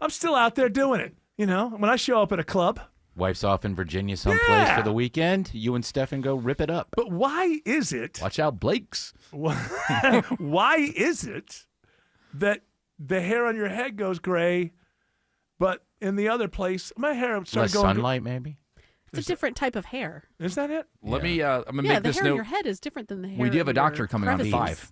I'm still out there doing it. When I show up at a club. Wife's off in Virginia someplace for the weekend. You and Stefan go rip it up. But why is it? Watch out, Blake's. Why is it that the hair on your head goes gray, but in the other place, my hair started going. Sunlight, maybe. It's a different type of hair. Is that it? Let me. I'm gonna make the this hair note. on your head is different than the hair. We do have a in doctor your coming on at crevices. 5.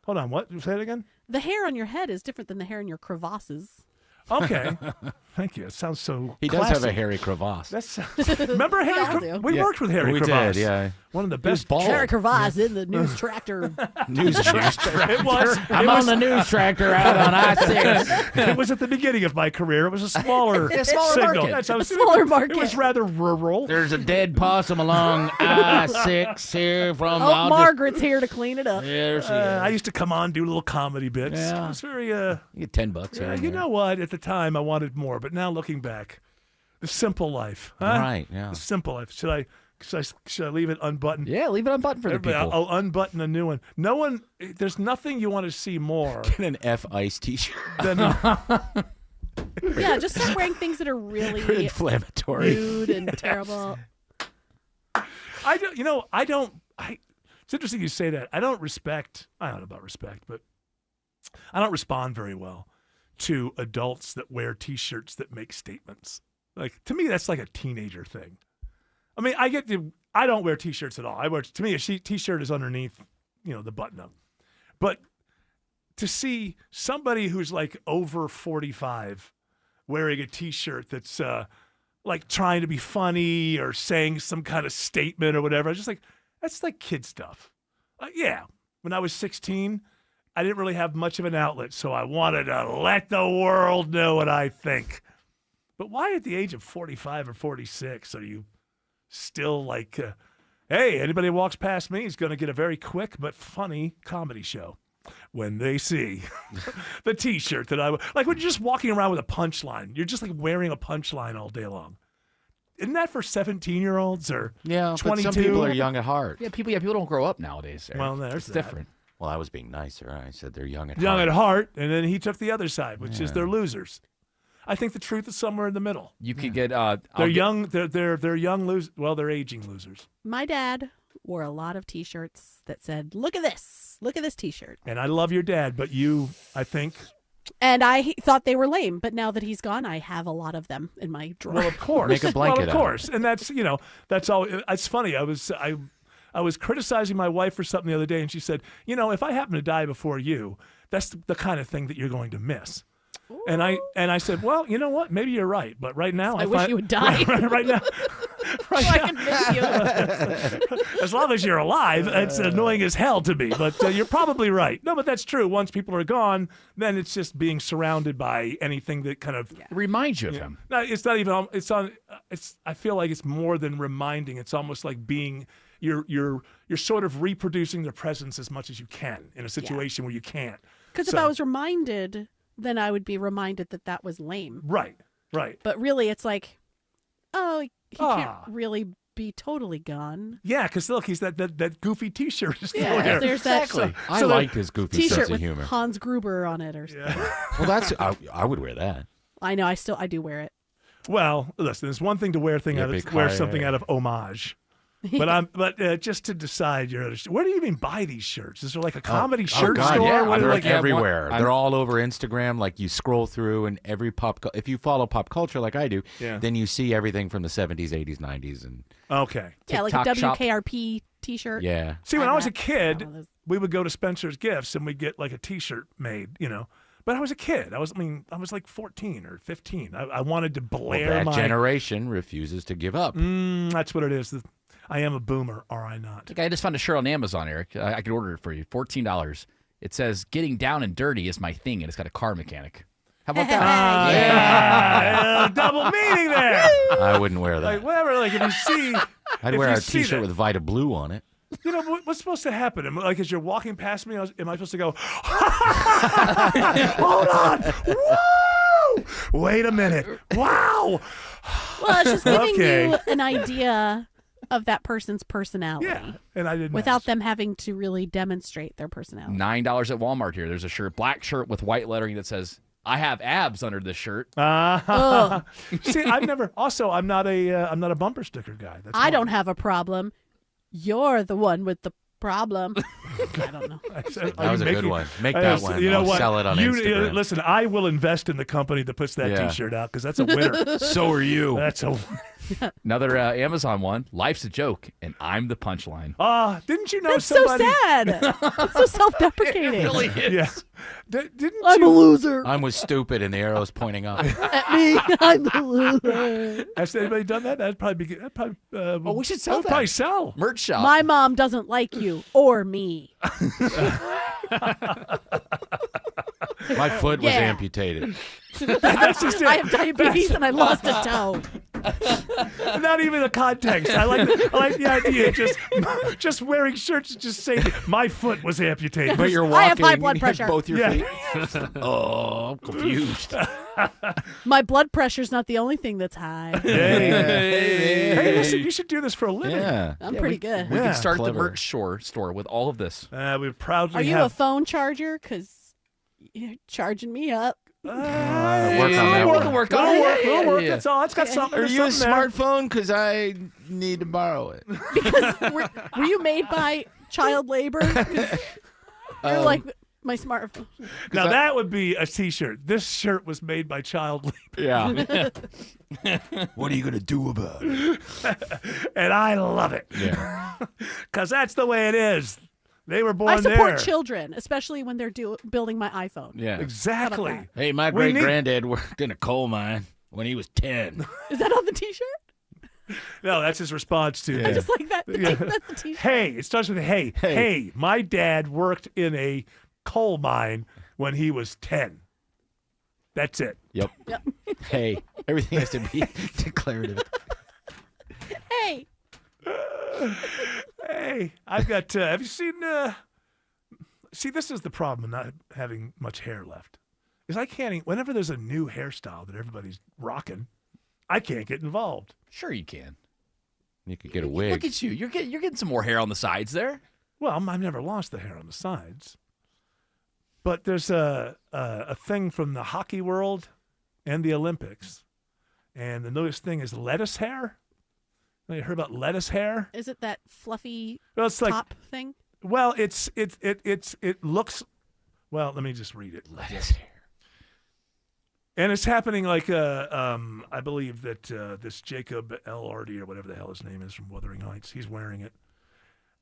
Hold on. What? Say it again. The hair on your head is different than the hair in your crevasses. Okay. Thank you. It sounds so. He does classy. have a hairy crevasse. Remember Harry? all do. We worked with Harry We Crevasse. did, yeah. One of the best. Harry Crevasse in the news tractor. News tractor. It was. I'm on the news tractor out on I-6. It was at the beginning of my career. It was a smaller, smaller signal. market. That's how A smaller market. It was rather rural. There's a dead possum along I-6 here from... Oh, Margaret's here to clean it up. There she I is. used to come on, do little comedy bits. Yeah. It was very. You get $10 here. and You there. know what? At the time, I wanted more, but now looking back, the simple life. Huh? Right, yeah. The simple life. Should I leave it unbuttoned? Yeah, leave it unbuttoned for the Everybody, people. I'll unbutton a new one. No one. There's nothing you want to see more Get an F-Ice t-shirt. than. Yeah, just start wearing things that are really Inflammatory. rude and terrible. I don't. I don't. It's interesting you say that. I don't respect. I don't know about respect, but I don't respond very well to adults that wear T-shirts that make statements. Like, to me, that's like a teenager thing. I mean, I don't wear T-shirts at all. To me, a T-shirt is underneath, the button-up. But to see somebody who's like over 45 wearing a T-shirt that's like trying to be funny or saying some kind of statement or whatever, I was just like, that's like kid stuff. Yeah, when I was 16, I didn't really have much of an outlet, so I wanted to let the world know what I think. But why at the age of 45 or 46 are you still like, hey, anybody who walks past me is going to get a very quick but funny comedy show when they see the T-shirt that like when you're just walking around with a punchline. You're just like wearing a punchline all day long. Isn't that for 17-year-olds or 22? But some people are young at heart. Yeah, people don't grow up nowadays. Eric. Well, there's it's that. different. Well, I was being nicer. I said they're young at Young heart. at heart, and then he took the other side, which is they're losers. I think the truth is somewhere in the middle. You could get. They're young. They're young losers. Well, they're aging losers. My dad wore a lot of T-shirts that said, "Look at this! Look at this T-shirt." And I love your dad, but you, I think. And I thought they were lame, but now that he's gone, I have a lot of them in my drawer. Well, of course. Make a blanket Well, of out of course. And that's that's all. It's funny. I was criticizing my wife for something the other day, and she said, if I happen to die before you, that's the kind of thing that you're going to miss. Ooh. And I said, well, you know what? Maybe you're right, but right now I wish you would die. Right now, right So I now, can miss you. as long as you're alive, it's annoying as hell to me. But you're probably right. No, but that's true. Once people are gone, then it's just being surrounded by anything that kind of. It reminds you of him. No, it's not even. It's on. It's. I feel like it's more than reminding. It's almost like being. You're sort of reproducing their presence as much as you can in a situation where you can't. Because if I was reminded, then I would be reminded that was lame. Right. But really, it's like, oh, he can't Ah. really be totally gone. Yeah, because look, he's that goofy T-shirt is still Yeah, there. there's that So I that- liked his goofy sense T-shirt of with humor. Hans Gruber on it or something. Yeah. Well, that's I would wear that. I know, I do wear it. Well, listen, there's one thing to wear something out of homage. But just to decide where do you even buy these shirts? Is there like a comedy shirt God, store? yeah, Where they're like everywhere. They're all over Instagram. Like you scroll through, and every if you follow pop culture like I do, then you see everything from the 70s, 80s, 90s, and okay. Yeah, like a TikTok shop. WKRP T-shirt. yeah. See, when I was a I kid, have those. we would go to Spencer's Gifts and we'd get like a T-shirt made, But I was a kid. I was like 14 or 15. I wanted to Well, blare that my. generation refuses to give up. That's what it is. I am a boomer, are I not? Like I just found a shirt on Amazon, Eric. I could order it for you. $14. It says "Getting down and dirty is my thing," and it's got a car mechanic. How about that? Yeah, double meaning there. I wouldn't wear that. Like whatever. Like if you see, I'd if wear you a see T-shirt that- with Vita Blue on it. what's supposed to happen? Like as you're walking past me, am I supposed to go? Hold on. Whoa! Wait a minute. Wow. Well, it's just giving Okay. you an idea of that person's personality. Yeah, and I didn't. Without ask. them having to really demonstrate their personality. $9 at Walmart here. There's a shirt, black shirt with white lettering that says I have abs under this shirt. Ugh. See, I'm not a bumper sticker guy. That's I why. don't have a problem. You're the one with the problem. I don't know. That was a good one. Make that one. You know I'll what? sell it on Instagram. Listen, I will invest in the company that puts that Yeah. T-shirt out because that's a winner. So are you. That's a. Another Amazon one. Life's a joke, and I'm the punchline. Didn't you know That's somebody? so sad. That's so self-deprecating. Yeah. Didn't I'm you? a loser. I'm was stupid, and the arrow's pointing up. At me, I'm the loser. Has anybody done that? That'd probably be. Oh, we should sell would that. probably sell. Merch shop. My mom doesn't like you or me. My foot was Yeah. amputated. That's just it. I have diabetes and I lost a toe. Not even the context. I like the idea. Just wearing shirts that just say my foot was amputated. But you're walking. I have high and blood you hit pressure. Both your Yeah. feet. Oh, I'm confused. My blood pressure's not the only thing that's high. Hey, listen, you should do this for a living. Yeah. I'm pretty good. We Yeah. can start Clever. the merch store with all of this. We proudly Are you have. a phone charger? Because you're charging me up. Work on that We'll one. work It'll on it. work. Yeah, It'll work. yeah. That's all. It's got something. Are there's you a something there. smartphone? Because I need to borrow it. Because were you made by child labor? 'Cause you're like my smartphone. Now that would be a T-shirt. This shirt was made by child labor, Yeah. What are you gonna do about it? and I love it Yeah. because that's the way it is. They were born I support there. children, especially when they're building my iPhone. Yeah. Exactly. How about Hey, my We need- great granddad worked in a coal mine when he was 10. Is that on the T-shirt? No, that's his response to. I just like that. Yeah. That's the T-shirt. Hey, it starts with hey. Hey, my dad worked in a coal mine when he was 10. That's it. Yep. Yep. Hey, everything has to be declarative. Hey, Hey, I've got. Have you seen? See, this is the problem of not having much hair left. Is I can't. Whenever there's a new hairstyle that everybody's rocking, I can't get involved. Sure you can. You could get a Look wig. at you. You're getting some more hair on the sides there. Well, I've never lost the hair on the sides, but there's a thing from the hockey world and the Olympics, and the newest thing is lettuce hair. You heard about lettuce hair? is it that fluffy Well, it's like top thing? well, it looks. Well, let me just read it. Lettuce hair. And it's happening like I believe that this Jacob Elordi or whatever the hell his name is from Wuthering Heights, he's wearing it.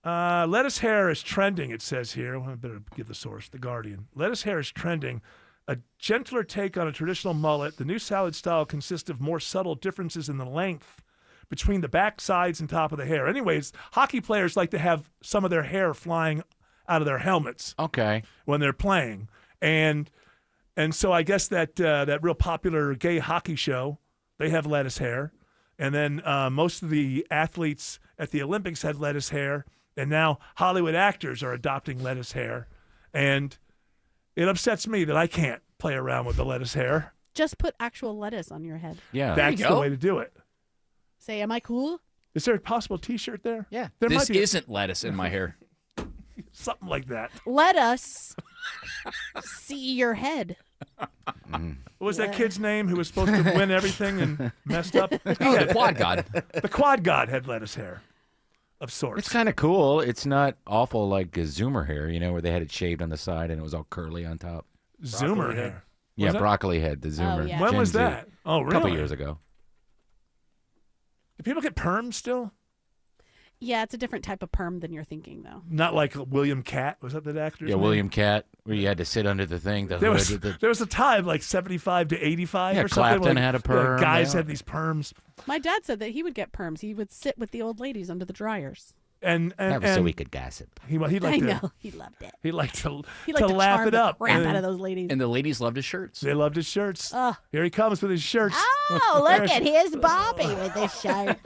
Lettuce hair is trending, it says here. I better give the source, The Guardian. Lettuce hair is trending. A gentler take on a traditional mullet. The new salad style consists of more subtle differences in the length between the back, sides, and top of the hair. Anyways, hockey players like to have some of their hair flying out of their helmets Okay. when they're playing. And so I guess that real popular gay hockey show, they have lettuce hair. And then most of the athletes at the Olympics had lettuce hair. And now Hollywood actors are adopting lettuce hair. And it upsets me that I can't play around with the lettuce hair. Just put actual lettuce on your head. Yeah. That's the go. way to do it. Say, am I cool? Is there a possible T-shirt there? Yeah. There This might be isn't lettuce in my hair. something like that. Let us see your head. What was that kid's name who was supposed to win everything and messed up? Oh, the quad god. The quad god had lettuce hair of sorts. It's kind of cool. It's not awful like a Zoomer hair, where they had it shaved on the side and it was all curly on top. Zoomer hair. Yeah, that? broccoli head, the Zoomer. yeah. When Gen was Z. that? Oh, A really? couple years ago. Do people get perms still? Yeah, it's a different type of perm than you're thinking, though. Not like William Catt. Was that the actor's Yeah, name? William Catt, where you had to sit under the thing. The There hood was, with the, there was a time like 75 to 85 Yeah, or something. Clapton like, had a perm, guys yeah. had these perms. My dad said that he would get perms. He would sit with the old ladies under the dryers. And that was so we could gossip. he liked I to, know. He loved it. he liked to, He liked to laugh charm it the up. crap And out of those ladies. And the ladies loved his shirts. They loved his shirts. Ugh. Here he comes with his shirts. Oh, look at his Bobby with his shirts.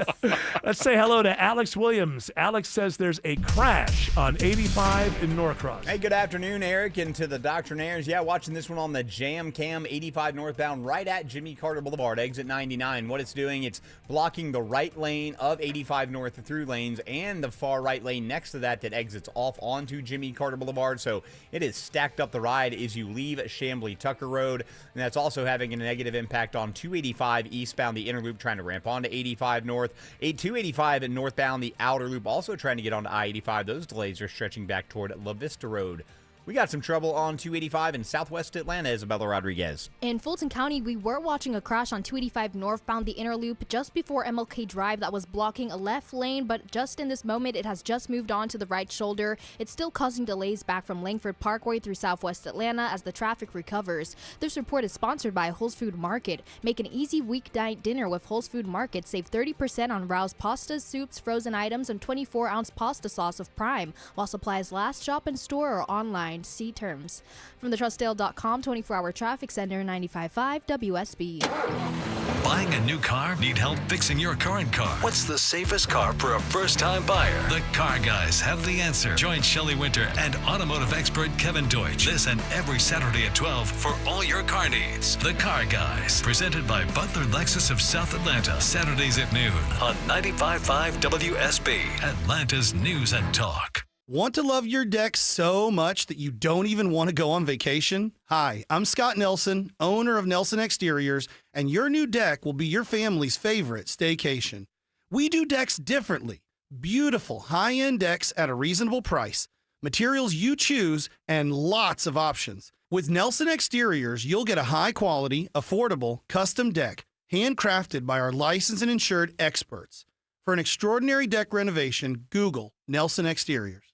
Let's say hello to Alex Williams. Alex says there's a crash on 85 in Norcross. Hey, good afternoon, Eric, and to the Doctrinaires. Yeah, watching this one on the Jam Cam 85 northbound right at Jimmy Carter Boulevard, exit 99. What it's doing, it's blocking the right lane of 85 north through lanes and the far right lane next to that exits off onto Jimmy Carter Boulevard. So it is stacked up the ride as you leave Chamblee Tucker Road. And that's also having a negative impact on 285 eastbound, the inner loop trying to ramp onto 85 north. 285 northbound, the outer loop also trying to get onto I-85. Those delays are stretching back toward La Vista Road. We got some trouble on 285 in southwest Atlanta, Isabella Rodriguez. In Fulton County, we were watching a crash on 285 northbound, the inner loop, just before MLK Drive that was blocking a left lane, but just in this moment, it has just moved on to the right shoulder. It's still causing delays back from Langford Parkway through southwest Atlanta as the traffic recovers. This report is sponsored by Whole's Food Market. Make an easy weeknight dinner with Whole's Food Market. Save 30% on Rouse pastas, soups, frozen items, and 24-ounce pasta sauce of Prime. While supplies last, shop in store or online. See terms. From the TrustDale.com 24-hour traffic center, 95.5 WSB. Buying a new car? Need help fixing your current car? What's the safest car for a first-time buyer? The Car Guys have the answer. Join Shelley Winter and automotive expert Kevin Deutsch this and every Saturday at 12 for all your car needs. The Car Guys, presented by Butler Lexus of South Atlanta, Saturdays at noon on 95.5 WSB, Atlanta's News and Talk. Want to love your deck so much that you don't even want to go on vacation? Hi, I'm Scott Nelson, owner of Nelson Exteriors, and your new deck will be your family's favorite staycation. We do decks differently. Beautiful, high-end decks at a reasonable price, materials you choose, and lots of options. With Nelson Exteriors, you'll get a high-quality, affordable, custom deck, handcrafted by our licensed and insured experts. For an extraordinary deck renovation, Google Nelson Exteriors.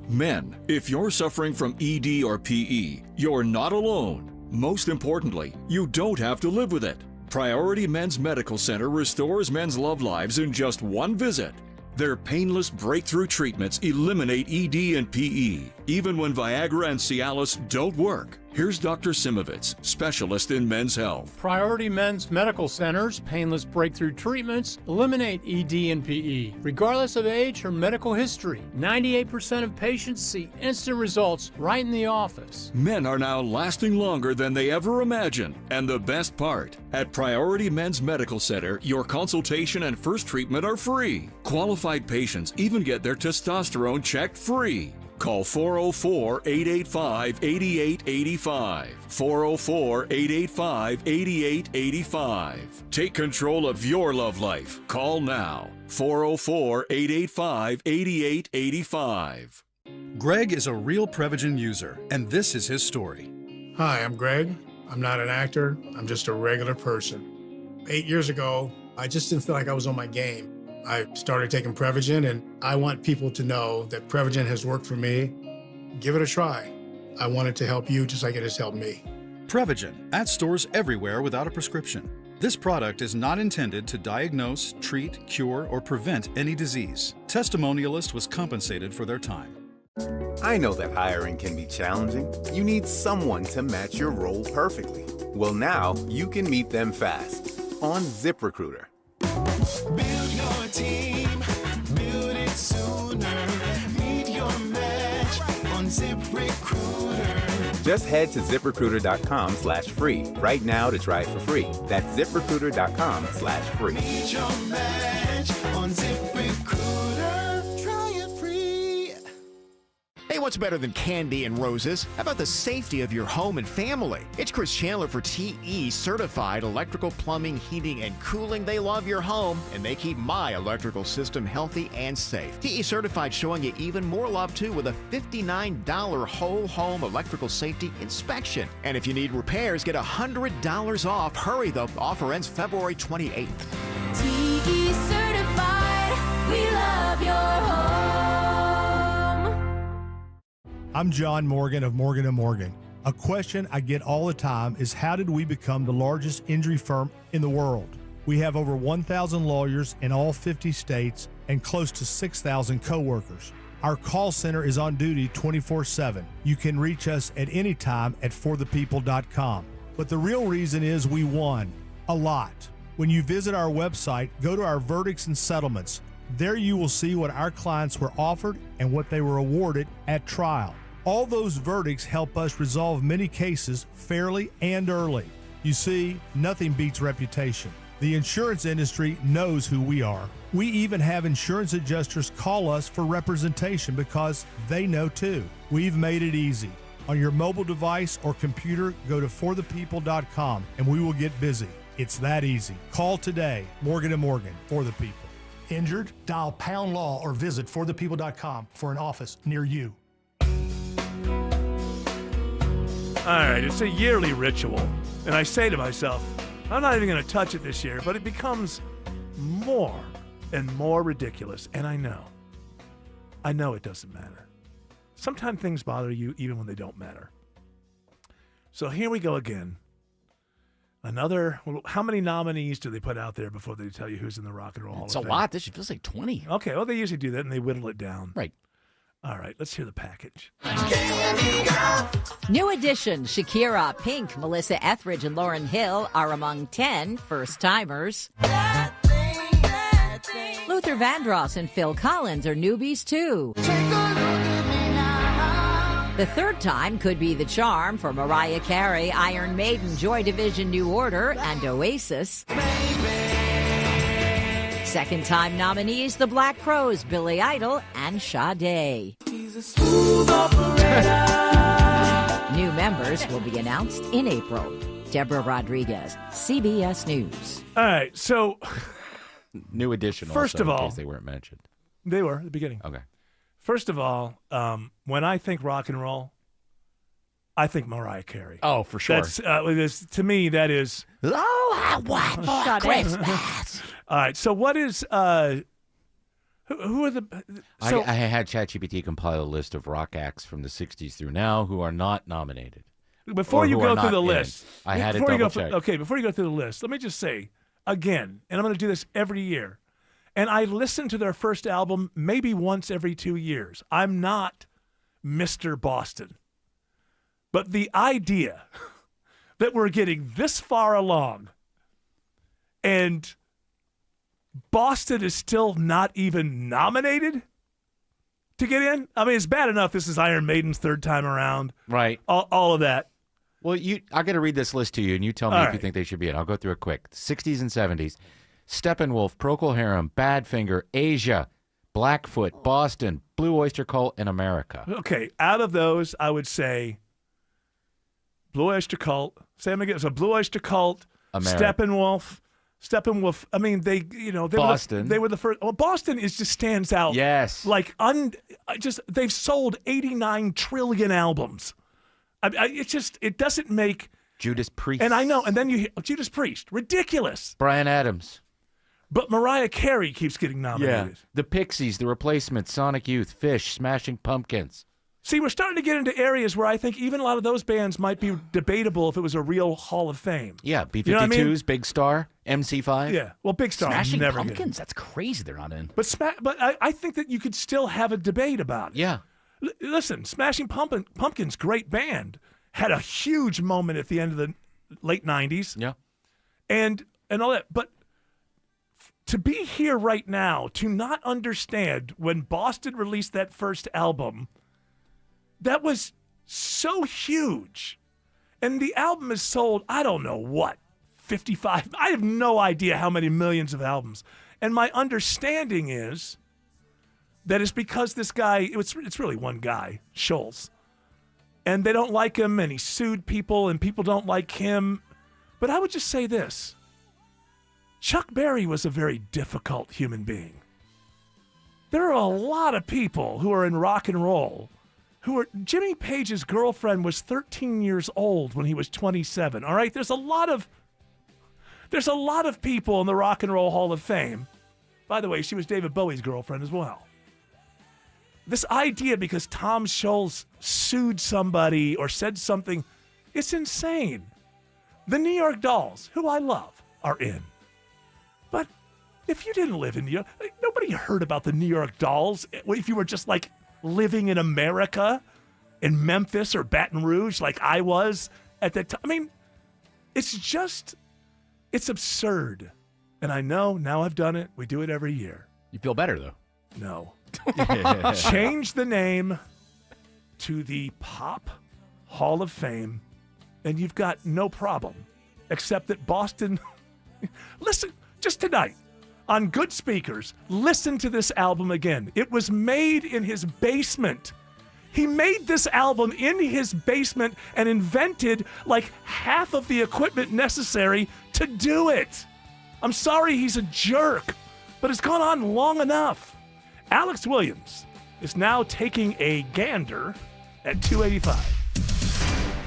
Men, if you're suffering from ED or PE, you're not alone. Most importantly, you don't have to live with it. Priority Men's Medical Center restores men's love lives in just one visit. Their painless breakthrough treatments eliminate ED and PE, even when Viagra and Cialis don't work. Here's Dr. Simovitz, specialist in men's health. Priority Men's Medical Center's painless breakthrough treatments eliminate ED and PE, regardless of age or medical history. 98% of patients see instant results right in the office. Men are now lasting longer than they ever imagined. And the best part, at Priority Men's Medical Center, your consultation and first treatment are free. Qualified patients even get their testosterone checked free. Call 404-885-8885. 404-885-8885. Take control of your love life. Call now. 404-885-8885. Greg is a real Prevagen user, and this is his story. Hi, I'm Greg. I'm not an actor. I'm just a regular person. 8 years ago, I just didn't feel like I was on my game. I started taking Prevagen, and I want people to know that Prevagen has worked for me. Give it a try. I want it to help you just like it has helped me. Prevagen, at stores everywhere without a prescription. This product is not intended to diagnose, treat, cure, or prevent any disease. Testimonialist was compensated for their time. I know that hiring can be challenging. You need someone to match your role perfectly. Well, now you can meet them fast on ZipRecruiter. Build your team, build it sooner. Meet your match on ZipRecruiter. Just head to ZipRecruiter.com/free right now to try it for free. That's ZipRecruiter.com/free. Meet your match on ZipRecruiter. Try it free. Hey, what's better than candy and roses? How about the safety of your home and family? It's Chris Chandler for TE Certified Electrical, Plumbing, Heating, and Cooling. They love your home, and they keep my electrical system healthy and safe. TE Certified showing you even more love, too, with a $59 whole home electrical safety inspection. And if you need repairs, get $100 off. Hurry, the offer ends February 28th. TE Certified, we love your home. I'm John Morgan of Morgan & Morgan. A question I get all the time is, how did we become the largest injury firm in the world? We have over 1,000 lawyers in all 50 states and close to 6,000 coworkers. Our call center is on duty 24/7. You can reach us at any time at forthepeople.com. But the real reason is we won a lot. When you visit our website, go to our verdicts and settlements. There you will see what our clients were offered and what they were awarded at trial. All those verdicts help us resolve many cases fairly and early. You see, nothing beats reputation. The insurance industry knows who we are. We even have insurance adjusters call us for representation because they know too. We've made it easy. On your mobile device or computer, go to forthepeople.com and we will get busy. It's that easy. Call today. Morgan & Morgan, for the people. Injured? Dial pound law or visit forthepeople.com for an office near you. All right, it's a yearly ritual. And I say to myself, I'm not even going to touch it this year, but it becomes more and more ridiculous. And I know it doesn't matter. Sometimes things bother you even when they don't matter. So here we go again. How many nominees do they put out there before they tell you who's in the Rock and Roll Hall of It's a Fame? lot. This feels like 20. Okay, well, they usually do that, and they whittle it down. Right. All right, let's hear the package. New addition, Shakira, Pink, Melissa Etheridge, and Lauryn Hill are among 10 first-timers. Luther Vandross and Phil Collins are newbies, too. The third time could be the charm for Mariah Carey, Iron Maiden, Joy Division, New Order, and Oasis. Second-time nominees, the Black Crowes, Billy Idol, and Sade. New members will be announced in April. Deborah Rodriguez, CBS News. All right, so New edition. First also, of all, in case they weren't mentioned. They were at the beginning. Okay. First of all, when I think rock and roll, I think Mariah Carey. Oh, for sure. That's to me, that is. Oh, I want more Christmas. All right. So what is? Who are the? So, I had ChatGPT compile a list of rock acts from the '60s through now who are not nominated. Before you go through the list, I had to before you double go check. Okay, before you go through the list, let me just say again, and I'm going to do this every year. And I listen to their first album maybe once every 2 years. I'm not Mr. Boston. But the idea that we're getting this far along and Boston is still not even nominated to get in? I mean, it's bad enough this is Iron Maiden's third time around. Right. All of that. Well, I got to read this list to you, and you tell me if you think they should be in. I'll go through it quick. 60s and 70s. Steppenwolf, Procol Harum, Badfinger, Asia, Blackfoot, Boston, Blue Oyster Cult, and America. Okay, out of those, I would say Blue Oyster Cult. Say them again. So Blue Oyster Cult, Steppenwolf. I mean, they Boston. They were the first. Well, Boston just stands out. Yes. Like they've sold 89 trillion albums. It doesn't make Judas Priest. And I know. And then you hear Judas Priest, ridiculous. Bryan Adams. But Mariah Carey keeps getting nominated. Yeah. The Pixies, The Replacements, Sonic Youth, Fish, Smashing Pumpkins. See, we're starting to get into areas where I think even a lot of those bands might be debatable if it was a real Hall of Fame. Yeah, B-52s, You know what I mean? Big Star, MC5. Yeah, well, Big Star Smashing never Pumpkins? That's crazy they're not in. But I think that you could still have a debate about it. Yeah. Listen, Smashing Pumpkins, great band, had a huge moment at the end of the late 90s. Yeah. And all that. But to be here right now, to not understand when Boston released that first album, that was so huge. And the album is sold, I don't know what, 55. I have no idea how many millions of albums. And my understanding is that it's because this guy, it's really one guy, Schultz. And they don't like him, and he sued people, and people don't like him. But I would just say this. Chuck Berry was a very difficult human being. There are a lot of people who are in rock and roll Jimmy Page's girlfriend was 13 years old when he was 27. All right, there's a lot of people in the Rock and Roll Hall of Fame. By the way, she was David Bowie's girlfriend as well. This idea because Tom Scholz sued somebody or said something, it's insane. The New York Dolls, who I love, are in. But if you didn't live in New York, nobody heard about the New York Dolls if you were just like living in America, in Memphis or Baton Rouge like I was at that time. I mean, it's absurd. And I know, now I've done it. We do it every year. You feel better, though. No. Change the name to the Pop Hall of Fame, and you've got no problem, except that Boston Listen, just tonight, on good speakers, listen to this album again. It was made in his basement. He made this album in his basement and invented like half of the equipment necessary to do it. I'm sorry he's a jerk, but it's gone on long enough. Alex Williams is now taking a gander at 285.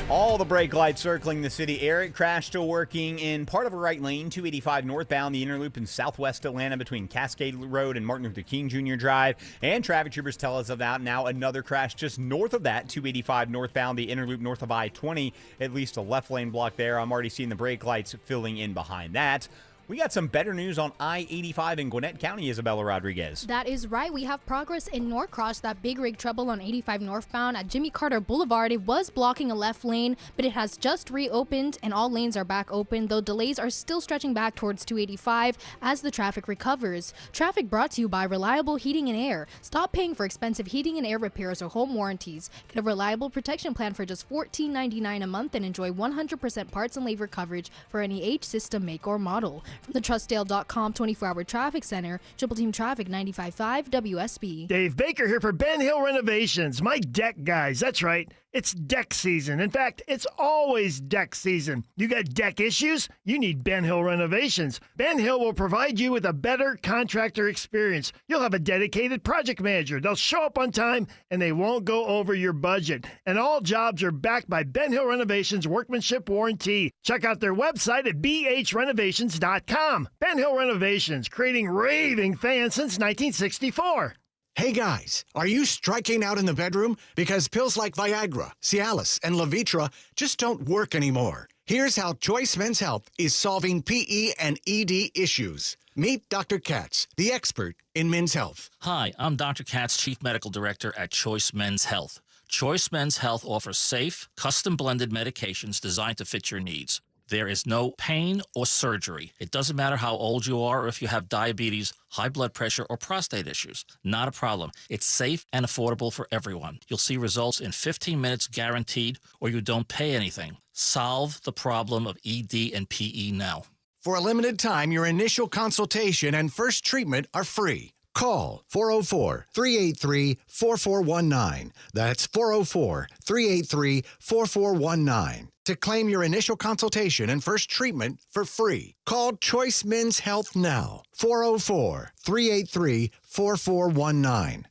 All the brake lights circling the city. Eric, crash still working in part of a right lane, 285 northbound, the inner loop in southwest Atlanta between Cascade Road and Martin Luther King Jr. Drive. And traffic troopers tell us about now another crash just north of that, 285 northbound, the inner loop north of I-20. At least a left lane block there. I'm already seeing the brake lights filling in behind that. We got some better news on I-85 in Gwinnett County, Isabella Rodriguez. That is right. We have progress in Norcross. That big rig trouble on 85 northbound at Jimmy Carter Boulevard. It was blocking a left lane, but it has just reopened and all lanes are back open, though delays are still stretching back towards 285 as the traffic recovers. Traffic brought to you by Reliable Heating and Air. Stop paying for expensive heating and air repairs or home warranties. Get a reliable protection plan for just $14.99 a month and enjoy 100% parts and labor coverage for any age, system, make, or model. From the TrustDale.com 24-hour traffic center, Triple Team Traffic 95.5 WSB. Dave Baker here for Ben Hill Renovations, my deck guys. That's right. It's deck season. In fact, it's always deck season. You got deck issues? You need Ben Hill Renovations. Ben Hill will provide you with a better contractor experience. You'll have a dedicated project manager. They'll show up on time and they won't go over your budget. And all jobs are backed by Ben Hill Renovations workmanship warranty. Check out their website at bhrenovations.com. Ben Hill Renovations, creating raving fans since 1964. Hey guys, are you striking out in the bedroom? Because pills like Viagra, Cialis, and Levitra just don't work anymore. Here's how Choice Men's Health is solving PE and ED issues. Meet Dr. Katz, the expert in men's health. Hi, I'm Dr. Katz, Chief Medical Director at Choice Men's Health. Choice Men's Health offers safe, custom-blended medications designed to fit your needs. There is no pain or surgery. It doesn't matter how old you are or if you have diabetes, high blood pressure, or prostate issues. Not a problem. It's safe and affordable for everyone. You'll see results in 15 minutes guaranteed, or you don't pay anything. Solve the problem of ED and PE now. For a limited time, your initial consultation and first treatment are free. Call 404-383-4419. That's 404-383-4419 to claim your initial consultation and first treatment for free. Call Choice Men's Health now. 404-383-4419.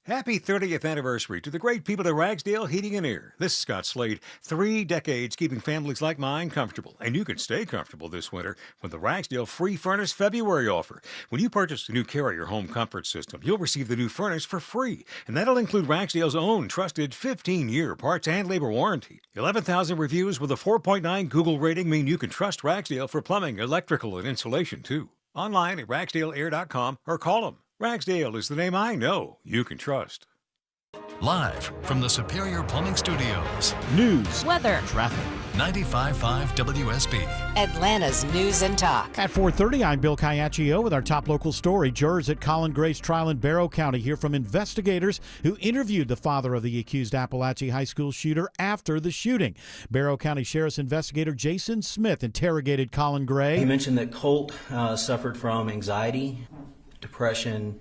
Happy 30th anniversary to the great people at Ragsdale Heating and Air. This is Scott Slade. 3 decades keeping families like mine comfortable. And you can stay comfortable this winter with the Ragsdale Free Furnace February offer. When you purchase the new Carrier home comfort system, you'll receive the new furnace for free. And that'll include Ragsdale's own trusted 15-year parts and labor warranty. 11,000 reviews with a 4.9 Google rating mean you can trust Ragsdale for plumbing, electrical, and insulation, too. Online at ragsdaleair.com or call them. Ragsdale is the name I know you can trust. Live from the Superior Plumbing Studios. News, weather, traffic. 95.5 WSB. Atlanta's News and Talk. At 4:30, I'm Bill Caiaccio with our top local story. Jurors at Colin Gray's trial in Barrow County hear from investigators who interviewed the father of the accused Appalachia High School shooter after the shooting. Barrow County Sheriff's investigator Jason Smith interrogated Colin Gray. He mentioned that Colt suffered from anxiety, depression,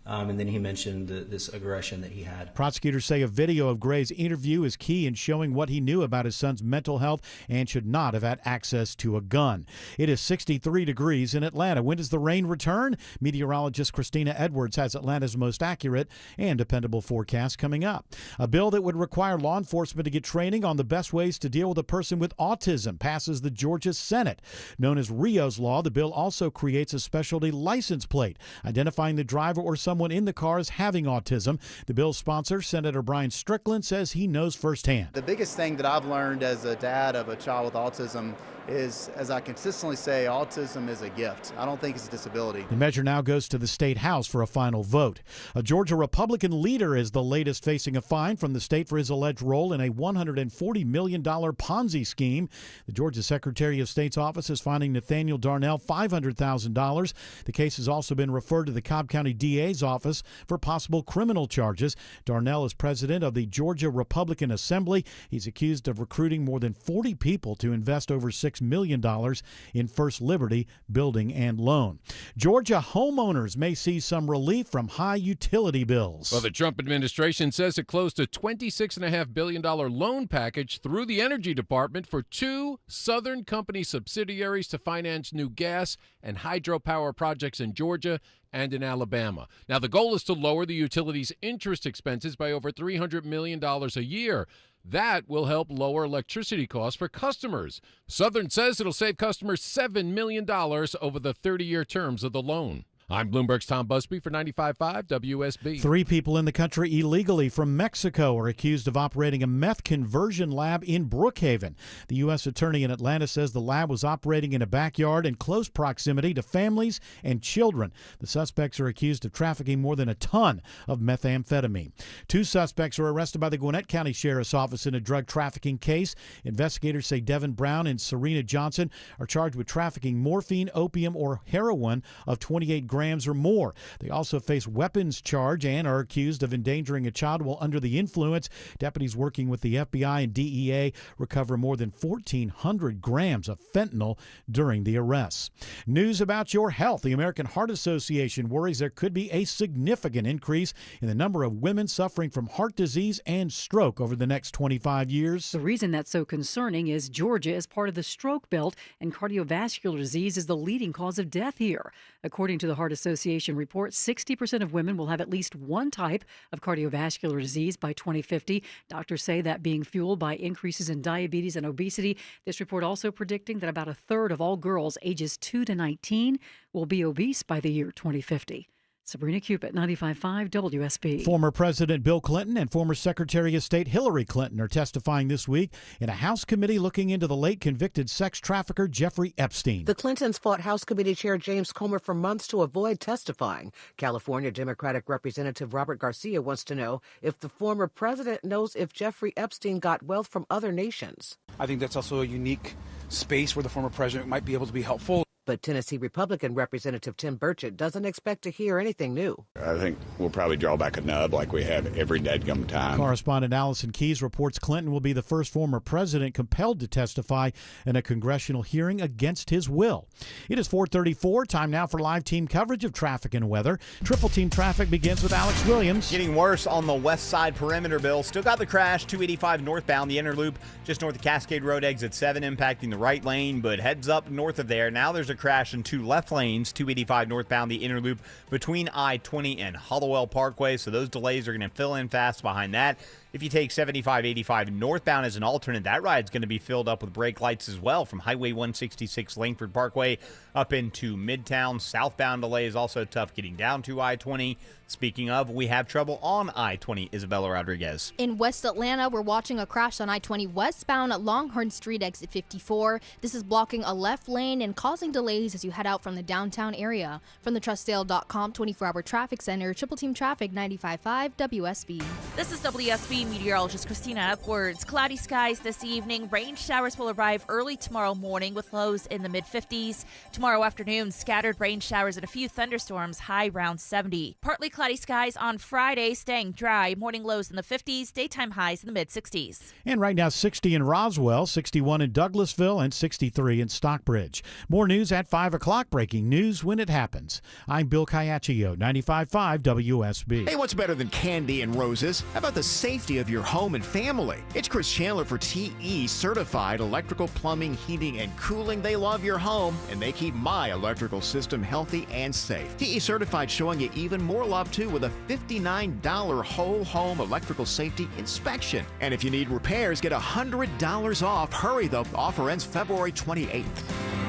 and then he mentioned this aggression that he had. Prosecutors say a video of Gray's interview is key in showing what he knew about his son's mental health and should not have had access to a gun. It is 63 degrees in Atlanta. When does the rain return? Meteorologist Christina Edwards has Atlanta's most accurate and dependable forecast coming up. A bill that would require law enforcement to get training on the best ways to deal with a person with autism passes the Georgia Senate. Known as Rio's Law, the bill also creates a specialty license plate identifying the driver or someone in the car as having autism. The bill's sponsor, Senator Brian Strickland, says he knows firsthand. The biggest thing that I've learned as a dad of a child with autism is, as I consistently say, autism is a gift. I don't think it's a disability. The measure now goes to the state house for a final vote. A Georgia Republican leader is the latest facing a fine from the state for his alleged role in a $140 million Ponzi scheme. The Georgia Secretary of State's office is fining Nathaniel Darnell $500,000. The case has also been referred to the Cobb County DA's office for possible criminal charges. Darnell is president of the Georgia Republican Assembly. He's accused of recruiting more than 40 people to invest over $6 $6 million in First Liberty building and loan. Georgia homeowners may see some relief from high utility bills. Well, the Trump administration says it closed a $26.5 billion loan package through the Energy Department for 2 Southern Company subsidiaries to finance new gas and hydropower projects in Georgia and in Alabama. Now, the goal is to lower the utilities' interest expenses by over $300 million a year. That will help lower electricity costs for customers. Southern says it'll save customers $7 million over the 30-year terms of the loan. I'm Bloomberg's Tom Busby for 95.5 WSB. 3 people in the country illegally from Mexico are accused of operating a meth conversion lab in Brookhaven. The U.S. attorney in Atlanta says the lab was operating in a backyard in close proximity to families and children. The suspects are accused of trafficking more than a ton of methamphetamine. 2 suspects were arrested by the Gwinnett County Sheriff's Office in a drug trafficking case. Investigators say Devin Brown and Serena Johnson are charged with trafficking morphine, opium, or heroin of 28 grams or more. They also face weapons charge and are accused of endangering a child while under the influence. Deputies working with the FBI and DEA recover more than 1,400 grams of fentanyl during the arrests. News about your health. The American Heart Association worries there could be a significant increase in the number of women suffering from heart disease and stroke over the next 25 years. The reason that's so concerning is Georgia is part of the stroke belt, and cardiovascular disease is the leading cause of death here. According to the Heart Association report, 60% of women will have at least one type of cardiovascular disease by 2050. Doctors say that being fueled by increases in diabetes and obesity. This report also predicting that about a third of all girls ages 2 to 19 will be obese by the year 2050. Sabrina Cupid, 95.5 WSB. Former President Bill Clinton and former Secretary of State Hillary Clinton are testifying this week in a House committee looking into the late convicted sex trafficker Jeffrey Epstein. The Clintons fought House Committee Chair James Comer for months to avoid testifying. California Democratic Representative Robert Garcia wants to know if the former president knows if Jeffrey Epstein got wealth from other nations. I think that's also a unique space where the former president might be able to be helpful. But Tennessee Republican Representative Tim Burchett doesn't expect to hear anything new. I think we'll probably draw back a nub like we have every dadgum time. Correspondent Allison Keyes reports Clinton will be the first former president compelled to testify in a congressional hearing against his will. It is 4:34. Time now for live team coverage of traffic and weather. Triple Team Traffic begins with Alex Williams. Getting worse on the west side perimeter, Bill. Still got the crash, 285 northbound, the inner loop, just north of Cascade Road, exit 7, impacting the right lane, but heads up north of there. Now there's a crash in 2 left lanes, 285 northbound, the inner loop between I-20 and Hollowell Parkway. So those delays are going to fill in fast behind that. If you take 75-85 northbound as an alternate, that ride's going to be filled up with brake lights as well from Highway 166 Langford Parkway up into Midtown. Southbound delay is also tough getting down to I-20. Speaking of, we have trouble on I-20. Isabella Rodriguez. In West Atlanta, we're watching a crash on I-20 westbound at Longhorn Street, exit 54. This is blocking a left lane and causing delays as you head out from the downtown area. From the TrustDale.com 24-hour traffic center, Triple Team Traffic 95.5 WSB. This is WSB meteorologist Christina Upwards. Cloudy skies this evening. Rain showers will arrive early tomorrow morning with lows in the mid-50s. Tomorrow afternoon, scattered rain showers and a few thunderstorms, high around 70. Partly cloudy skies on Friday, staying dry. Morning lows in the 50s, daytime highs in the mid-60s. And right now, 60 in Roswell, 61 in Douglasville, and 63 in Stockbridge. More news at 5 o'clock. Breaking news when it happens. I'm Bill Caiaccio, 95.5 WSB. Hey, what's better than candy and roses? How about the safety of your home and family? It's Chris Chandler for TE Certified Electrical Plumbing, Heating, and Cooling. They love your home, and they keep my electrical system healthy and safe. TE Certified showing you even more love, too, with a $59 whole home electrical safety inspection. And if you need repairs, get $100 off. Hurry, though. Offer ends February 28th.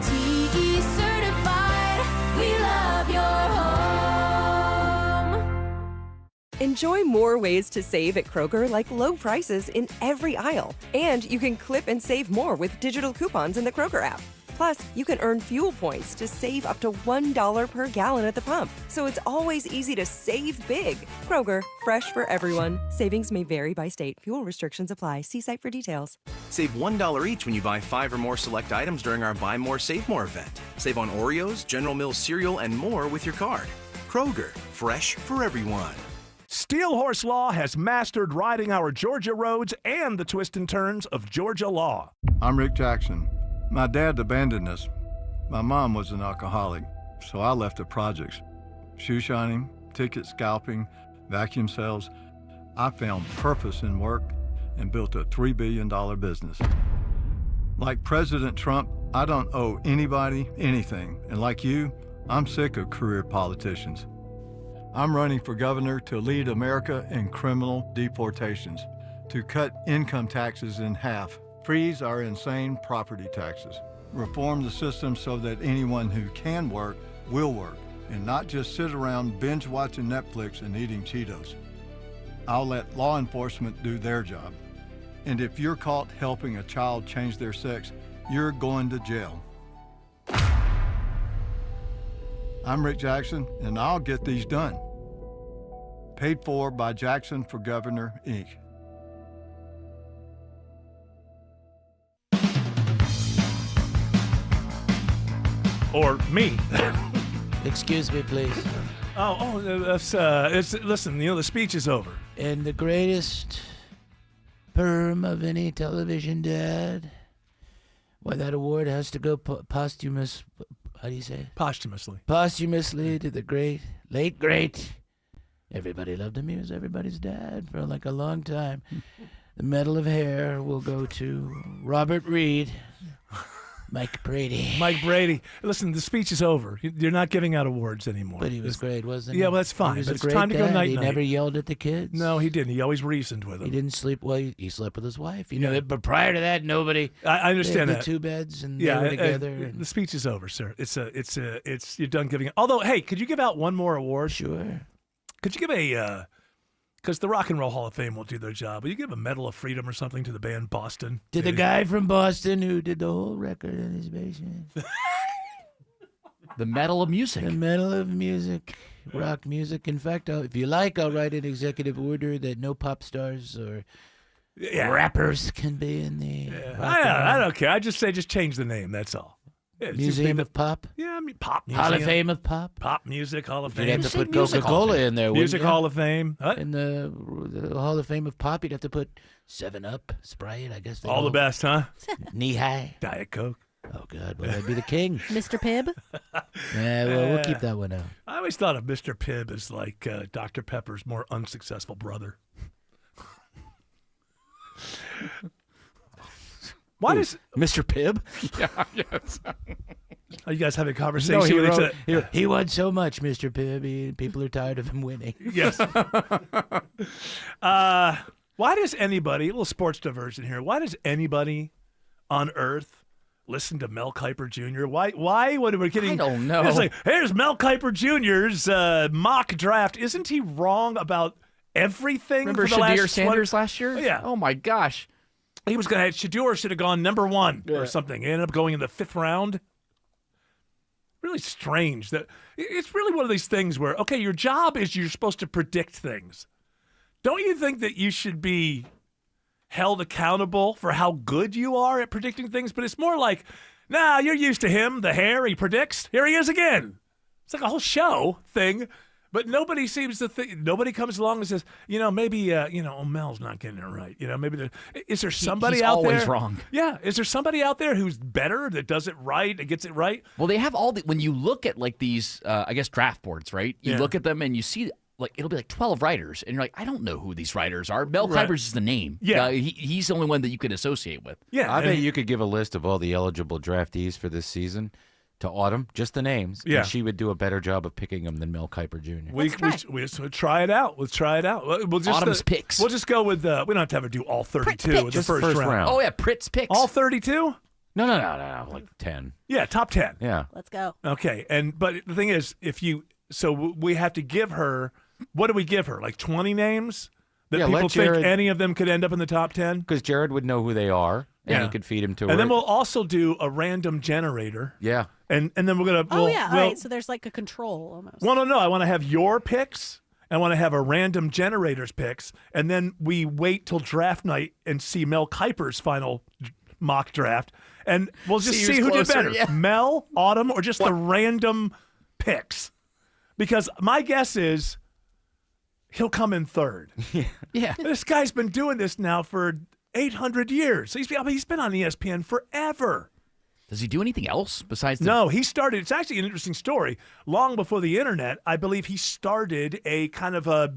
TE Certified, we love your home. Enjoy more ways to save at Kroger, like low prices in every aisle. And you can clip and save more with digital coupons in the Kroger app. Plus, you can earn fuel points to save up to $1 per gallon at the pump. So it's always easy to save big. Kroger, fresh for everyone. Savings may vary by state. Fuel restrictions apply. See site for details. Save $1 each when you buy 5 or more select items during our Buy More, Save More event. Save on Oreos, General Mills cereal, and more with your card. Kroger, fresh for everyone. Steel Horse Law has mastered riding our Georgia roads and the twists and turns of Georgia law. I'm Rick Jackson. My dad abandoned us. My mom was an alcoholic, so I left the projects. Shoe shining, ticket scalping, vacuum sales. I found purpose in work and built a $3 billion business. Like President Trump, I don't owe anybody anything. And like you, I'm sick of career politicians. I'm running for governor to lead America in criminal deportations, to cut income taxes in half, freeze our insane property taxes, reform the system so that anyone who can work will work, and not just sit around binge watching Netflix and eating Cheetos. I'll let law enforcement do their job. And if you're caught helping a child change their sex, you're going to jail. I'm Rick Jackson, and I'll get these done. Paid for by Jackson for Governor, Inc. Or me. Excuse me, please. Listen, the speech is over. And the greatest perm of any television dad. Why, that award has to go posthumous. How do you say it? Posthumously. Posthumously to the late great. Everybody loved him. He was everybody's dad for like a long time. The Medal of Hair will go to Robert Reed. Mike Brady. Mike Brady. Listen, the speech is over. You're not giving out awards anymore. But he was great, wasn't he? Yeah, well, that's fine. He was but a it's great time to go dad. night-night. He never yelled at the kids. No, he didn't. He always reasoned with them. He didn't sleep. Well, he slept with his wife. You know, but prior to that, nobody. I understand they that. had the 2 beds and they were together. The speech is over, sir. You're done giving it. Although, hey, could you give out one more award? Sure. Could you give because the Rock and Roll Hall of Fame will do their job. Will you give a Medal of Freedom or something to the band Boston? To the guy from Boston who did the whole record in his basement. The Medal of Music. The Medal of Music. Rock music. In fact, if you like, I'll write an executive order that no pop stars or rappers can be in the I don't care. I just say just change the name. That's all. Yeah, Museum of Pop? Yeah, I mean Pop Museum. Hall of Fame of Pop? Pop Music Hall of You'd Fame. have to put Coca-Cola in there, Music wouldn't you? Hall of Fame. What? In the Hall of Fame of Pop, you'd have to put 7-Up, Sprite, I guess. All the best, huh? Knee High. Diet Coke. Oh, God. Well, that'd be the king. Mr. Pibb? Yeah, well, we'll keep that one out. I always thought of Mr. Pibb as like Dr. Pepper's more unsuccessful brother. Why does Mr. Pibb? Yeah, yes. Are you guys having a conversation with each other? He won so much, Mr. Pibb. People are tired of him winning. Yes. Why does anybody, a little sports diversion here, why does anybody on Earth listen to Mel Kiper Jr.? Why when we're getting... I don't know. It's like, here's Mel Kiper Jr.'s mock draft. Isn't he wrong about everything? Remember for the Shadir last Sanders last year? Yeah. Oh, my gosh. He was going to... Shadur should have gone number 1 or something. He ended up going in the 5th round. Really strange. That it's really one of these things where, okay, your job is you're supposed to predict things. Don't you think that you should be held accountable for how good you are at predicting things? But it's more like, nah, you're used to him, the hair he predicts. Here he is again. It's like a whole show thing. But nobody seems to think, nobody comes along and says, maybe, Mel's not getting it right. Maybe is there somebody he's out there? always wrong. Yeah. Is there somebody out there who's better, that does it right, and gets it right? Well, they have when you look at like these, I guess, draft boards, right? You look at them and you see like it'll be like 12 writers, and you're like, I don't know who these writers are. Mel Kiper's is the name. Yeah. He's the only one that you can associate with. Yeah. I bet you could give a list of all the eligible draftees for this season to Autumn, just the names. Yeah. And she would do a better job of picking them than Mel Kiper Jr. We just try it out. Let's try it out. We'll just, Autumn's picks. We'll just go with, we don't have to have her do all 32 in the Just first round. Oh, yeah, Pritt's picks. All 32? No, like 10. Yeah, top 10. Yeah. Let's go. Okay, but the thing is, we have to give her, what do we give her? Like 20 names that people think any of them could end up in the top 10? Because Jared would know who they are, and he could feed him to her. And then we'll also do a random generator. Yeah. And then we're going to... all right. So there's like a control almost. Well, no. I want to have your picks. I want to have a random generator's picks. And then we wait till draft night and see Mel Kiper's final mock draft. And we'll just see who did better. Yeah. Mel, Autumn, or just the random picks. Because my guess is he'll come in third. Yeah. This guy's been doing this now for 800 years. He's been on ESPN forever. Does he do anything else besides? No, he started. It's actually an interesting story. Long before the internet, I believe he started a kind of a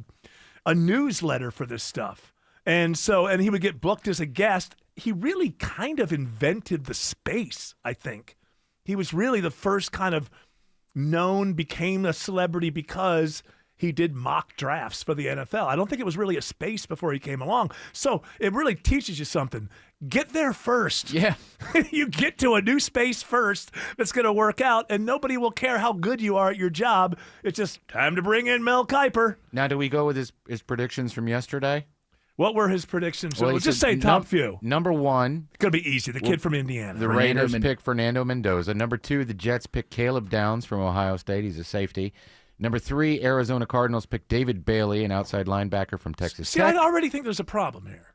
newsletter for this stuff, and he would get booked as a guest. He really kind of invented the space. I think he was really the first kind of became a celebrity because he did mock drafts for the NFL. I don't think it was really a space before he came along. So it really teaches you something. Get there first. Yeah. You get to a new space first that's going to work out, and nobody will care how good you are at your job. It's just time to bring in Mel Kiper. Now, do we go with his predictions from yesterday? What were his predictions? Well, We'll just say top few. Number 1. It's going to be easy. The kid from Indiana. The Raiders pick Fernando Mendoza. Number 2, the Jets pick Caleb Downs from Ohio State. He's a safety. Number 3, Arizona Cardinals pick David Bailey, an outside linebacker from Texas Tech. I already think there's a problem here.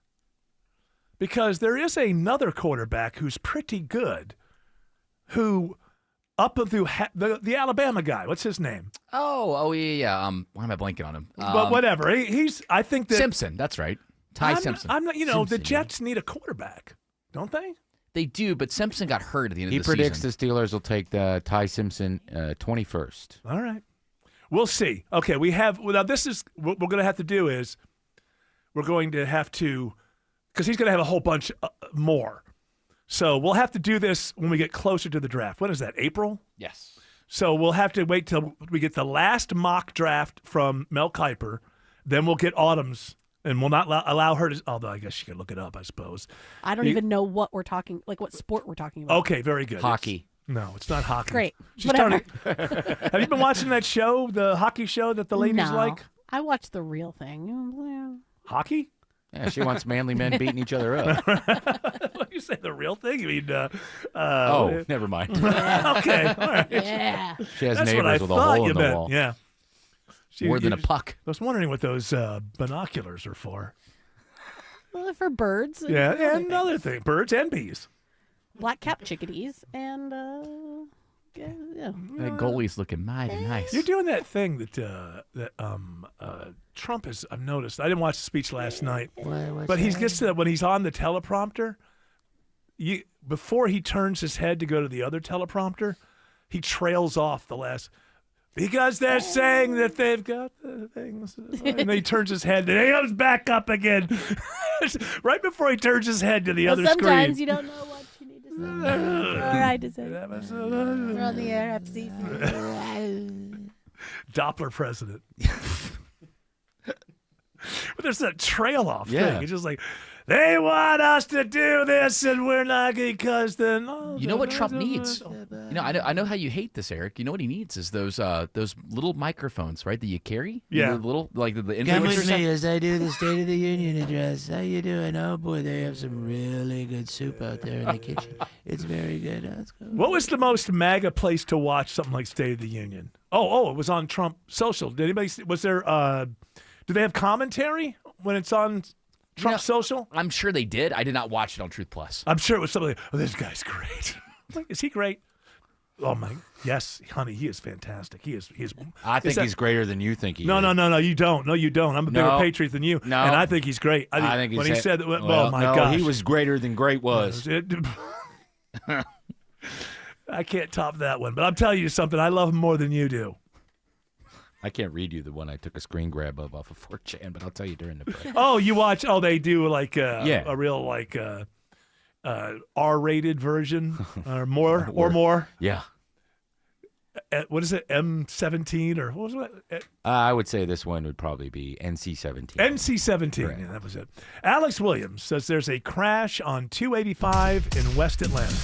Because there is another quarterback who's pretty good, who up through the Alabama guy. What's his name? Oh, yeah. Why am I blanking on him? But whatever. I think that Simpson. That's right. Ty Simpson. I'm not. Simpson, the Jets need a quarterback, don't they? They do, but Simpson got hurt at the end of the season. He predicts the Steelers will take Ty Simpson 21st. All right. We'll see. Okay, we have. Now, this is what we're going to have to do is we're going to have to, because he's going to have a whole bunch more. So we'll have to do this when we get closer to the draft. What is that, April? Yes. So we'll have to wait till we get the last mock draft from Mel Kiper. Then we'll get Autumn's, and we'll not allow her to, although I guess she could look it up, I suppose. I don't even know what we're talking, like what sport we're talking about. Okay, very good. Hockey. No, it's not hockey. Great. She's have you been watching that show, the hockey show that the ladies No. like? I watched the real thing. Hockey? Yeah, she wants manly men beating each other up. What you say, the real thing? You mean? Oh, never mind. Okay, all right. Yeah. She has That's what I neighbors with a thought hole you in the meant. wall. Yeah. More than a puck. I was wondering what those binoculars are for. Well, for birds. Yeah, other and things. another thing, birds and bees. Black-capped chickadees and yeah. That goalie's looking mighty nice. You're doing that thing that Trump has. I've noticed. I didn't watch the speech last night, but he gets to that when he's on the teleprompter. Before he turns his head to go to the other teleprompter, he trails off the last. Because they're saying that they've got the things. And then he turns his head, and he comes back up again. Right before he turns his head to the other screen. Sometimes you don't know what you need to say. All right to say. We're on the air, FCC. Doppler president. But there's that trail off Yeah. thing. It's just like, they want us to do this, and we're not because then. You know what Trump needs? I know how you hate this, Eric. You know what he needs is those little microphones, right? That you carry. Yeah. The little the Come influencer with stuff. me as I do the State of the Union address. How you doing? Oh boy, they have some really good soup out there in the kitchen. It's very good. Let's go. What was the most MAGA place to watch something like State of the Union? Oh, it was on Trump Social. Did anybody? Was there? Do they have commentary when it's on Trump Social? I'm sure they did. I did not watch it on Truth Plus. I'm sure it was something like, oh, this guy's great. Like, is he great? Oh my, yes, honey, he is fantastic. He is. I think he's greater than you think he is. No, you don't. No, you don't. I'm a bigger No. patriot than you. No. And I think he's great. I think when he's he said that, well, oh my no, gosh. he was greater than great was. I can't top that one. But I'm telling you something. I love him more than you do. I can't read you the one I took a screen grab of off of 4chan, but I'll tell you during the break. Oh, you watch? Oh, they do like Yeah. a real like R-rated version or more. Yeah. What is it? M17 or what was it? I would say this one would probably be NC-17. NC-17. Yeah, that was it. Alex Williams says there's a crash on 285 in West Atlanta.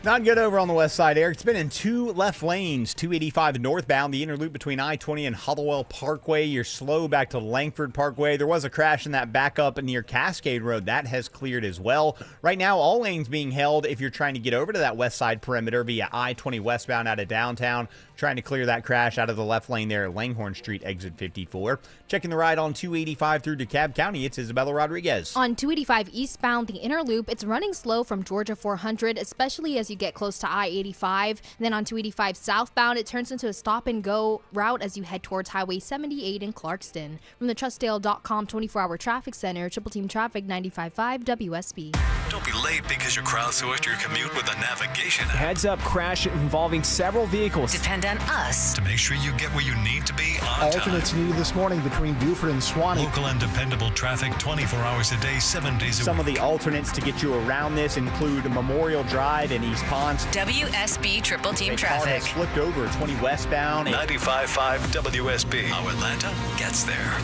Not good over on the west side, Eric. It's been in two left lanes, 285 northbound, the inner loop between I-20 and Hollowell Parkway. You're slow back to Langford Parkway. There was a crash in that backup near Cascade Road. That has cleared as well. Right now, all lanes being held if you're trying to get over to that west side perimeter via I-20 westbound out of downtown. Trying to clear that crash out of the left lane there at Langhorne Street, exit 54. Checking the ride on 285 through DeKalb County, it's Isabella Rodriguez. On 285 eastbound, the inner loop, it's running slow from Georgia 400, especially as you get close to I-85. Then on 285 southbound, it turns into a stop-and-go route as you head towards Highway 78 in Clarkston. From the TrustDale.com 24-hour traffic center, Triple Team Traffic 95.5 WSB. Don't be late because you crowdsourced your commute with a navigation app. Heads up crash involving several vehicles. Depend on us to make sure you get where you need to be on Alternates time. needed this morning between Buford and Swanee. Local and dependable traffic 24 hours a day, 7 days a week. Some of the alternates to get you around this include Memorial Drive in East Ponce. WSB Triple Team A car Traffic. has flipped over 20 westbound. 95.5 WSB. How Atlanta gets there.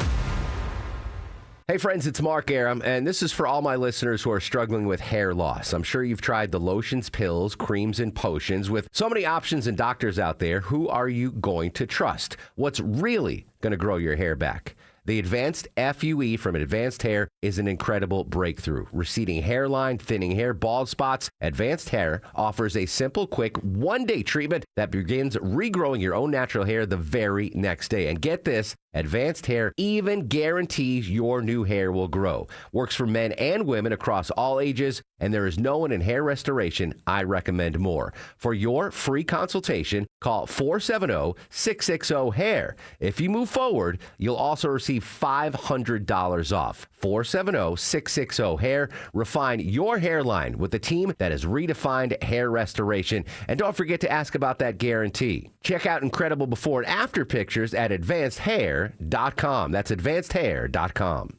Hey friends, it's Mark Aram, and this is for all my listeners who are struggling with hair loss. I'm sure you've tried the lotions, pills, creams, and potions. With so many options and doctors out there, who are you going to trust? What's really going to grow your hair back? The Advanced FUE from Advanced Hair is an incredible breakthrough. Receding hairline, thinning hair, bald spots, Advanced Hair offers a simple, quick, one-day treatment that begins regrowing your own natural hair the very next day. And get this, Advanced Hair even guarantees your new hair will grow. Works for men and women across all ages, and there is no one in hair restoration I recommend more. For your free consultation, call 470-660-HAIR. If you move forward, you'll also receive $500 off. 470-660-HAIR. Refine your hairline with a team that has redefined hair restoration. And don't forget to ask about that guarantee. Check out incredible before and after pictures at advancedhair.com. That's advancedhair.com.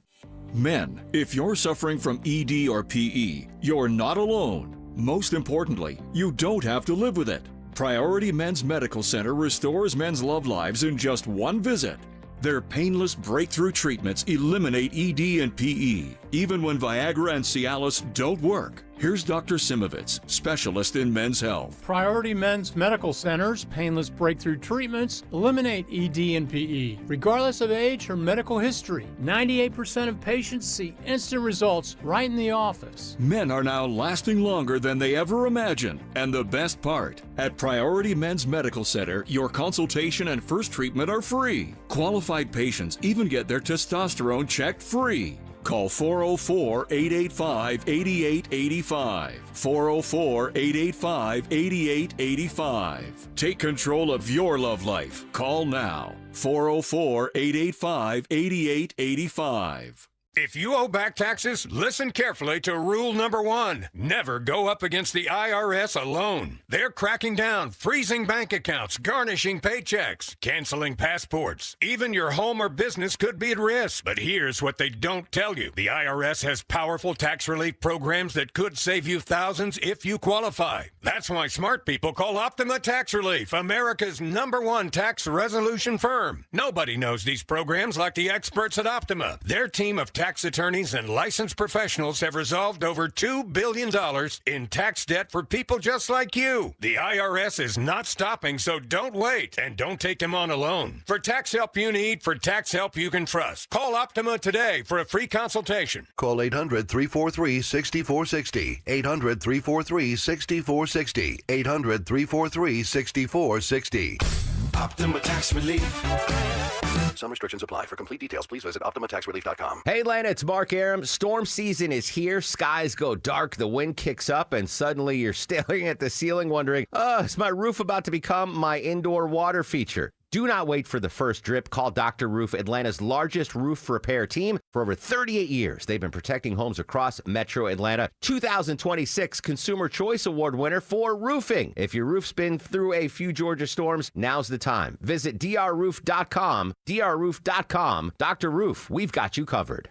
Men, if you're suffering from ED or PE, you're not alone. Most importantly, you don't have to live with it. Priority Men's Medical Center restores men's love lives in just one visit. Their painless breakthrough treatments eliminate ED and PE, even when Viagra and Cialis don't work. Here's Dr. Simovitz, specialist in men's health. Priority Men's Medical Center's painless breakthrough treatments eliminate ED and PE, regardless of age or medical history. 98% of patients see instant results right in the office. Men are now lasting longer than they ever imagined. And the best part, at Priority Men's Medical Center, your consultation and first treatment are free. Qualified patients even get their testosterone checked free. Call 404-885-8885. 404-885-8885. Take control of your love life. Call now. 404-885-8885. If you owe back taxes, listen carefully to rule number 1. Never go up against the IRS alone. They're cracking down, freezing bank accounts, garnishing paychecks, canceling passports. Even your home or business could be at risk. But here's what they don't tell you. The IRS has powerful tax relief programs that could save you thousands if you qualify. That's why smart people call Optima Tax Relief, America's #1 tax resolution firm. Nobody knows these programs like the experts at Optima. Their team of tax attorneys and licensed professionals have resolved over $2 billion in tax debt for people just like you. The IRS is not stopping, so don't wait. And don't take them on alone. For tax help you need, for tax help you can trust, call Optima today for a free consultation. Call 800-343-6460. 800-343-6460. 800-343-6460. Optima Tax Relief. Some restrictions apply. For complete details, please visit OptimaTaxRelief.com. Hey, Atlanta, it's Mark Aram. Storm season is here. Skies go dark. The wind kicks up, and suddenly you're staring at the ceiling wondering, is my roof about to become my indoor water feature? Do not wait for the first drip. Call Dr. Roof, Atlanta's largest roof repair team. For over 38 years, they've been protecting homes across Metro Atlanta. 2026 Consumer Choice Award winner for roofing. If your roof's been through a few Georgia storms, now's the time. Visit drroof.com. drroof.com. Dr. Roof, we've got you covered.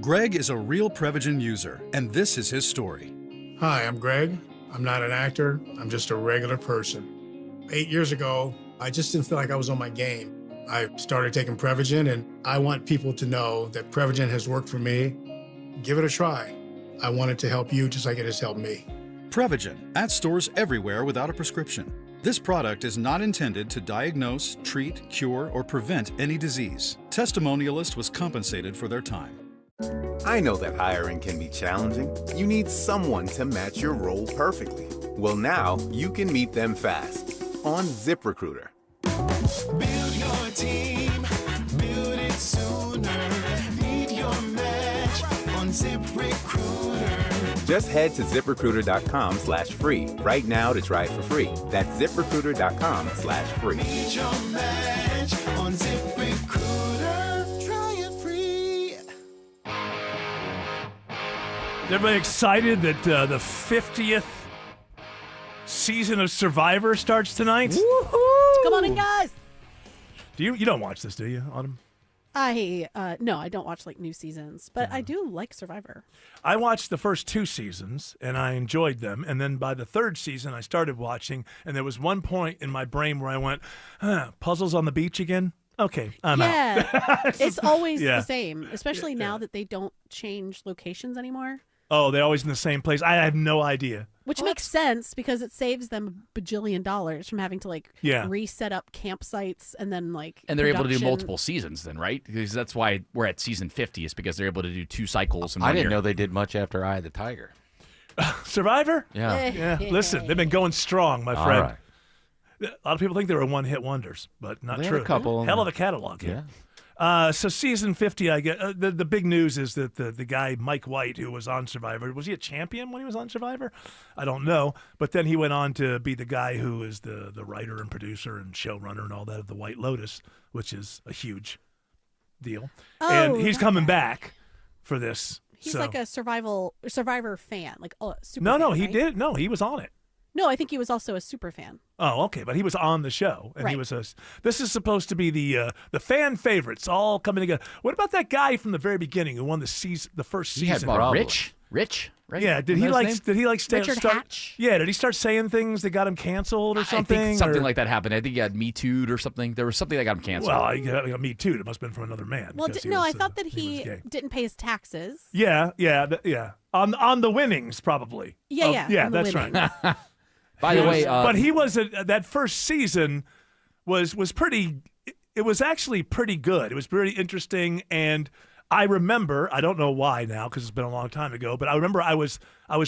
Greg is a real Prevagen user, and this is his story. Hi, I'm Greg. I'm not an actor. I'm just a regular person. 8 years ago, I just didn't feel like I was on my game. I started taking Prevagen, and I want people to know that Prevagen has worked for me. Give it a try. I want it to help you just like it has helped me. Prevagen, at stores everywhere without a prescription. This product is not intended to diagnose, treat, cure, or prevent any disease. Testimonialist was compensated for their time. I know that hiring can be challenging. You need someone to match your role perfectly. Well, now you can meet them fast on ZipRecruiter. Build your team, build it sooner. Meet your match on ZipRecruiter. Just head to ZipRecruiter.com/free right now to try it for free. That's ZipRecruiter.com/free. Meet your match on ZipRecruiter. Try it free. Everybody excited that the 50th season of Survivor starts tonight? Woohoo! Come on in, guys. You don't watch this, do you, Autumn? No, I don't watch like new seasons, but I do like Survivor. I watched the first 2 seasons and I enjoyed them, and then by the 3rd season I started watching, and there was one point in my brain where I went, puzzles on the beach again? Okay, I'm out. It's always Yeah. the same, especially now that they don't change locations anymore. Oh, they're always in the same place. I have no idea. Which makes sense because it saves them a bajillion dollars from having to reset up campsites and then And they're able to do production. multiple seasons then, right? Because that's why we're at season 50 is because they're able to do 2 cycles in 1 I didn't year. know they did much after Eye of the Tiger. Survivor? Yeah. Yeah. Listen, they've been going strong, my All friend. right. A lot of people think they were one-hit wonders, but not They had true. a couple. Hell of a catalog. Yeah. So season 50, I get the big news is that the guy Mike White, who was on Survivor, was he a champion when he was on Survivor? I don't know, but then he went on to be the guy who is the writer and producer and showrunner and all that of the White Lotus, which is a huge deal. And he's coming back for this. He's so. like a Survivor fan, super. No, fan, he right? did. No, he was on it. No, I think he was also a super fan. Oh, okay, but he was on the show, and he Right. was. This is supposed to be the fan favorites all coming together. What about that guy from the very beginning who won the first He had season? Rich, right? Yeah, did Wasn't he that like? his name? Did he like start? Richard Hatch? Yeah, did he start saying things that got him canceled or something? I think something or- like that happened. I think he had Me Too'd or something. There was something that got him canceled. Well, I got me too. It must have been from another man. Well, because he no, was, I thought that he he was gay. didn't pay his taxes. Yeah. On the winnings, probably. Yeah, Oh, yeah, yeah. on the That's winnings. right. By the way, but he was that first season was pretty. It was actually pretty good. It was pretty interesting, and I remember. I don't know why now because it's been a long time ago, but I remember I was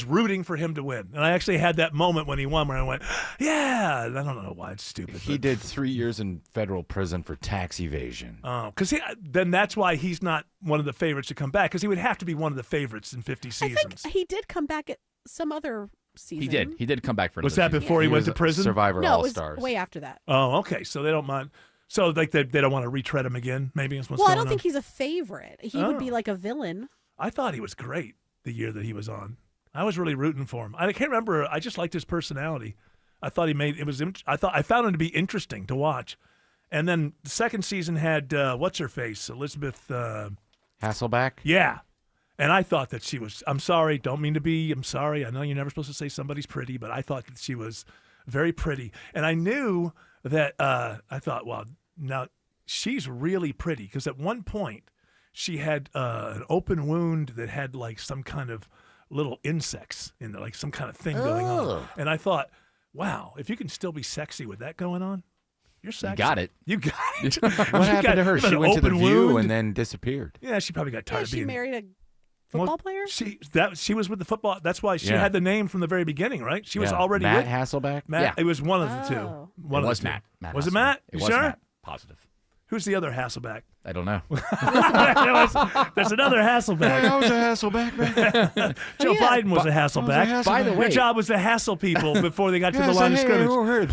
rooting for him to win, and I actually had that moment when he won where I went, "Yeah." And I don't know why it's stupid. He did 3 years in federal prison for tax evasion. Oh, because then that's why he's not one of the favorites to come back because he would have to be one of the favorites in 50 I seasons. think he did come back at some other season. He did come back for Was another that season. before he went was to prison? Survivor No, it All was Stars. way after that. Oh, okay. So they don't mind. So like they don't want to retread him again. Maybe is what's Well, I going don't on? think he's a favorite. He would Oh. be like a villain. I thought he was great the year that he was on. I was really rooting for him. I can't remember. I just liked his personality. I thought he made it was. I found him to be interesting to watch. And then the second season had what's her face, Elizabeth. Hasselback? Yeah. And I thought that she was. I'm sorry. Don't mean to be. I'm sorry. I know you're never supposed to say somebody's pretty, but I thought that she was very pretty. And I knew that. I thought, well, now she's really pretty because at one point she had an open wound that had like some kind of little insects in there, like some kind of thing going on. Oh. And I thought, wow, if you can still be sexy with that going on, you're sexy. got it. You got it. What happened to her? She went to the View and then disappeared. Yeah, she probably got tired Yeah, of she being. married a football player. She was with the football. That's why she Yeah. had the name from the very beginning, right? She was Yeah. already Matt with Hasselback? Matt. Yeah. It was one of the two. Oh. One It of was the two. Matt. Was it Hasselbeck. Matt? It You was sure? Matt. Positive. Who's the other Hasselback? I don't know. There's another Hasselback. I was a Hasselback, man. Joe Biden was a Hasselback. Hasselback. By the Your way, job was to hassle people before they got to the line of scrimmage.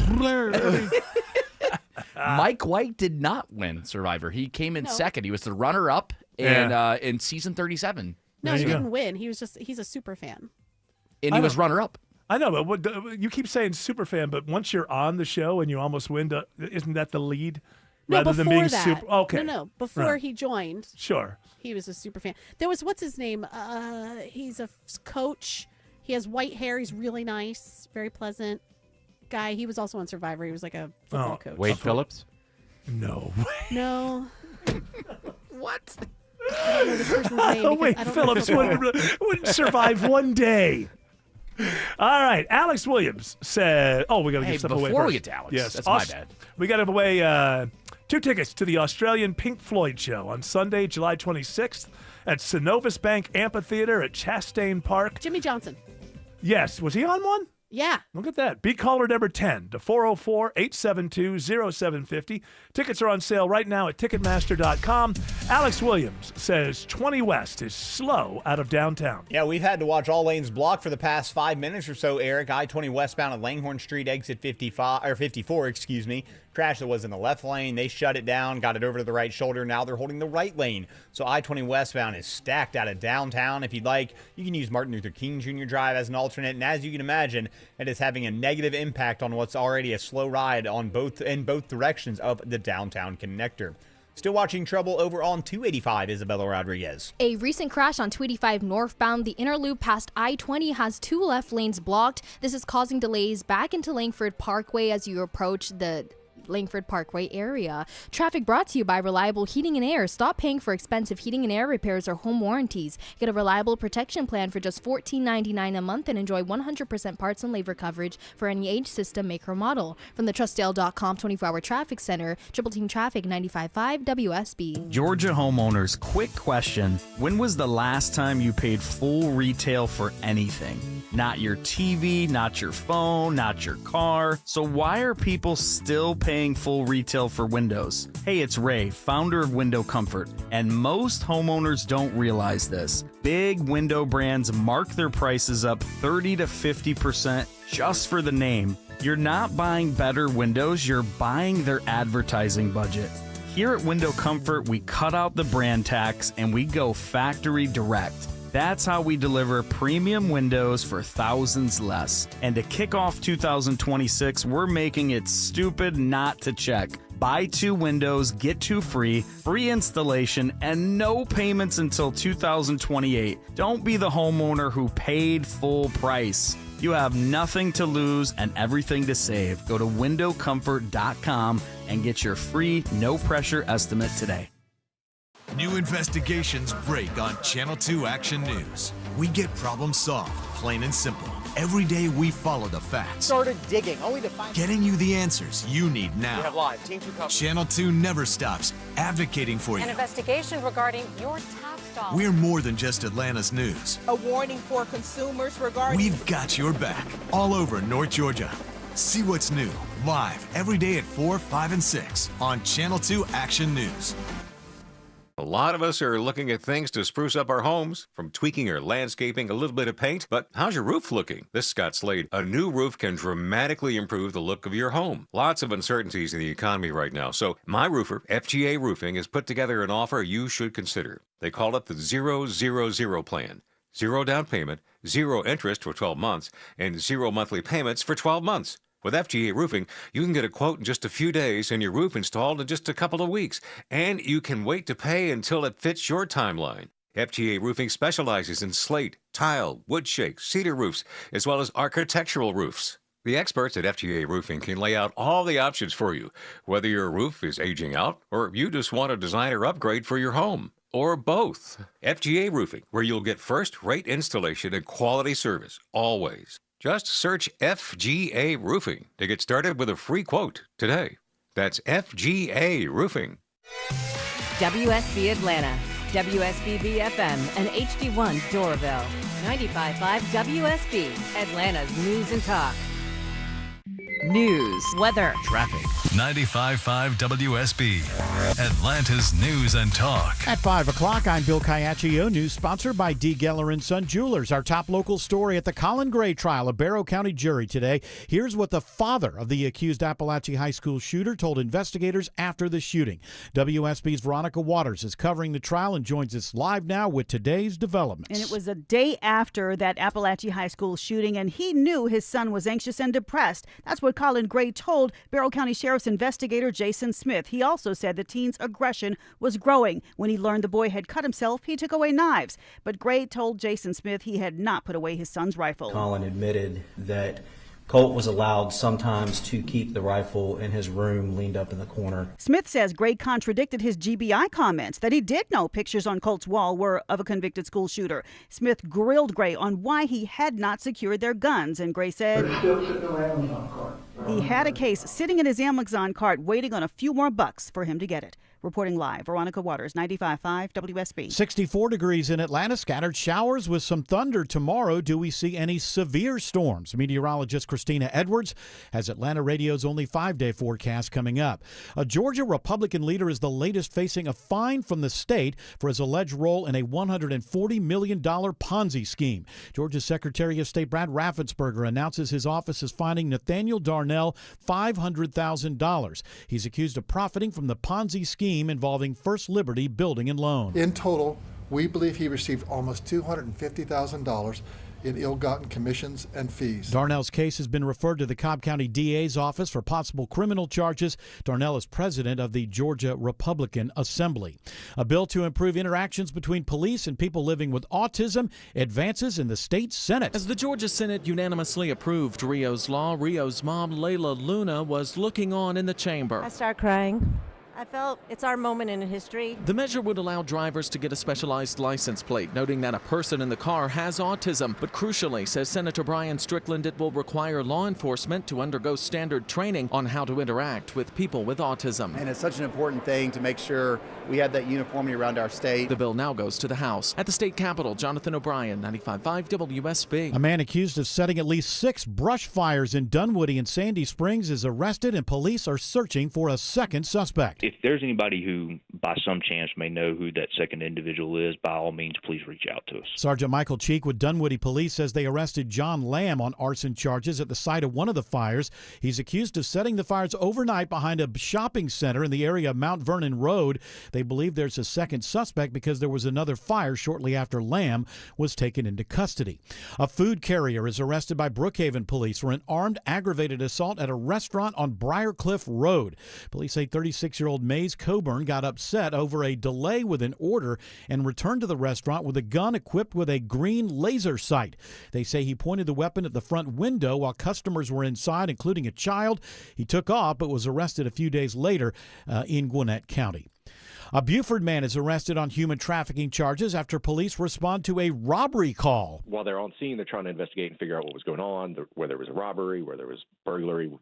Mike White did not win Survivor. He came in No. second. He was the runner-up in season 37, No, There he you go. didn't win. He's a super fan. and he was runner-up. I know, but you keep saying super fan, but once you're on the show and you almost win, isn't that the lead? No, Rather before than being that. super. Okay. No. Before Right. he joined, Sure. he was a super fan. There was what's his name? He's a coach. He has white hair. He's really nice, very pleasant guy. He was also on Survivor. He was like a football coach. Wade Phillips? No way. No. What? I don't know this person's name. Oh, because wait, I don't Phillips know. wouldn't survive one day. All right, Alex Williams said, "Oh, we got to Hey, give stuff away before we first. get to Alex, yes, that's my bad. We got to give away 2 tickets to the Australian Pink Floyd show on Sunday, July 26th at Synovus Bank Amphitheater at Chastain Park. Jimmy Johnson. Yes, was he on one? Yeah. Look at that. Be caller number 10 to 404-872-0750. Tickets are on sale right now at Ticketmaster.com. Alex Williams says 20 West is slow out of downtown. Yeah, we've had to watch all lanes blocked for the past 5 minutes or so, Eric. I-20 westbound at Langhorne Street, exit 54, excuse me. crash that was in the left lane. They shut it down, got it over to the right shoulder. Now they're holding the right lane. So I-20 westbound is stacked out of downtown. If you'd like, you can use Martin Luther King Jr. Drive as an alternate. And as you can imagine, it is having a negative impact on what's already a slow ride in both directions of the downtown connector. Still watching trouble over on 285, Isabella Rodriguez. A recent crash on 285 northbound. The inner loop past I-20 has 2 left lanes blocked. This is causing delays back into Langford Parkway as you approach the Langford Parkway area. Traffic brought to you by Reliable Heating and Air. Stop paying for expensive heating and air repairs or home warranties. Get a reliable protection plan for just $14.99 a month and enjoy 100% parts and labor coverage for any age, system, make, or model. From the TrustDale.com 24-hour traffic center, Triple Team Traffic 95.5 WSB. Georgia homeowners, quick question. When was the last time you paid full retail for anything? Not your TV, not your phone, not your car. So why are people still paying full retail for windows? Hey, it's Ray, founder of Window Comfort, and most homeowners don't realize this. Big window brands mark their prices up 30 to 50% just for the name. You're not buying better windows, you're buying their advertising budget. Here at Window Comfort, we cut out the brand tax and we go factory direct. That's how we deliver premium windows for thousands less. And to kick off 2026, we're making it stupid not to check. Buy 2 windows, get 2 free, free installation, and no payments until 2028. Don't be the homeowner who paid full price. You have nothing to lose and everything to save. Go to windowcomfort.com and get your free, no-pressure estimate today. New investigations break on Channel 2 Action News. We get problems solved, plain and simple. Every day we follow the facts. Started digging, only to find... Getting you the answers you need now. We have live. Team 2 coverage. Channel 2 never stops advocating for you. An investigation regarding your tax dollars. We're more than just Atlanta's news. A warning for consumers regarding... We've got your back all over North Georgia. See what's new, live, every day at 4, 5, and 6 on Channel 2 Action News. A lot of us are looking at things to spruce up our homes, from tweaking or landscaping, a little bit of paint. But how's your roof looking? This is Scott Slade. A new roof can dramatically improve the look of your home. Lots of uncertainties in the economy right now. So my roofer, FGA Roofing, has put together an offer you should consider. They call it the 000 plan. 0 down payment, 0 interest for 12 months, and 0 monthly payments for 12 months. With FGA Roofing, you can get a quote in just a few days and your roof installed in just a couple of weeks. And you can wait to pay until it fits your timeline. FGA Roofing specializes in slate, tile, wood shake, cedar roofs, as well as architectural roofs. The experts at FGA Roofing can lay out all the options for you, whether your roof is aging out or you just want a designer upgrade for your home. Or both. FGA Roofing, where you'll get first-rate installation and quality service, always. Just search FGA Roofing to get started with a free quote today. That's FGA Roofing. WSB Atlanta, WSB BFM, and HD1 Doraville. 95.5 WSB, Atlanta's news and talk. News, weather, traffic. 95.5 WSB, Atlanta's news and talk. At 5 o'clock, I'm Bill Caiaccio. News sponsored by D. Geller & Son Jewelers. Our top local story at the Colin Gray trial. A Barrow County jury today. Here's what the father of the accused Appalachia High School shooter told investigators after the shooting. WSB's Veronica Waters is covering the trial and joins us live now with today's developments. And it was a day after that Appalachia High School shooting, and he knew his son was anxious and depressed. That's what Colin Gray told Barrow County Sheriff's investigator Jason Smith. He also said the teen's aggression was growing. When he learned the boy had cut himself, he took away knives. But Gray told Jason Smith he had not put away his son's rifle. Colin admitted that Colt was allowed sometimes to keep the rifle in his room leaned up in the corner. Smith says Gray contradicted his GBI comments that he did know pictures on Colt's wall were of a convicted school shooter. Smith grilled Gray on why he had not secured their guns, and Gray said he had a case sitting in his Amazon cart waiting on a few more bucks for him to get it. Reporting live, Veronica Waters, 95.5 WSB. 64 degrees in Atlanta. Scattered showers with some thunder tomorrow. Do we see any severe storms? Meteorologist Christina Edwards has Atlanta Radio's only 5-day forecast coming up. A Georgia Republican leader is the latest facing a fine from the state for his alleged role in a $140 million Ponzi scheme. Georgia's Secretary of State Brad Raffensperger announces his office is fining Nathaniel Darnell $500,000. He's accused of profiting from the Ponzi scheme involving First Liberty Building and Loan. In total, we believe he received almost $250,000 in ill-gotten commissions and fees. Darnell's case has been referred to the Cobb County DA's office for possible criminal charges. Darnell is president of the Georgia Republican Assembly. A bill to improve interactions between police and people living with autism advances in the state Senate. As the Georgia Senate unanimously approved Rio's law, Rio's mom, Layla Luna, was looking on in the chamber. I start crying. I felt it's our moment in history. The measure would allow drivers to get a specialized license plate, noting that a person in the car has autism. But crucially, says Senator Brian Strickland, it will require law enforcement to undergo standard training on how to interact with people with autism. And it's such an important thing to make sure we have that uniformity around our state. The bill now goes to the House. At the state capitol, Jonathan O'Brien, 95.5 WSB. A man accused of setting at least 6 brush fires in Dunwoody and Sandy Springs is arrested, and police are searching for a second suspect. If there's anybody who, by some chance, may know who that second individual is, by all means, please reach out to us. Sergeant Michael Cheek with Dunwoody Police says they arrested John Lamb on arson charges at the site of one of the fires. He's accused of setting the fires overnight behind a shopping center in the area of Mount Vernon Road. They believe there's a second suspect because there was another fire shortly after Lamb was taken into custody. A food carrier is arrested by Brookhaven Police for an armed aggravated assault at a restaurant on Briarcliff Road. Police say 36-year-old Mays Coburn got upset over a delay with an order and returned to the restaurant with a gun equipped with a green laser sight. They say he pointed the weapon at the front window while customers were inside, including a child. He took off but was arrested a few days later in Gwinnett County. A Buford man is arrested on human trafficking charges after police respond to a robbery call. While they're on scene, they're trying to investigate and figure out what was going on, where there was a robbery, where there was burglary.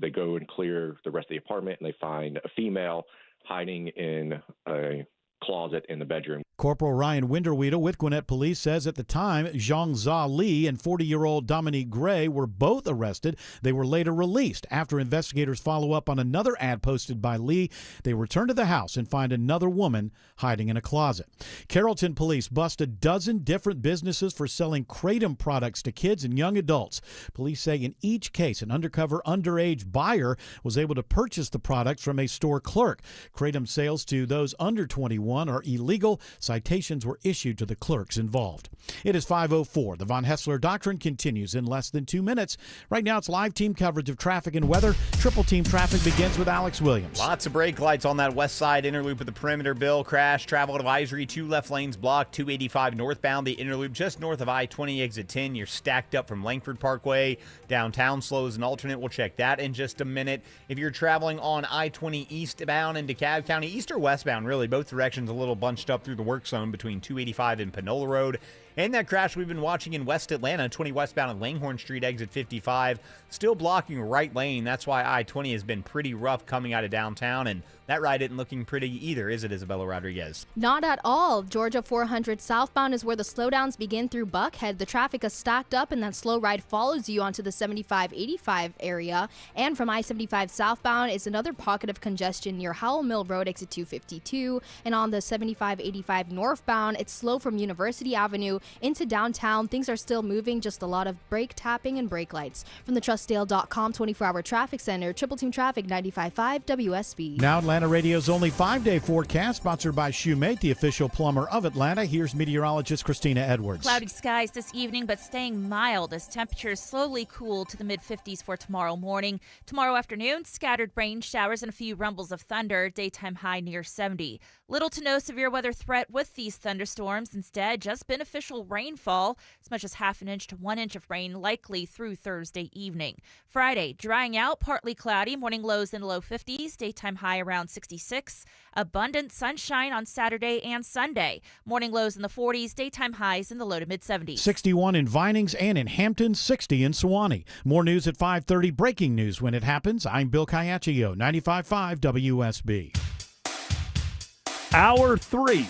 They go and clear the rest of the apartment, and they find a female hiding in a closet in the bedroom. Corporal Ryan Winderweedle with Gwinnett Police says at the time, Zhangza Li and 40-year-old Dominique Gray were both arrested. They were later released. After investigators follow up on another ad posted by Lee, they return to the house and find another woman hiding in a closet. Carrollton Police bust a dozen different businesses for selling Kratom products to kids and young adults. Police say in each case, an undercover underage buyer was able to purchase the products from a store clerk. Kratom sales to those under 21 are illegal. Citations were issued to the clerks involved. It is 5:04. The Von Hessler Doctrine continues in less than 2 minutes. Right now, it's live team coverage of traffic and weather. Triple team traffic begins with Alex Williams. Lots of brake lights on that west side inner loop of the perimeter. Bill, crash, travel advisory, 2 left lanes blocked, 285 northbound, the inner loop just north of I-20 exit 10. You're stacked up from Langford Parkway. Downtown slow as an alternate. We'll check that in just a minute. If you're traveling on I-20 eastbound into DeKalb County, east or westbound, really, both directions a little bunched up through the work zone between 285 and Panola Road. And that crash we've been watching in West Atlanta, 20 westbound at Langhorne Street, exit 55, still blocking right lane. That's why I-20 has been pretty rough coming out of downtown, and that ride isn't looking pretty either, is it, Isabella Rodriguez? Not at all. Georgia 400 southbound is where the slowdowns begin through Buckhead. The traffic is stacked up, and that slow ride follows you onto the 75-85 area. And from I-75 southbound is another pocket of congestion near Howell Mill Road, exit 252. And on the 75-85 northbound, it's slow from University Avenue into downtown. Things are still moving, just a lot of brake tapping and brake lights. From the TrustDale.com 24-hour traffic center, Triple Team Traffic 95.5 WSB. Now Atlanta Radio's only 5-day forecast, sponsored by Shoemate, the official plumber of Atlanta. Here's meteorologist Christina Edwards. Cloudy skies this evening, but staying mild as temperatures slowly cool to the mid-50s for tomorrow morning. Tomorrow afternoon, scattered rain showers and a few rumbles of thunder. Daytime high near 70. Little to no severe weather threat with these thunderstorms. Instead, just beneficial rainfall, as much as 1/2 inch to 1 inch of rain likely through Thursday evening. Friday, drying out, partly cloudy, morning lows in the low 50s, daytime high around 66. Abundant sunshine on Saturday and Sunday. Morning lows in the 40s, daytime highs in the low to mid 70s. 61 in Vinings and in Hampton, 60 in Sewanee. More news at 5:30. Breaking news when it happens. I'm Bill Caiaccio, 95.5 WSB. Hour 3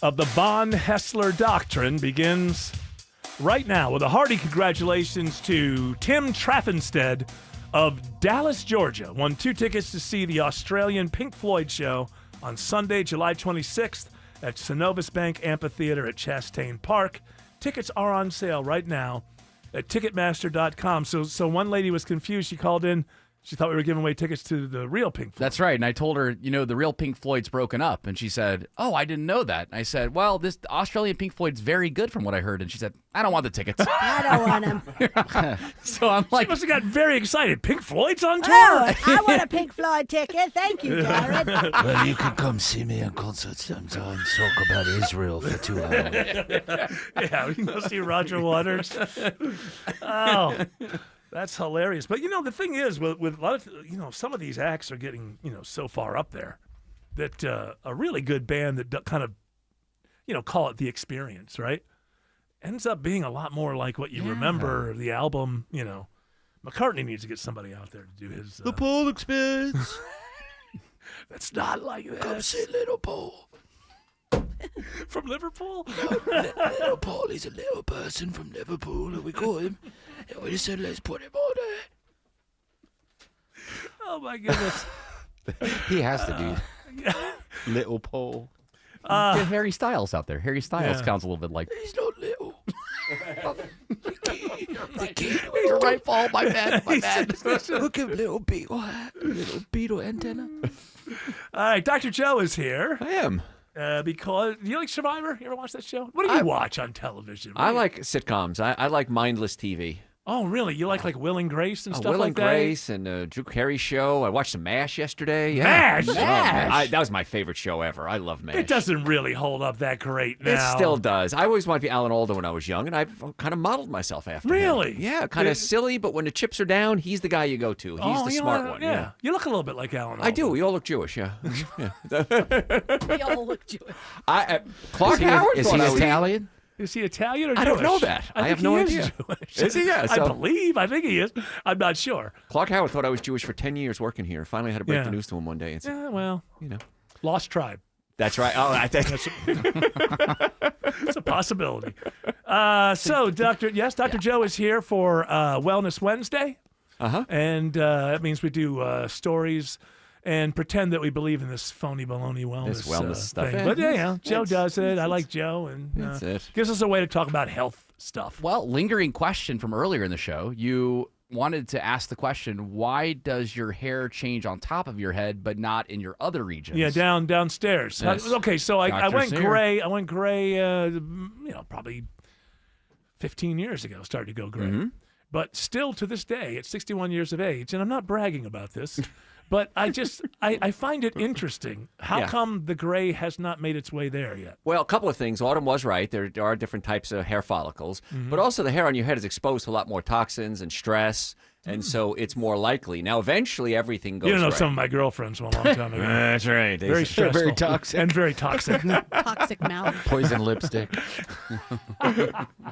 of the Von Hessler Doctrine begins right now with a hearty congratulations to Tim Traffenstead of Dallas, Georgia. Won 2 tickets to see the Australian Pink Floyd show on Sunday, July 26th at Synovus Bank Amphitheater at Chastain Park. Tickets are on sale right now at Ticketmaster.com. So one lady was confused. She called in. She thought we were giving away tickets to the real Pink Floyd. That's right. And I told her, the real Pink Floyd's broken up. And she said, oh, I didn't know that. And I said, well, this Australian Pink Floyd's very good from what I heard. And she said, I don't want the tickets. I don't want them. So I'm like... She must have got very excited. Pink Floyd's on tour? Oh, I want a Pink Floyd ticket. Thank you, Jared. Well, you can come see me in concert sometime. Talk about Israel for 2 hours. Yeah, we can go see Roger Waters. Oh, that's hilarious. But, the thing is, with a lot of, some of these acts are getting, so far up there that a really good band that kind of, call it the experience, right? Ends up being a lot more like what you remember the album, McCartney needs to get somebody out there to do his... The Paul Experience. That's not like this. Come see Little Paul. From Liverpool? No, Little Paul is a little person from Liverpool, and we call him. And we just said, let's put him on there. Oh, my goodness. He has to do Little Paul. Get Harry Styles out there. Harry Styles sounds a little bit like... He's not little. the key You're right, Paul. My bad. Look at little beetle antenna. All right, Dr. Joe is here. I am. Because do you like Survivor? You ever watch that show? What do you watch on television? I like sitcoms. I like mindless TV. Oh, really? You like Will and Grace and stuff Will like and that? Grace and Drew Carey show. I watched some MASH yesterday. Yeah. MASH? That was my favorite show ever. I love MASH. It doesn't really hold up that great now. It still does. I always wanted to be Alan Alda when I was young, and I kind of modeled myself after him. Really? Yeah, kind of silly, but when the chips are down, he's the guy you go to. He's the smart one. Yeah. You look a little bit like Alan Alda. I do. We all look Jewish, yeah. We all look Jewish. Clark Howard is he Italian? Is he Italian or Jewish? I don't know that. I have no idea. Is he? Yeah. I think he is. I'm not sure. Clark Howard thought I was Jewish for 10 years working here. Finally had to break the news to him one day. And said, well, lost tribe. That's right. Oh, it's a possibility. So, Dr. Joe is here for Wellness Wednesday. Uh-huh. And that means we do stories and pretend that we believe in this phony baloney wellness, stuff. thing. But Joe does it. I like Joe, and that's it. Gives us a way to talk about health stuff. Well, lingering question from earlier in the show. You wanted to ask the question, why does your hair change on top of your head but not in your other regions? Yeah, downstairs. Yes. Okay, so I went Sear. gray. I went gray. Probably 15 years ago. Started to go gray, but still to this day, at 61 years of age, and I'm not bragging about this. But I find it interesting. How come the gray has not made its way there yet? Well, a couple of things. Autumn was right. There are different types of hair follicles. But also the hair on your head is exposed to a lot more toxins and stress. And so it's more likely. Now, eventually, everything goes right. Some of my girlfriends from a long time ago. That's right. Very stressful. Very toxic. And very toxic. Toxic mouth. Poison lipstick.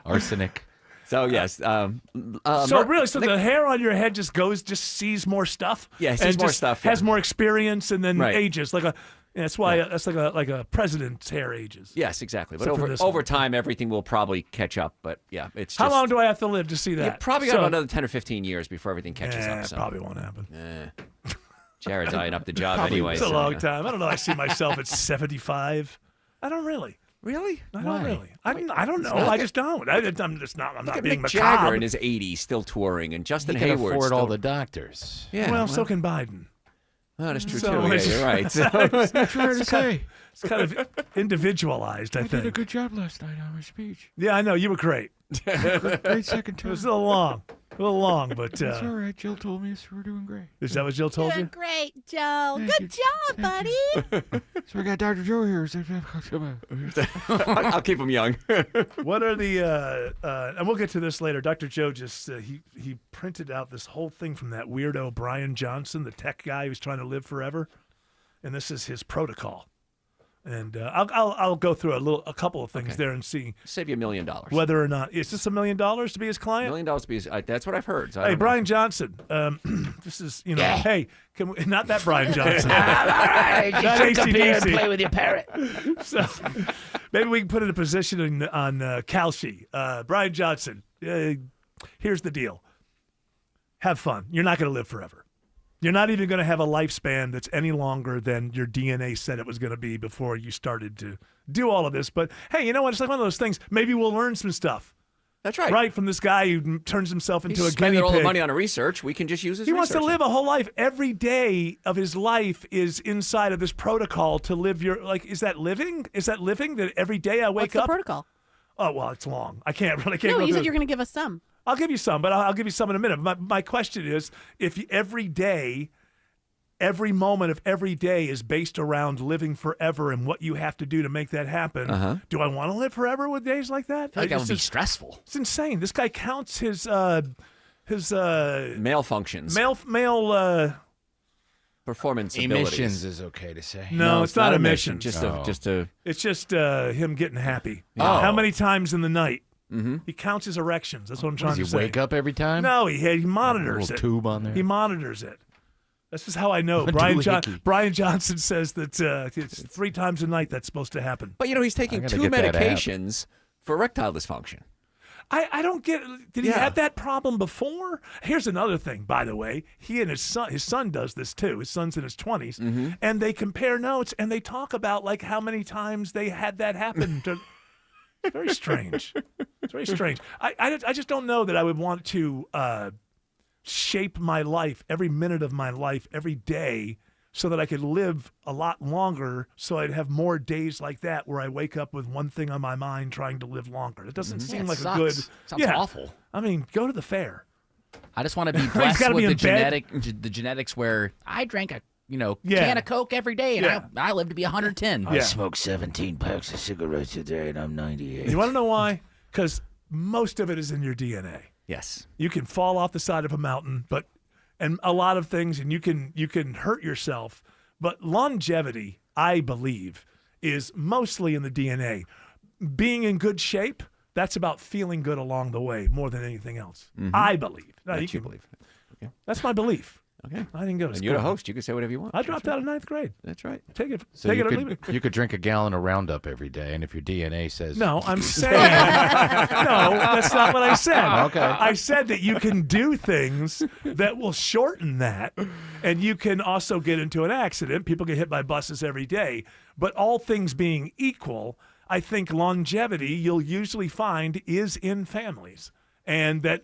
Arsenic. So yes, so the hair on your head just sees more stuff. Yeah, it sees more stuff. Has more experience and then Right. ages that's why that's like a president's hair ages. Yes, exactly. But Except for this over one. time, everything will probably catch up. But yeah, it's How just, long do I have to live to see that? You probably got another 10 or 15 years before everything catches up. So. Probably won't happen. Jared's eyeing up the job Probably anyway. It's a so, long yeah. time. I don't know. I see myself at 75. I don't really. Really? I don't really. I don't know. I just don't. I'm just not. I'm Look not at being Mick macabre. Jagger in his 80s still touring, and Justin He can Hayward afford still... all the doctors. Yeah, well, so can Biden. Oh, that's true, So too. Yeah, it's- you're right. It's kind of individualized, I think. did a good job last night on my speech. Yeah, I know. You were great. Great second It term. was a little long, but It's all right. Jill told me so we're doing great. is that what Jill told You're you? great, Joe. Thank Good you. job, buddy. So we got Dr. Joe here. I'll keep him young. What are the and we'll get to this later. Dr. Joe just he printed out this whole thing from that weirdo Brian Johnson, the tech guy who's trying to live forever, and this is his protocol And I'll go through a couple of things there and see. Save you $1 million. Whether or not is this $1 million to be his client? $1 million to be his, that's what I've heard. So I Hey, don't know. Brian Johnson. This is Hey, can we, not that Brian Johnson. All right, Not just come up here and AC/DC. play with your parrot. So maybe we can put in a position on Kalshi. Brian Johnson. Here's the deal. Have fun. You're not going to live forever. You're not even going to have a lifespan that's any longer than your DNA said it was going to be before you started to do all of this. But hey, you know what? It's like one of those things. Maybe we'll learn some stuff. That's right. Right, from this guy who turns himself into He's a guinea spending all the pig. money on research. We can just use his He research. wants to live a whole life. Every day of his life is inside of this protocol to live your, is that living? Is that living that every day I wake What's up? the protocol? Oh, well, it's long. I can't No, go you through said it. you're going to give us some. I'll give you some, but I'll give you some in a minute. My question is, if every day, every moment of every day is based around living forever and what you have to do to make that happen, do I want to live forever with days like that? I feel like that It's would be just- stressful. It's insane. This guy counts his male functions. Male performance Emissions abilities. is okay to say. No, it's not emission. Just a It's just him getting happy. Oh. How many times in the night? Mm-hmm. He counts his erections. That's what I'm trying Does to he say. wake up every time? No, he monitors little it. tube on there? He monitors it. That's just how I know. A doohickey. Brian Johnson says that it's 3 times a night that's supposed to happen. But he's taking gotta 2 get that app. medications for erectile dysfunction. I don't get. Did he Yeah. have that problem before? Here's another thing, by the way. He and his son does this too. His son's in his 20s, Mm-hmm. and they compare notes and they talk about how many times they had that happen. It's very strange. It's very strange. I just don't know that I would want to shape my life, every minute of my life, every day, so that I could live a lot longer, so I'd have more days like that where I wake up with one thing on my mind trying to live longer. It doesn't Yeah, seem it like sucks. a good... Sounds awful. I mean, go to the fair. I just want to be blessed gotta be with the in bed. the genetics where I drank a Yeah. can of Coke every day and Yeah. I live to be 110. I smoke 17 packs of cigarettes a day and I'm 98. You want to know why? Because most of it is in your DNA. Yes. You can fall off the side of a mountain, and a lot of things, and you can hurt yourself. But longevity, I believe, is mostly in the DNA. Being in good shape, that's about feeling good along the way more than anything else. I believe. Now, That you can- believe. Okay. That's my belief. Okay. I didn't go to And school. you're the host. You can say whatever you want. I dropped out of 9th grade. That's right. Take it. So take you it or leave it. could drink a gallon of Roundup every day, and if your DNA says No, I'm saying no. That's not what I said. Okay. I said that you can do things that will shorten that, and you can also get into an accident. People get hit by buses every day, but all things being equal, I think longevity you'll usually find is in families, and that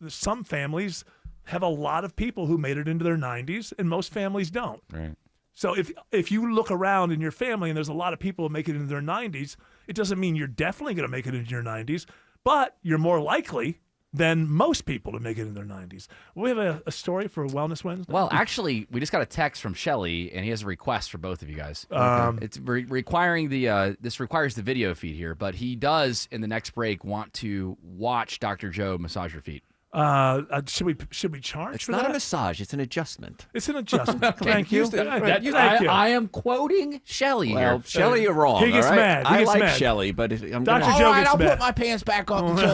some families have a lot of people who made it into their 90s, and most families don't. Right. So if you look around in your family and there's a lot of people who make it into their 90s, it doesn't mean you're definitely going to make it into your 90s, but you're more likely than most people to make it in their 90s. We have a story for Wellness Wednesday. Well, actually, we just got a text from Shelly, and he has a request for both of you guys. It's requiring this requires the video feed here, but he does in the next break want to watch Dr. Joe massage your feet. Should we charge It's for not that? a massage. It's an adjustment. It's an adjustment. Okay, Thank you. use the- Thank you. I am quoting Shelly Well, here. Shelly, you're wrong. He gets all right? mad. He I gets like mad. Shelly, but I'm Dr. gonna. Joe all right, gets I'll mad. put my pants back up until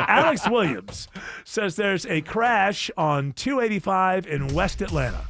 Alex Williams says there's a crash on 285 in West Atlanta.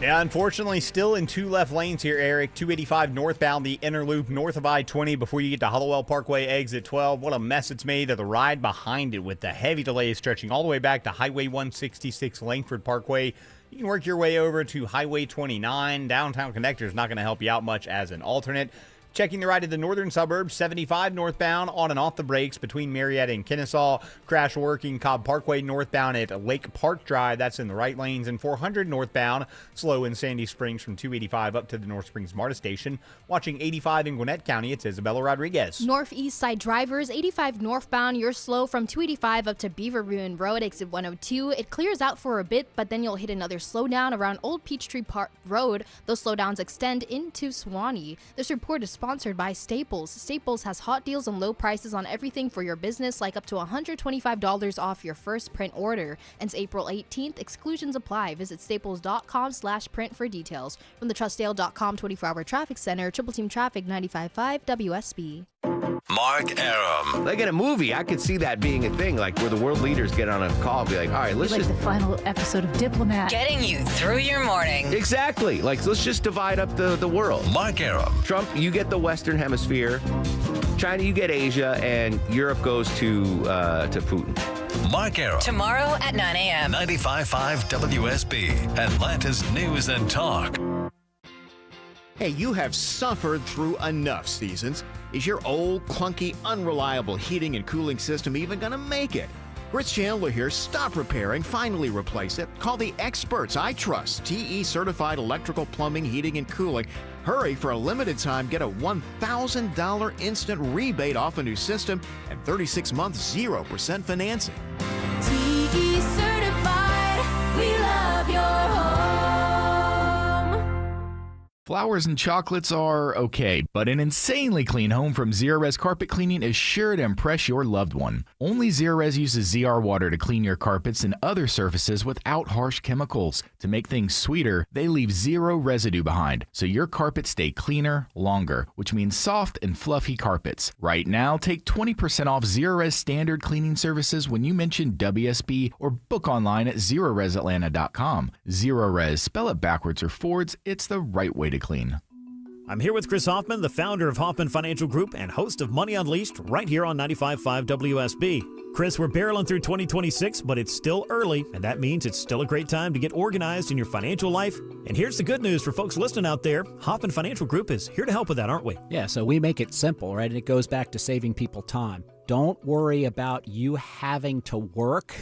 Yeah, unfortunately, still in 2 left lanes here, Eric. 285 northbound, the inner loop north of I-20 before you get to Hollowell Parkway, exit 12. What a mess it's made of the ride behind it with the heavy delays stretching all the way back to Highway 166 Langford Parkway. You can work your way over to Highway 29. Downtown Connector is not going to help you out much as an alternate. Checking the ride of the northern suburbs, 75 northbound on and off the brakes between Marietta and Kennesaw. Crash working Cobb Parkway northbound at Lake Park Drive. That's in the right lanes. And 400 northbound, slow in Sandy Springs from 285 up to the North Springs MARTA station. Watching 85 in Gwinnett County, it's Isabella Rodriguez. Northeast side drivers, 85 northbound, you're slow from 285 up to Beaver Ruin Road, exit 102. It clears out for a bit, but then you'll hit another slowdown around Old Peachtree Park Road. Those slowdowns extend into Suwanee. This report is sponsored by Staples. Staples has hot deals and low prices on everything for your business, like up to $125 off your first print order. Ends April 18th. Exclusions apply. Visit staples.com/print for details. From the Trustdale.com 24-hour traffic center, Triple Team Traffic 95.5 WSB. Mark Arum. Like in a movie, I could see that being a thing, like where the world leaders get on a call and be like, all right, let's just... the final episode of Diplomat. Getting you through your morning. Exactly. Like, let's just divide up the world. Mark Arum. Trump, you get the Western Hemisphere. China, you get Asia. And Europe goes to Putin. Mark Arum. Tomorrow at 9 a.m. 95.5 WSB. Atlanta's News and Talk. Hey, you have suffered through enough seasons. Is your old, clunky, unreliable heating and cooling system even going to make it? Chris Chandler here. Stop repairing. Finally replace it. Call the experts I trust. TE Certified Electrical Plumbing, Heating, and Cooling. Hurry, for a limited time, get a $1,000 instant rebate off a new system and 36 months 0% financing. TE Certified. We love your home. Flowers and chocolates are okay, but an insanely clean home from Zerorez Carpet Cleaning is sure to impress your loved one. Only Zerorez uses ZR water to clean your carpets and other surfaces without harsh chemicals. To make things sweeter, they leave zero residue behind, so your carpets stay cleaner longer, which means soft and fluffy carpets. Right now, take 20% off Zerorez standard cleaning services when you mention WSB or book online at ZerorezAtlanta.com. Zerorez, spell it backwards or forwards, it's the right way to clean. I'm here with Chris Hoffman, the founder of Hoffman Financial Group and host of Money Unleashed, right here on 95.5 WSB. Chris, we're barreling through 2026, but it's still early, and that means it's still a great time to get organized in your financial life. And here's the good news for folks listening out there. Hoffman Financial Group is here to help with that, aren't we? Yeah, so we make it simple, right? And it goes back to saving people time. Don't worry about you having to work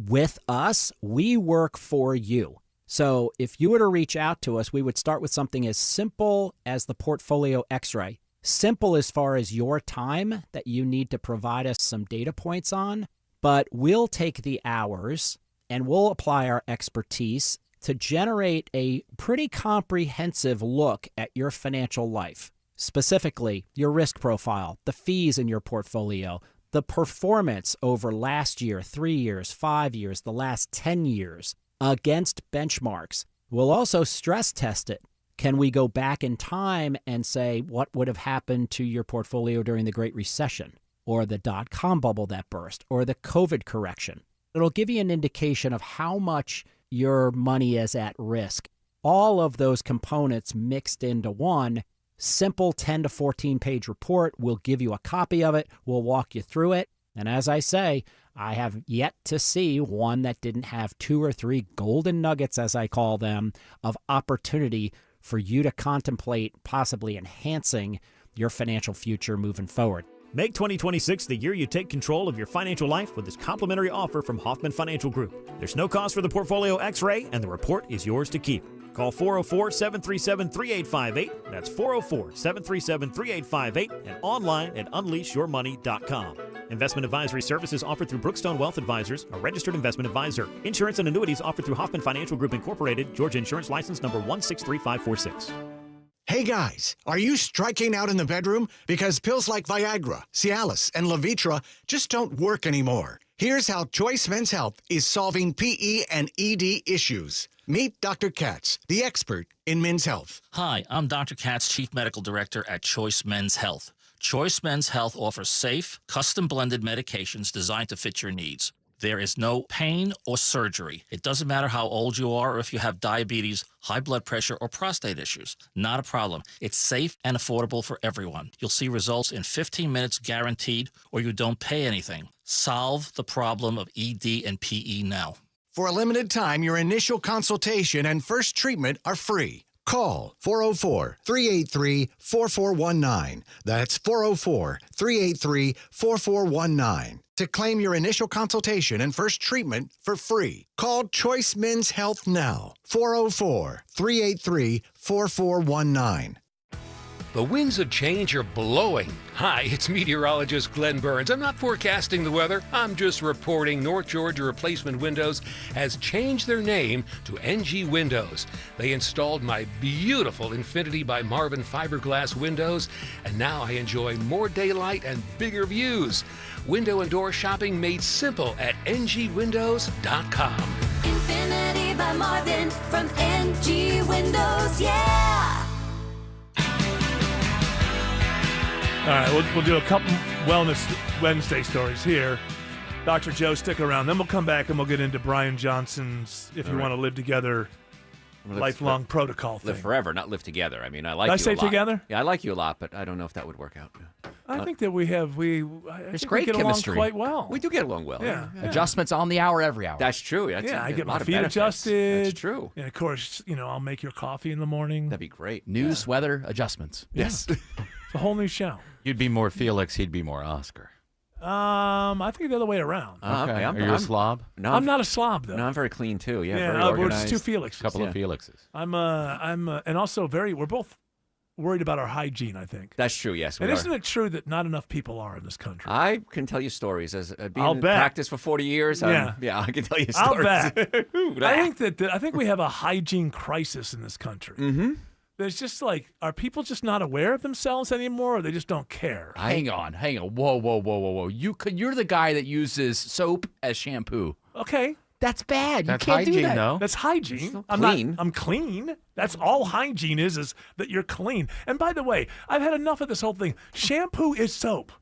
with us. We work for you. So if you were to reach out to us, we would start with something as simple as the Portfolio X-ray. Simple as far as your time that you need to provide us some data points on, but we'll take the hours and we'll apply our expertise to generate a pretty comprehensive look at your financial life. Specifically, your risk profile, the fees in your portfolio, the performance over last year, 3 years, 5 years, the last 10 years, against benchmarks. We'll also stress test it. Can we go back in time and say what would have happened to your portfolio during the Great Recession, or the dot-com bubble that burst, or the COVID correction? It'll give you an indication of how much your money is at risk. All of those components mixed into one simple 10 to 14 page report. We'll give you a copy of it. We'll walk you through it. And as I say, I have yet to see one that didn't have 2 or 3 golden nuggets, as I call them, of opportunity for you to contemplate possibly enhancing your financial future moving forward. Make 2026 the year you take control of your financial life with this complimentary offer from Hoffman Financial Group. There's no cost for the Portfolio X-ray, and the report is yours to keep. Call 404-737-3858. That's 404-737-3858 and online at unleashyourmoney.com. Investment advisory services offered through Brookstone Wealth Advisors, a registered investment advisor. Insurance and annuities offered through Hoffman Financial Group Incorporated, Georgia Insurance License number 163546. Hey guys, are you striking out in the bedroom? Because pills like Viagra, Cialis, and Levitra just don't work anymore. Here's how Choice Men's Health is solving PE and ED issues. Meet Dr. Katz, the expert in men's health. Hi, I'm Dr. Katz, Chief Medical Director at Choice Men's Health. Choice Men's Health offers safe, custom-blended medications designed to fit your needs. There is no pain or surgery. It doesn't matter how old you are or if you have diabetes, high blood pressure, or prostate issues. Not a problem. It's safe and affordable for everyone. You'll see results in 15 minutes guaranteed, or you don't pay anything. Solve the problem of ED and PE now. For a limited time, your initial consultation and first treatment are free. Call 404-383-4419. That's 404-383-4419 to claim your initial consultation and first treatment for free. Call Choice Men's Health now. 404-383-4419. The winds of change are blowing. Hi, it's meteorologist Glenn Burns. I'm not forecasting the weather. I'm just reporting North Georgia Replacement Windows has changed their name to NG Windows. They installed my beautiful Infinity by Marvin fiberglass windows, and now I enjoy more daylight and bigger views. Window and door shopping made simple at ngwindows.com. Infinity by Marvin from NG Windows, yeah! All right, we'll do a couple Wellness Wednesday stories here. Dr. Joe, stick around. Then we'll come back and we'll get into Brian Johnson's If You Want to Live Together lifelong protocol thing. Live forever, not live together. I mean, I like Did I you say a lot. together? Yeah, I like you a lot, but I don't know if that would work out. I think that I think There's we great get chemistry. along quite well. We do get along well. Yeah. Adjustments on the hour, every hour. That's true. That's Yeah, a I get lot my of feet benefits. adjusted. That's true. And of course, I'll make your coffee in the morning. That'd be great. News, weather, adjustments. Yes. It's a whole new show. You'd be more Felix, he'd be more Oscar. I think the other way around. Okay. Are you a slob? No, I'm not a slob though. No, I'm very clean too. Yeah, very we're organized. just two Felixes. Couple of Felixes. And also we're both worried about our hygiene, I think. That's true. Yes. And we isn't are. it true that not enough people are in this country? I can tell you stories as being I'll in bet. practice for 40 years. Yeah. I can tell you I'll stories. bet. Ooh, I think we have a hygiene crisis in this country. Mm-hmm. There's just are people just not aware of themselves anymore, or they just don't care? Hang on. Whoa. You're the guy that uses soap as shampoo. Okay. That's bad. That's you can't hygiene, do that. though. That's hygiene. clean. I'm clean. That's all hygiene is that you're clean. And by the way, I've had enough of this whole thing. Shampoo is soap.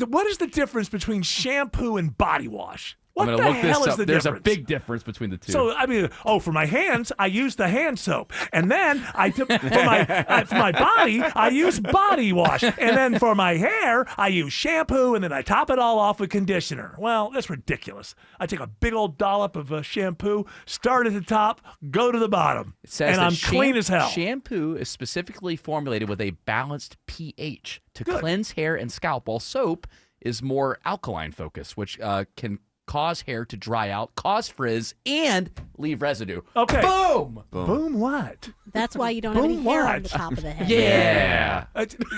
What is the difference between shampoo and body wash? What I'm the gonna look hell this is up. the There's difference? a big difference between the two. So for my hands, I use the hand soap, and then for my body, I use body wash, and then for my hair, I use shampoo, and then I top it all off with conditioner. Well, that's ridiculous. I take a big old dollop of shampoo, start at the top, go to the bottom, It says and that I'm clean as hell. Shampoo is specifically formulated with a balanced pH to cleanse hair and scalp, while soap is more alkaline focused, which can cause hair to dry out, cause frizz, and leave residue. Okay. Boom! Boom what? That's why you don't have any Boom hair what? on the top of the head. Yeah.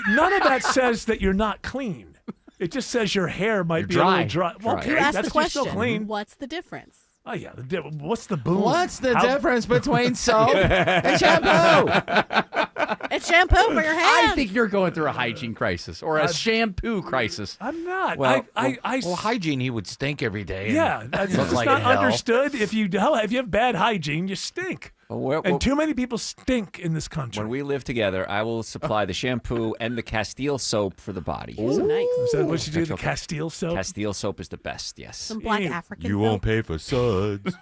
None of that says that you're not clean. It just says your hair might be a little dry. Well, okay, You asked that's the question. Still clean. What's the difference? Oh yeah, what's the boom? What's the difference between soap and shampoo? It's shampoo for your hands. I think you're going through a hygiene crisis or a shampoo crisis. I'm not. Well, hygiene, he would stink every day. Yeah, that's look like not hell. understood. If you have bad hygiene, you stink. And too many people stink in this country. When we live together, I will supply the shampoo and the Castile soap for the body. So nice. Is that what you do? The Castile soap? Castile soap is the best, yes. Some black African You won't pay for suds.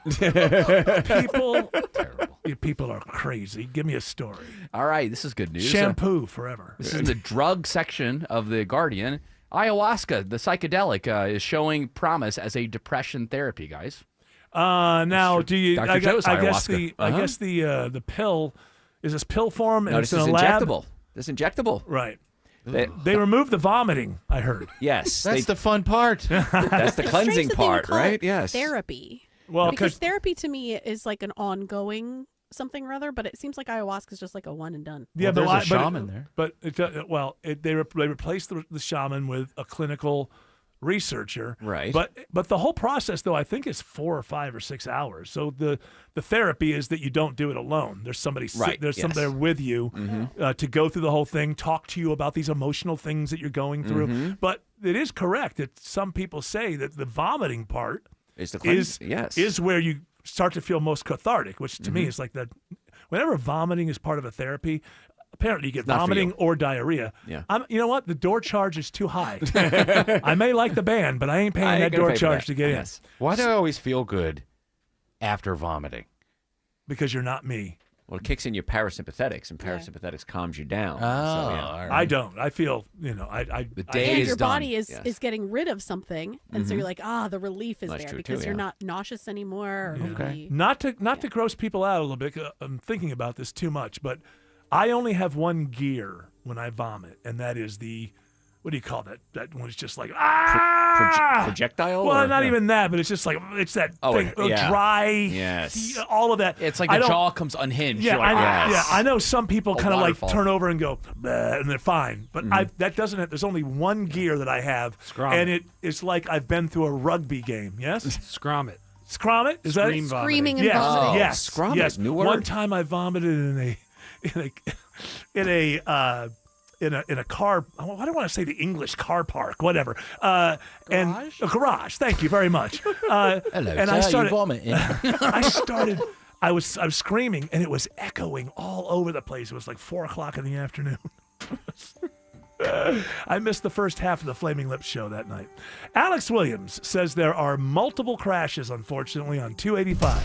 People are crazy. Give me a story. All right, this is good news. Shampoo forever. This is in the drug section of The Guardian. Ayahuasca, the psychedelic, is showing promise as a depression therapy, guys. Now, do you? Dr. I Joe's guess ayahuasca. the pill is this pill form, and No, it's this in is a lab? injectable. This is injectable. Right. They removed the vomiting, I heard. Yes. That's the fun part. That's the cleansing part, right? Yes. Therapy. Well, because therapy to me is like an ongoing something or other, but it seems like ayahuasca is just like a one and done. Yeah, Well, there's a shaman there. But they replaced the shaman with a clinical researcher. Right. But the whole process, though, I think is 4 or 5 or 6 hours. So the therapy is that you don't do it alone. There's somebody somebody there with you to go through the whole thing, talk to you about these emotional things that you're going through. But it is correct that some people say that the vomiting part is where you start to feel most cathartic, which to me is like that. Whenever vomiting is part of a therapy, apparently you get Not for vomiting you. or diarrhea. Yeah. You know what? The door charge is too high. I may like the band, but I ain't paying I ain't that gonna door pay for charge that. to get Yes. Why do I always feel good after vomiting? in. Because you're not me. Well, it kicks in your parasympathetics, and parasympathetics calms you down. Oh, So, yeah. all right. I don't. I feel, I The day And is your done. body is Yes. getting rid of something, and so you're like, the relief is That's there true, because too, you're yeah. not nauseous anymore. Or Okay. maybe- not to gross people out a little bit. I'm thinking about this too much, but I only have one gear when I vomit, and that is the what do you call that? That one is just like projectile. Well, or? not even that, but it's just like it's that thing, dry. Yes. All of that. It's like the jaw comes unhinged. Yeah, You're like, I know some people kind of like waterfall. turn over and go, "Bleh," and they're fine. But that doesn't have, there's only one gear that I have. And it's like I've been through a rugby game. Yes? Scrum it. Scrum it? Is Scream that vomiting. Screaming and yes. vomiting. Yes. Scrum yes. it. New word. One time I vomited in a car. Why do I want to say the English car park? Whatever. And a garage. Thank you very much. Hello, and sir, I started you vomiting. I was screaming, and it was echoing all over the place. It was like 4:00 in the afternoon. I missed the first half of the Flaming Lips show that night. Alex Williams says there are multiple crashes, unfortunately, on 285.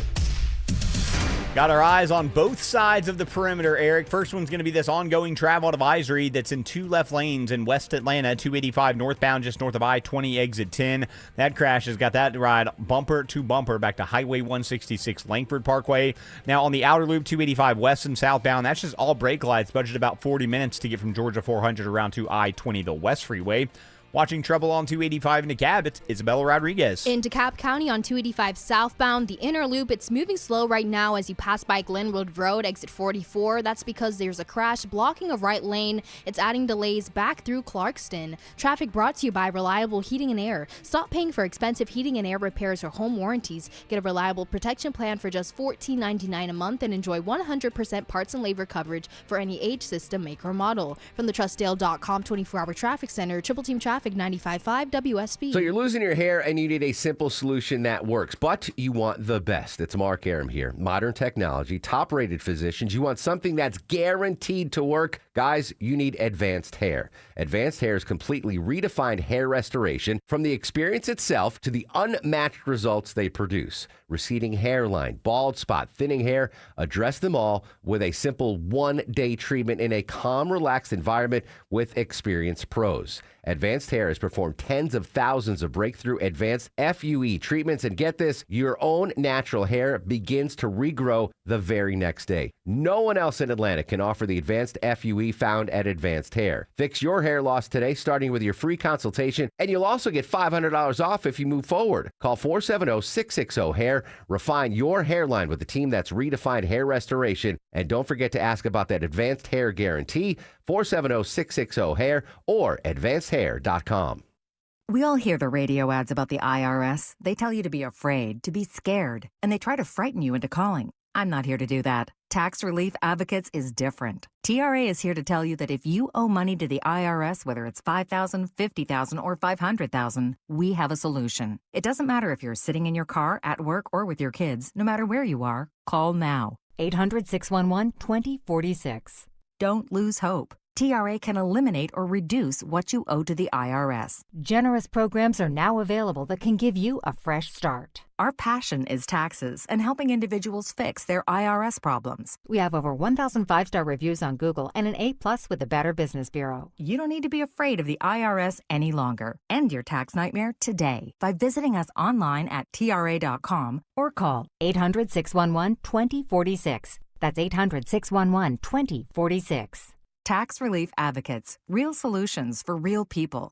Got our eyes on both sides of the perimeter, Eric. First one's going to be this ongoing travel advisory that's in 2 left lanes in West Atlanta, 285 northbound, just north of I-20, exit 10. That crash has got that ride bumper to bumper back to Highway 166 Langford Parkway. Now on the outer loop, 285 west and southbound, that's just all brake lights, budget about 40 minutes to get from Georgia 400 around to I-20, the West Freeway. Watching trouble on 285 in DeKalb, it's Isabella Rodriguez. In DeKalb County on 285 southbound, the inner loop, it's moving slow right now as you pass by Glenwood Road, exit 44. That's because there's a crash blocking a right lane. It's adding delays back through Clarkston. Traffic brought to you by Reliable Heating and Air. Stop paying for expensive heating and air repairs or home warranties. Get a reliable protection plan for just $14.99 a month and enjoy 100% parts and labor coverage for any age, system, make, or model. From the TrustDale.com 24-hour traffic center, Triple Team Traffic 95.5 WSB. So you're losing your hair and you need a simple solution that works, but you want the best. It's Mark Aram here. Modern technology, top-rated physicians. You want something that's guaranteed to work. Guys, you need Advanced Hair. Advanced Hair's completely redefined hair restoration, from the experience itself to the unmatched results they produce. Receding hairline, bald spot, thinning hair, address them all with a simple one-day treatment in a calm, relaxed environment with experienced pros. Advanced Hair has performed tens of thousands of breakthrough advanced FUE treatments, and get this, your own natural hair begins to regrow the very next day. No one else in Atlanta can offer the advanced FUE found at Advanced Hair. Fix your hair loss today, starting with your free consultation, and you'll also get $500 off if you move forward. Call 470-660-HAIR. Refine your hairline with the team that's redefined hair restoration, and don't forget to ask about that Advanced Hair Guarantee, 470-660-HAIR or advancedhair.com. We all hear the radio ads about the IRS. They tell you to be afraid, to be scared, and they try to frighten you into calling. I'm not here to do that. Tax Relief Advocates is different. TRA is here to tell you that if you owe money to the IRS, whether it's $5,000, $50,000, or $500,000, we have a solution. It doesn't matter if you're sitting in your car, at work, or with your kids. No matter where you are, call now. 800-611-2046. Don't lose hope. TRA can eliminate or reduce what you owe to the IRS. Generous programs are now available that can give you a fresh start. Our passion is taxes and helping individuals fix their IRS problems. We have over 1,000 5-star reviews on Google and an A+ with the Better Business Bureau. You don't need to be afraid of the IRS any longer. End your tax nightmare today by visiting us online at TRA.com or call 800-611-2046. That's 800-611-2046. Tax Relief Advocates. Real solutions for real people.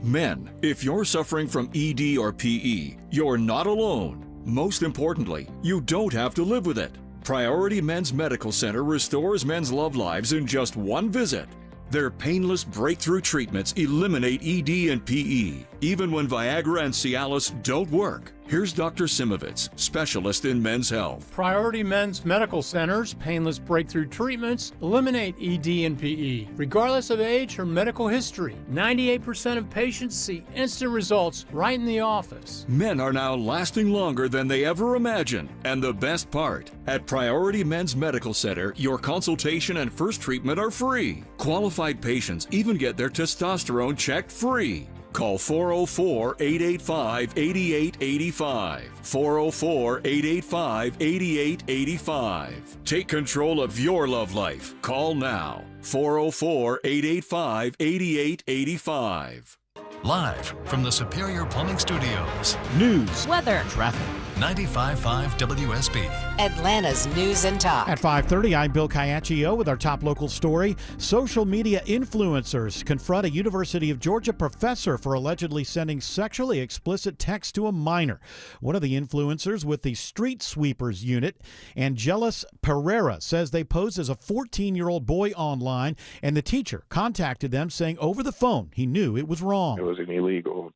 Men, if you're suffering from ED or PE, you're not alone. Most importantly, you don't have to live with it. Priority Men's Medical Center restores men's love lives in just one visit. Their painless breakthrough treatments eliminate ED and PE, even when Viagra and Cialis don't work. Here's Dr. Simovitz, specialist in men's health. Priority Men's Medical Center's painless breakthrough treatments eliminate ED and PE, regardless of age or medical history. 98% of patients see instant results right in the office. Men are now lasting longer than they ever imagined. And the best part, at Priority Men's Medical Center, your consultation and first treatment are free. Qualified patients even get their testosterone checked free. Call 404-885-8885. 404-885-8885. Take control of your love life. Call now. 404-885-8885. Live from the Superior Plumbing Studios. News, weather, traffic, 95.5 WSB. Atlanta's News and Talk. At 5:30, I'm Bill Caiaccio with our top local story. Social media influencers confront a University of Georgia professor for allegedly sending sexually explicit text to a minor. One of the influencers with the Street Sweepers unit, Angelis Pereira, says they posed as a 14-year-old boy online, and the teacher contacted them saying over the phone he knew it was wrong. It was an illegal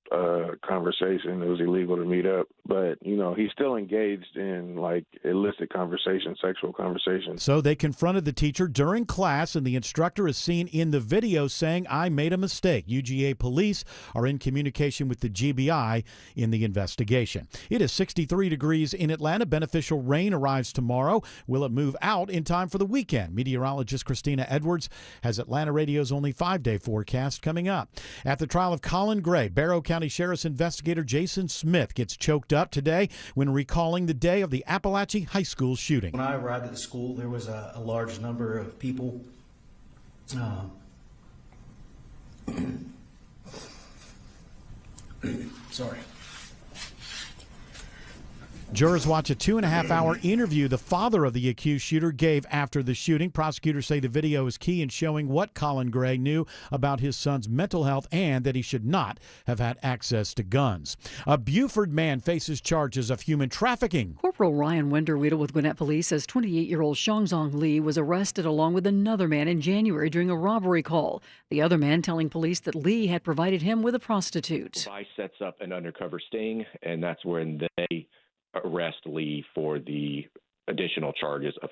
conversation. It was illegal to meet up. But, he's still engaged in, illicit conversation, sexual conversation. So they confronted the teacher during class, and the instructor is seen in the video saying, "I made a mistake." UGA police are in communication with the GBI in the investigation. It is 63 degrees in Atlanta. Beneficial rain arrives tomorrow. Will it move out in time for the weekend? Meteorologist Christina Edwards has Atlanta Radio's only 5-day forecast coming up. At the trial of Colin Gray, Barrow County Sheriff's investigator Jason Smith gets choked up today when recalling the day of the Appalachia High School shooting. When I arrived at the school, there was a large number of people. Sorry. Jurors watch a 2.5-hour interview the father of the accused shooter gave after the shooting. Prosecutors say the video is key in showing what Colin Gray knew about his son's mental health and that he should not have had access to guns. A Buford man faces charges of human trafficking. Corporal Ryan Wenderwedel with Gwinnett Police says 28-year-old Xiongzong Lee was arrested along with another man in January during a robbery call. The other man telling police that Lee had provided him with a prostitute. Vice sets up an undercover sting, and that's when they arrest Lee for the additional charges of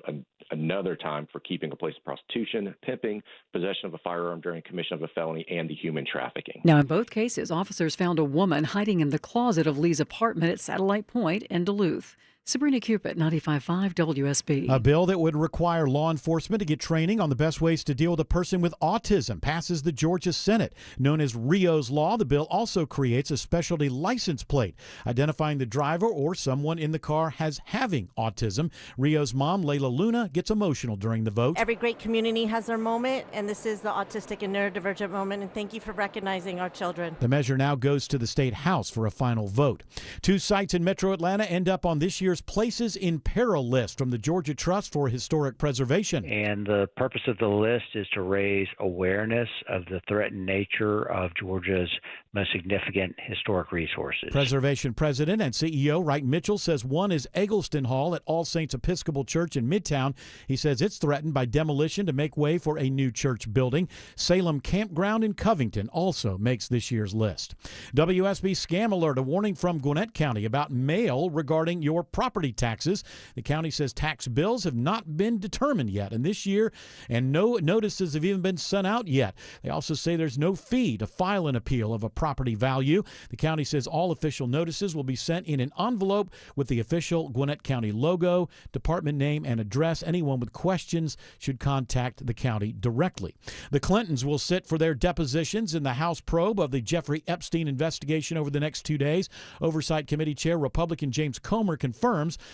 another time for keeping a place of prostitution, pimping, possession of a firearm during commission of a felony, and the human trafficking. Now, in both cases, officers found a woman hiding in the closet of Lee's apartment at Satellite Point in Duluth. Sabrina Cupid, 95.5 WSB. A bill that would require law enforcement to get training on the best ways to deal with a person with autism passes the Georgia Senate. Known as Rio's Law, the bill also creates a specialty license plate identifying the driver or someone in the car as having autism. Rio's mom, Layla Luna, gets emotional during the vote. Every great community has their moment, and this is the autistic and neurodivergent moment, and thank you for recognizing our children. The measure now goes to the state house for a final vote. 2 sites in metro Atlanta end up on this year's Places in Peril list from the Georgia Trust for Historic Preservation. And the purpose of the list is to raise awareness of the threatened nature of Georgia's most significant historic resources. Preservation President and CEO Wright Mitchell says one is Eggleston Hall at All Saints Episcopal Church in Midtown. He says it's threatened by demolition to make way for a new church building. Salem Campground in Covington also makes this year's list. WSB Scam Alert, a warning from Gwinnett County about mail regarding your property taxes. The county says tax bills have not been determined yet in this year, and no notices have even been sent out yet. They also say there's no fee to file an appeal of a property value. The county says all official notices will be sent in an envelope with the official Gwinnett County logo, department name, and address. Anyone with questions should contact the county directly. The Clintons will sit for their depositions in the House probe of the Jeffrey Epstein investigation over the next 2 days. Oversight Committee Chair Republican James Comer confirms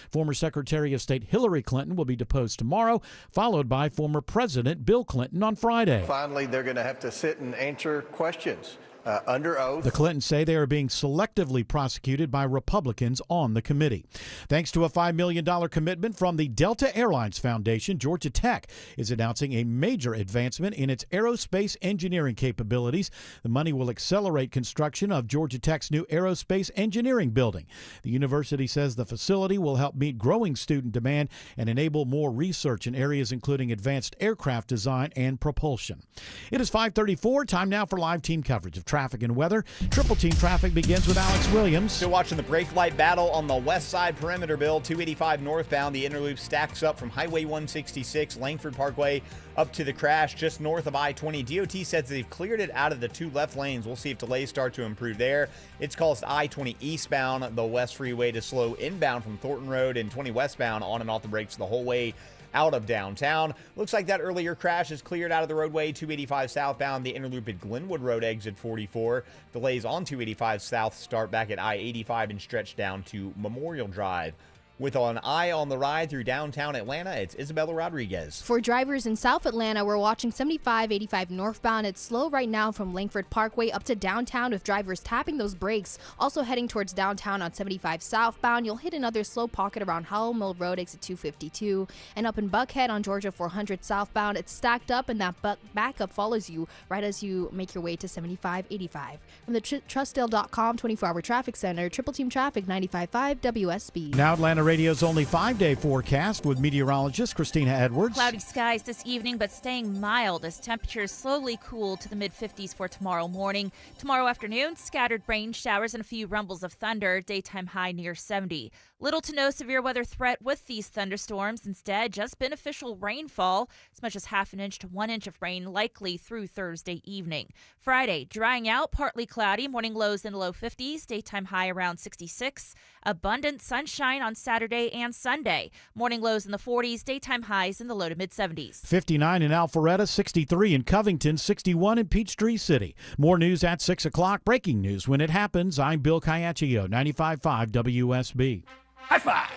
former Secretary of State Hillary Clinton will be deposed tomorrow, followed by former President Bill Clinton on Friday. Finally, they're going to have to sit and answer questions under oath. The Clintons say they are being selectively prosecuted by Republicans on the committee. Thanks to a $5 million commitment from the Delta Airlines Foundation, Georgia Tech is announcing a major advancement in its aerospace engineering capabilities. The money will accelerate construction of Georgia Tech's new aerospace engineering building. The university says the facility will help meet growing student demand and enable more research in areas including advanced aircraft design and propulsion. It is 5:34. Time now for live team coverage of traffic and weather. Triple Team Traffic begins with Alex Williams. Still watching the brake light battle on the west side perimeter, Bill. 285 northbound. The inner loop stacks up from Highway 166, Langford Parkway, up to the crash just north of I-20. DOT says they've cleared it out of the 2 left lanes. We'll see if delays start to improve there. It's caused I-20 eastbound, the West Freeway, to slow inbound from Thornton Road, and 20 westbound on and off the brakes the whole way out of downtown. Looks like that earlier crash is cleared out of the roadway. 285 southbound, the inner loop at Glenwood Road, exit 44. Delays on 285 south start back at I-85 and stretch down to Memorial Drive. With an eye on the ride through downtown Atlanta, it's Isabella Rodriguez. For drivers in South Atlanta, we're watching 75-85 northbound. It's slow right now from Langford Parkway up to downtown with drivers tapping those brakes. Also heading towards downtown on 75 southbound. You'll hit another slow pocket around Howell Mill Road, exit 252. And up in Buckhead on Georgia 400 southbound, it's stacked up and that backup follows you right as you make your way to 75-85. From the Trustdale.com 24-hour traffic center, Triple Team Traffic 95.5 WSB. Now Atlanta Radio's only 5-day forecast with meteorologist Christina Edwards. Cloudy skies this evening, but staying mild as temperatures slowly cool to the mid-50s for tomorrow morning. Tomorrow afternoon, scattered rain showers and a few rumbles of thunder. Daytime high near 70. Little to no severe weather threat with these thunderstorms. Instead, just beneficial rainfall, as much as half an inch to 1 inch of rain likely through Thursday evening. Friday, drying out, partly cloudy, morning lows in the low 50s, daytime high around 66. Abundant sunshine on Saturday and Sunday. Morning lows in the 40s, daytime highs in the low to mid 70s. 59 in Alpharetta, 63 in Covington, 61 in Peachtree City. More news at 6 o'clock. Breaking news when it happens. I'm Bill Caiaccio, 95.5 WSB. High five!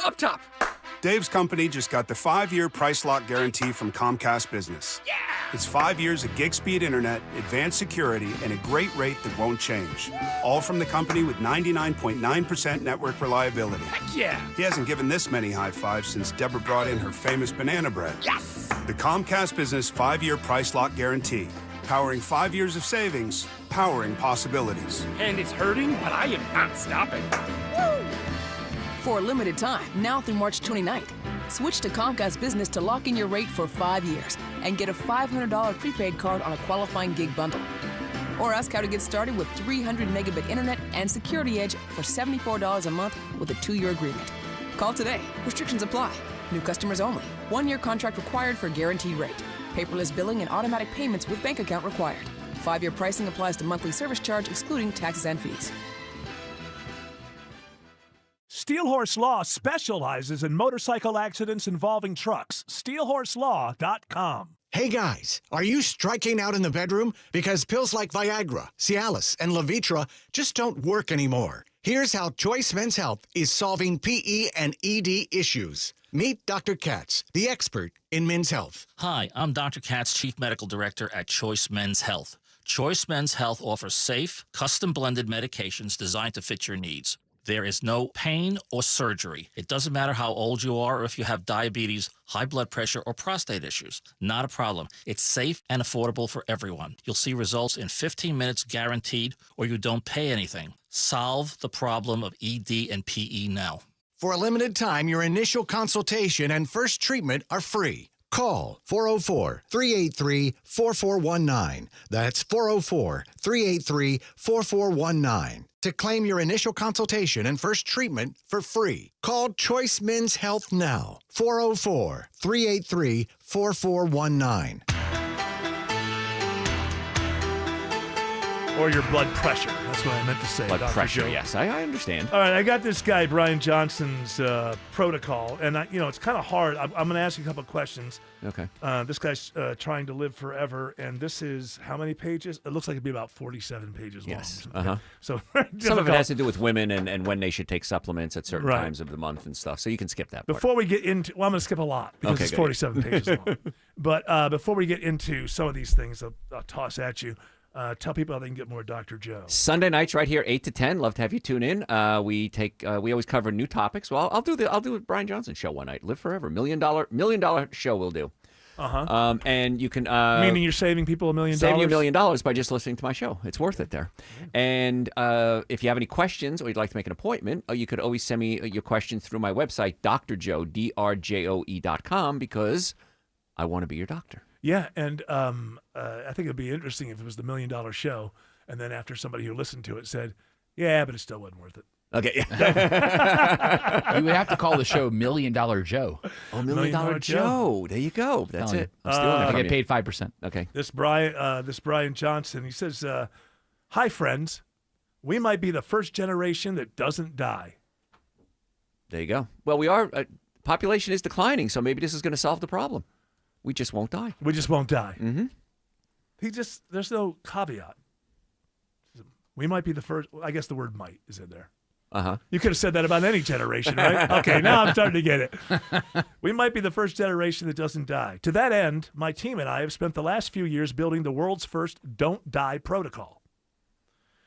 Up top! Dave's company just got the 5-year price lock guarantee from Comcast Business. Yeah! It's 5 years of gig speed internet, advanced security, and a great rate that won't change. All from the company with 99.9% network reliability. Heck yeah! He hasn't given this many high fives since Deborah brought in her famous banana bread. Yes! The Comcast Business 5-year price lock guarantee. Powering 5 years of savings, powering possibilities. And it's hurting, but I am not stopping. Woo! For a limited time, now through March 29th, switch to Comcast Business to lock in your rate for 5 years and get a $500 prepaid card on a qualifying gig bundle. Or ask how to get started with 300 megabit internet and Security Edge for $74 a month with a 2-year agreement. Call today. Restrictions apply. New customers only. 1-year contract required for guaranteed rate. Paperless billing and automatic payments with bank account required. 5-year pricing applies to monthly service charge excluding taxes and fees. Steelhorse Law specializes in motorcycle accidents involving trucks. SteelhorseLaw.com. Hey guys, are you striking out in the bedroom? Because pills like Viagra, Cialis, and Levitra just don't work anymore. Here's how Choice Men's Health is solving PE and ED issues. Meet Dr. Katz, the expert in men's health. Hi, I'm Dr. Katz, Chief Medical Director at Choice Men's Health. Choice Men's Health offers safe, custom-blended medications designed to fit your needs. There is no pain or surgery. It doesn't matter how old you are or if you have diabetes, high blood pressure, or prostate issues. Not a problem. It's safe and affordable for everyone. You'll see results in 15 minutes guaranteed, or you don't pay anything. Solve the problem of ED and PE now. For a limited time, your initial consultation and first treatment are free. Call 404-383-4419. That's 404-383-4419 to claim your initial consultation and first treatment for free. Call Choice Men's Health now. 404-383-4419. Or your blood pressure. That's what I meant to say. Blood Dr. pressure, Joe. yes. I understand. All right, I got this guy, Brian Johnson's protocol, and it's kind of hard. I'm going to ask you a couple of questions. Okay. This guy's trying to live forever, and this is how many pages? It looks like it'd be about 47 pages Yes. long. Uh-huh. So some of it has to do with women and when they should take supplements at certain Right. times of the month and stuff. So you can skip that part. Before we get into, I'm going to skip a lot because Okay, it's good. 47 pages long. But before we get into some of these things, I'll toss at you. Tell people how they can get more Dr. Joe. Sunday nights right here, 8 to 10. Love to have you tune in. We always cover new topics. Well, I'll do a Brian Johnson show one night. Live forever. $1 million show we'll do. Uh-huh. And you can Meaning you're saving people $1 million? Save you $1 million by just listening to my show. It's worth it there. And if you have any questions or you'd like to make an appointment, you could always send me your questions through my website, drjoe, drjoe.com, because I want to be your doctor. Yeah, and I think it'd be interesting if it was the $1 million show, and then after somebody who listened to it said, "Yeah, but it still wasn't worth it." Okay. You would have to call the show $1 Million Joe. Oh, $1 Million Joe. There you go. That's it. I'm stealing it I'll from get you. paid 5%. Okay. This Brian Johnson, he says, "Hi friends, we might be the first generation that doesn't die." There you go. Well, we are. Population is declining, so maybe this is going to solve the problem. We just won't die. We just won't die. Mm-hmm. There's no caveat. We might be the first. I guess the word "might" is in there. Uh-huh. You could have said that about any generation, right? Okay, now I'm starting to get it. We might be the first generation that doesn't die. To that end, my team and I have spent the last few years building the world's first Don't Die protocol.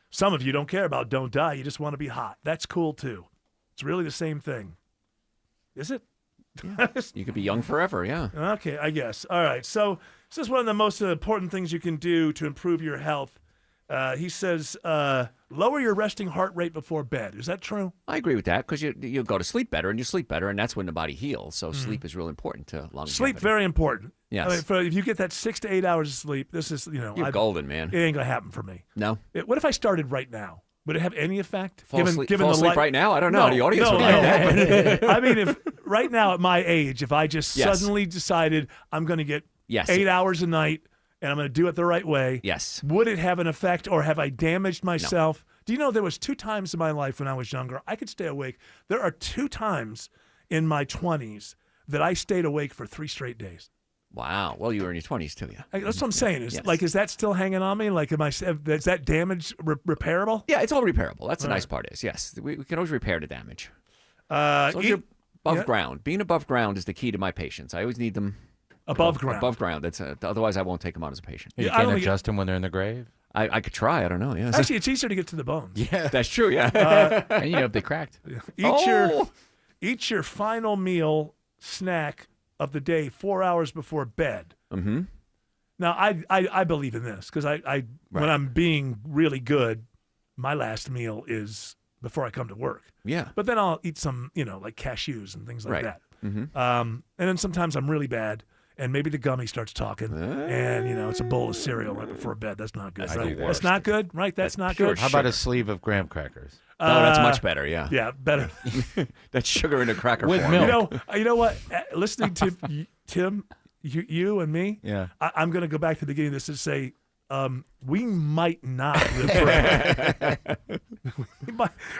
Some of you don't care about Don't Die. You just want to be hot. That's cool, too. It's really the same thing. Is it? Yeah. You could be young forever, yeah. Okay, I guess. All right. So this is one of the most important things you can do to improve your health. He says, lower your resting heart rate before bed. Is that true? I agree with that because you go to sleep better and you sleep better, and that's when the body heals. So sleep is real important to longevity. Sleep, very important. Yes. I mean, if you get that 6 to 8 hours of sleep, this is, You're golden, man. It ain't going to happen for me. No. What if I started right now? Would it have any effect? Fall asleep right now? I don't know. The audience would like that. I mean, if right now at my age, if I just suddenly decided I'm going to get 8 hours a night and I'm going to do it the right way, would it have an effect, or have I damaged myself? No. Do you know there was 2 times in my life when I was younger I could stay awake? There are 2 times in my 20s that I stayed awake for 3 straight days. Wow. Well, you were in your 20s too, yeah. That's what I'm saying. Is that still hanging on me? Like, is that damage repairable? Yeah, it's all repairable. That's the nice part is, yes. We can always repair the damage. As long as you're above ground. Being above ground is the key to my patients. I always need them above ground. Above ground. That's otherwise I won't take them on as a patient. You can't adjust them when they're in the grave? I could try. I don't know. Yeah. Actually, it's easier to get to the bones. Yeah, that's true. Yeah. And if they cracked. Eat your final meal snack of the day 4 hours before bed. Mm-hmm. Now, I believe in this because when I'm being really good, my last meal is before I come to work. Yeah. But then I'll eat some, like cashews and things like that. Mm-hmm. And then sometimes I'm really bad, and maybe the gummy starts talking, and it's a bowl of cereal right before bed. That's not good. Right? That's not good, right? That's not good. How about a sleeve of graham crackers? Oh, that's much better. Yeah. Yeah, better. That's sugar in a cracker with form. milk. You know what? Listening to Tim, you and me. Yeah. I'm going to go back to the beginning of this and say, we might not live forever.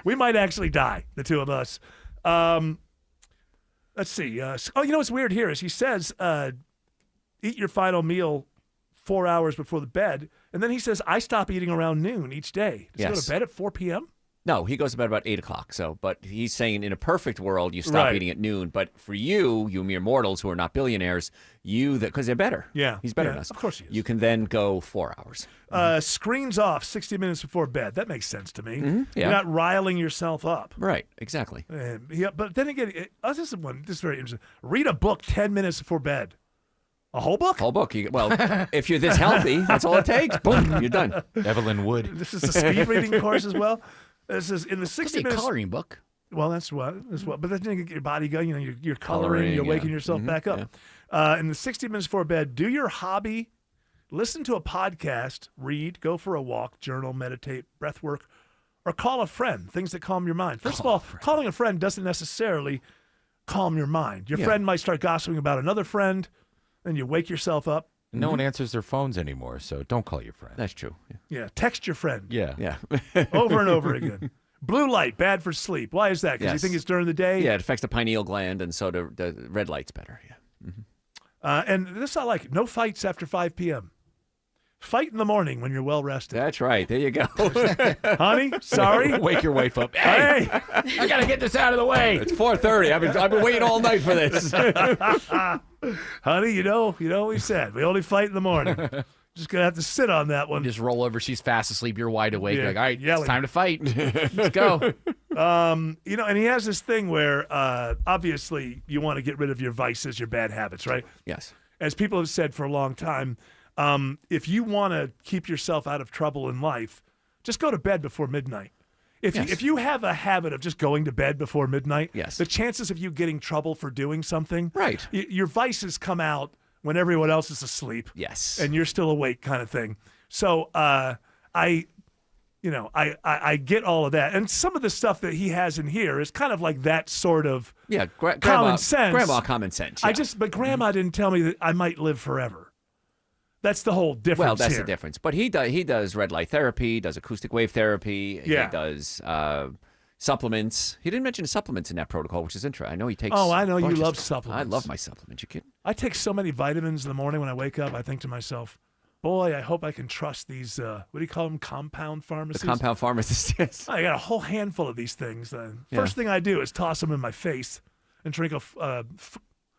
we might actually die, the two of us. Let's see. What's weird here is he says, eat your final meal 4 hours before the bed, and then he says, I stop eating around noon each day. Does he go to bed at 4 p.m.? No, he goes to bed about 8 o'clock. So, but he's saying in a perfect world, you stop eating at noon. But for you mere mortals who are not billionaires, because they're better. Yeah. He's better than us. Of course he is. You can then go 4 hours. Screens off 60 minutes before bed. That makes sense to me. Mm-hmm. Yeah. You're not riling yourself up. Right. Exactly. But then again, this is very interesting. Read a book 10 minutes before bed. A whole book? Whole book. If you're this healthy, that's all it takes. Boom, you're done. Evelyn Wood. This is a speed reading course as well. This is in the 60 minutes. Coloring book. Well, that's what. But then you get your body going. You're coloring. You're waking yourself back up. Yeah. In the 60 minutes before bed, do your hobby. Listen to a podcast. Read. Go for a walk. Journal. Meditate. Breath work. Or call a friend. Things that calm your mind. First of all, calling a friend doesn't necessarily calm your mind. Your friend might start gossiping about another friend. Then you wake yourself up. No one answers their phones anymore, so don't call your friend. That's true. Yeah, text your friend. Yeah. Over and over again. Blue light, bad for sleep. Why is that? Because you think it's during the day? Yeah, it affects the pineal gland, and so the red light's better. Yeah. Mm-hmm. And this I like. No fights after 5 p.m. Fight in the morning when you're well rested. That's right. There you go. Honey, sorry. Wake your wife up. Hey, I got to get this out of the way. It's 4:30. I've been waiting all night for this. Honey, you know what we said. We only fight in the morning. Just going to have to sit on that one. You just roll over. She's fast asleep. You're wide awake. Yeah, you're like, all right, yelling. It's time to fight. Let's go. And he has this thing where obviously you want to get rid of your vices, your bad habits, right? Yes. As people have said for a long time, if you want to keep yourself out of trouble in life, just go to bed before midnight. If you have a habit of just going to bed before midnight, the chances of you getting trouble for doing something, your vices come out when everyone else is asleep. Yes. And you're still awake, kind of thing. So I get all of that, and some of the stuff that he has in here is kind of like that sort of common sense. Grandma common sense. Yeah. But Grandma didn't tell me that I might live forever. That's the whole difference. Well, that's here. the difference. But he does red light therapy, does acoustic wave therapy. Yeah. He does supplements. He didn't mention supplements in that protocol, which is interesting. I know he takes. Oh, I know you love supplements. supplements. I love my supplements. You kidding? I take so many vitamins in the morning when I wake up. I think to myself, boy, I hope I can trust these, what do you call them, compound The pharmacies? compound pharmacist. Yes. I got a whole handful of these things. Yeah. First thing I do is toss them in my face and drink a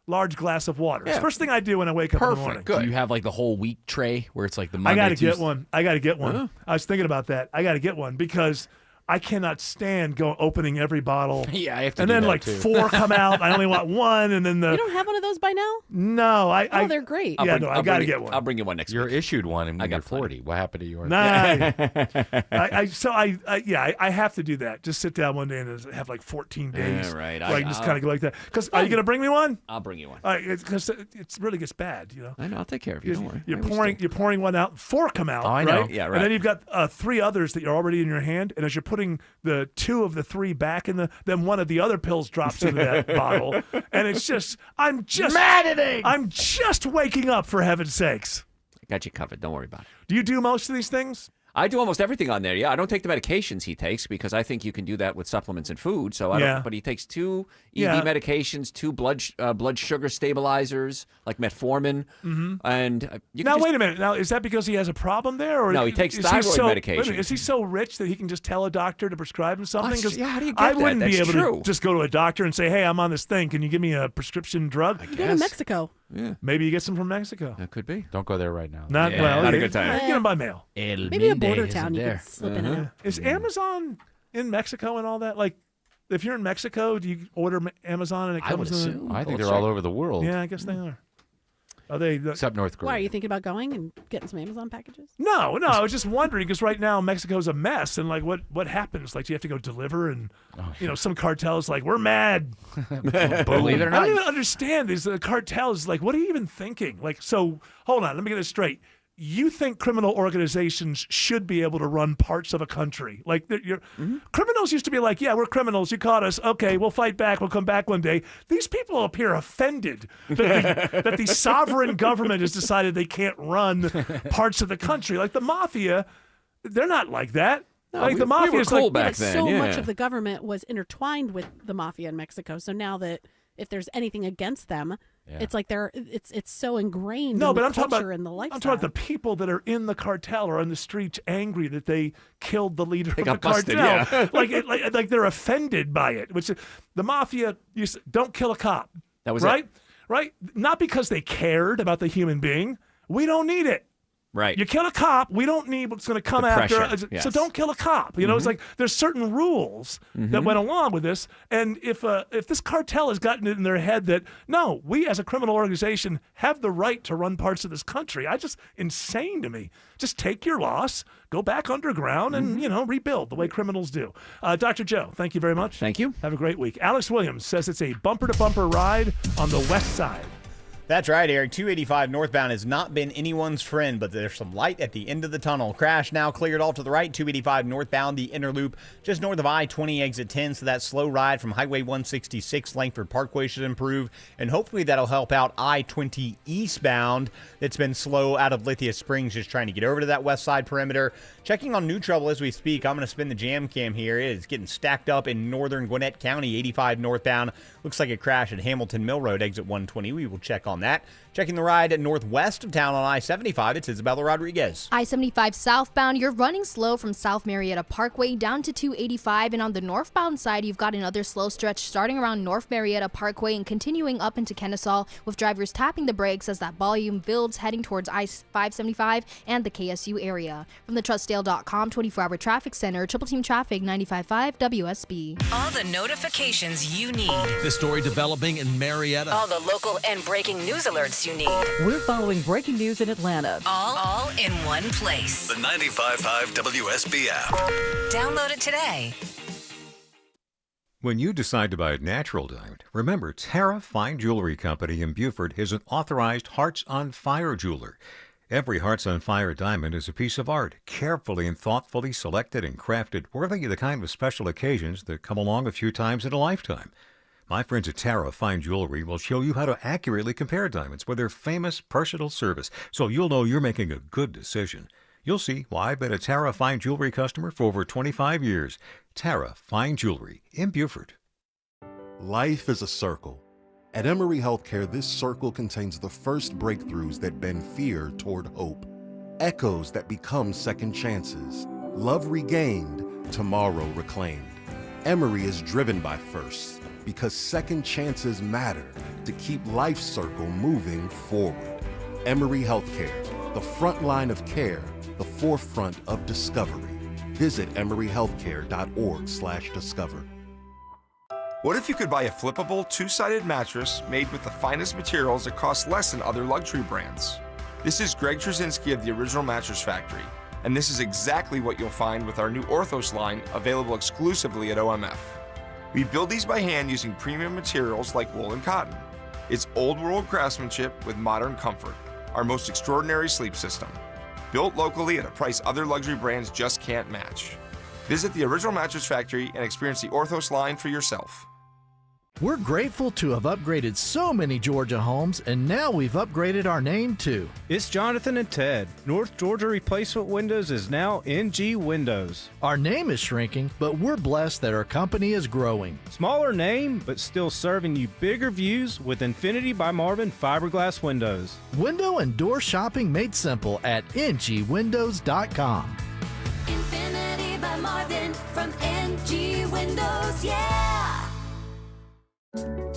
large glass of water. It's the first thing I do when I wake up in the morning. Perfect. Do you have like the whole week tray where it's like the Monday, I got to get Tuesday? one. I got to get one. Huh? I was thinking about that. I got to get one because I cannot stand opening every bottle. Yeah, I have to and do then that, like too. 4 come out. I only want one, and then You don't have one of those by now? No, Oh, they're great. I got to get one. I'll bring you one next You're week. issued one and I when you're got plenty. 40. What happened to yours? Nah. I have to do that. Just sit down one day and have like 14 days. Yeah, right. Where I can just kind of go like that. Because are you going to bring me one? I'll bring you one. Because it really gets bad, you know. I know. I'll take care of you. Don't worry. You're pouring one out. 4 come out. Oh, I know. Right? Yeah, right. And then you've got 3 others that you're already in your hand. And as you're putting the 2 of the 3 back in then one of the other pills drops into that bottle. And it's just, I'm just waking up, for heaven's sakes. I got you covered. Don't worry about it. Do you do most of these things? I do almost everything on there. Yeah, I don't take the medications he takes because I think you can do that with supplements and food. So I Yeah. don't. But he takes 2 ED Yeah. medications, 2 blood sugar stabilizers like metformin, and you can Now, just, wait a minute. Now, is that because he has a problem there? Or No, he takes is thyroid wait a medication. minute, is he so rich that he can just tell a doctor to prescribe him something? 'Cause yeah, how do you get I that? wouldn't be That's able true. to just go to a doctor and say, hey, I'm on this thing. Can you give me a prescription drug? You go to Mexico. Yeah, maybe you get some from Mexico. That could be. Don't go there right now. Not not a good time. Get them by mail. Maybe a border town you could slip in at. Is Amazon in Mexico and all that? Like, if you're in Mexico, do you order Amazon and it I comes would in? assume. I think they're all over the world. Yeah, I guess they are. Are they? Except North Korea. Why, are you thinking about going and getting some Amazon packages? No. I was just wondering because right now Mexico's a mess, and like, what happens? Like, do you have to go deliver? And some cartels like, we're mad. Believe it or I not. don't even understand these cartels. Like, what are you even thinking? Like, so hold on, let me get this straight. You think criminal organizations should be able to run parts of a country? Like, criminals used to be like, yeah, we're criminals. You caught us. Okay, we'll fight back. We'll come back one day. These people appear offended that the sovereign government has decided they can't run parts of the country. Like the mafia, they're not like that. No, like we the mafia were is cool like back But then. so yeah. much of the government was intertwined with the mafia in Mexico. So now that if there's anything against them, it's like it's so ingrained No, in but the I'm talking culture about and the lifestyle. I'm talking about the people that are in the cartel or on the streets angry that they killed the leader of the got busted, cartel. yeah. like they're offended by it. Which the mafia don't kill a cop. That was right, it. right. Not because they cared about the human being. We don't need it. Right. You kill a cop, we don't need what's going to come The after. pressure, So yes. don't kill a cop. You know, it's like there's certain rules that went along with this. And if this cartel has gotten it in their head that no, we as a criminal organization have the right to run parts of this country, insane to me. Just take your loss, go back underground, and rebuild the way criminals do. Dr. Joe, thank you very much. Thank you. Have a great week. Alex Williams says it's a bumper to bumper ride on the west side. That's right, Eric. 285 northbound has not been anyone's friend, but there's some light at the end of the tunnel. Crash now cleared off to the right. 285 northbound, the inner loop just north of I-20 exit 10. So that slow ride from Highway 166 Langford Parkway should improve, and hopefully that'll help out I-20 eastbound that's been slow out of Lithia Springs, just trying to get over to that west side perimeter. Checking on new trouble as we speak. I'm going to spin the jam cam here. It is getting stacked up in northern Gwinnett County, 85 northbound. Looks like a crash at Hamilton Mill Road, exit 120. We will check on that. Checking the ride northwest of town on I-75, it's Isabella Rodriguez. I-75 southbound, you're running slow from South Marietta Parkway down to 285, and on the northbound side, you've got another slow stretch starting around North Marietta Parkway and continuing up into Kennesaw, with drivers tapping the brakes as that volume builds heading towards I-575 and the KSU area. From the Trustdale.com 24-hour traffic center, Triple Team Traffic 95.5 WSB. All the notifications you need. The story developing in Marietta. All the local and breaking news alerts you need. We're following breaking news in Atlanta. All in one place. The 95.5 WSB app. Download it today. When you decide to buy a natural diamond, remember Tara Fine Jewelry Company in Beaufort is an authorized Hearts on Fire jeweler. Every Hearts on Fire diamond is a piece of art, carefully and thoughtfully selected and crafted, worthy of the kind of special occasions that come along a few times in a lifetime. My friends at Tara Fine Jewelry will show you how to accurately compare diamonds with their famous personal service, so you'll know you're making a good decision. You'll see why I've been a Tara Fine Jewelry customer for over 25 years. Tara Fine Jewelry in Beaufort. Life is a circle. At Emory Healthcare, this circle contains the first breakthroughs that bend fear toward hope. echoes that become second chances. Love regained, tomorrow reclaimed. Emory is driven by firsts because second chances matter to keep Life Circle moving forward. Emory Healthcare, the front line of care, the forefront of discovery. Visit emoryhealthcare.org/discover. What if you could buy a flippable, two-sided mattress made with the finest materials that cost less than other luxury brands? This is Greg Trzynski of the Original Mattress Factory, and this is exactly what you'll find with our new Orthos line, available exclusively at OMF. We build these by hand using premium materials like wool and cotton. It's old-world craftsmanship with modern comfort, our most extraordinary sleep system. Built locally at a price other luxury brands just can't match. Visit the Original Mattress Factory and experience the Orthos line for yourself. We're grateful to have upgraded so many Georgia homes, and now we've upgraded our name too. It's Jonathan and Ted. North Georgia Replacement Windows is now NG Windows. Our name is shrinking, but we're blessed that our company is growing. Smaller name, but still serving you bigger views with Infinity by Marvin fiberglass windows. Window and door shopping made simple at ngwindows.com. Infinity by Marvin from NG Windows, yeah!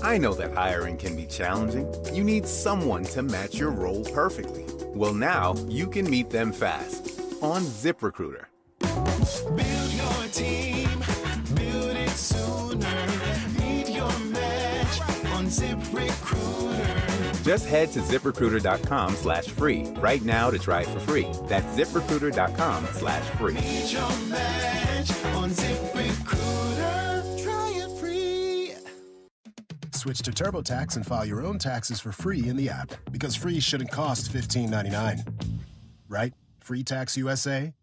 I know that hiring can be challenging. You need someone to match your role perfectly. Well, now you can meet them fast on ZipRecruiter. Build your team, build it sooner. Meet your match on ZipRecruiter. Just head to ZipRecruiter.com/free right now to try it for free. That's ZipRecruiter.com/free. Meet your match on ZipRecruiter. Try it free. Switch to TurboTax and file your own taxes for free in the app, because free shouldn't cost $15.99. Right? Free Tax USA?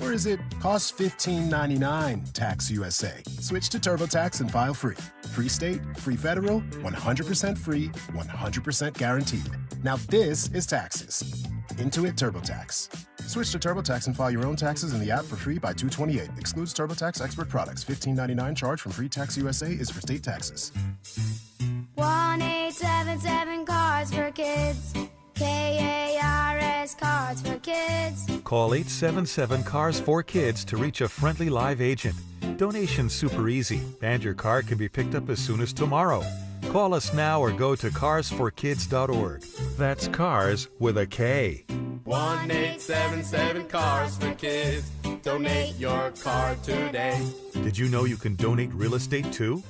Or is it cost $15.99 Tax USA? Switch to TurboTax and file free. Free state, free federal, 100% free, 100% guaranteed. Now this is taxes. Intuit TurboTax. Switch to TurboTax and file your own taxes in the app for free by 2/28. Excludes TurboTax expert products. $15.99 charge from Free Tax USA is for state taxes. 1-877 Cards for Kids. KARS Cards for Kids. Call 877-CARS-4-KIDS to reach a friendly live agent. Donation's super easy, and your car can be picked up as soon as tomorrow. Call us now or go to carsforkids.org. That's cars with a K. 1-877 Cars for Kids. Donate your car today. Did you know you can donate real estate too?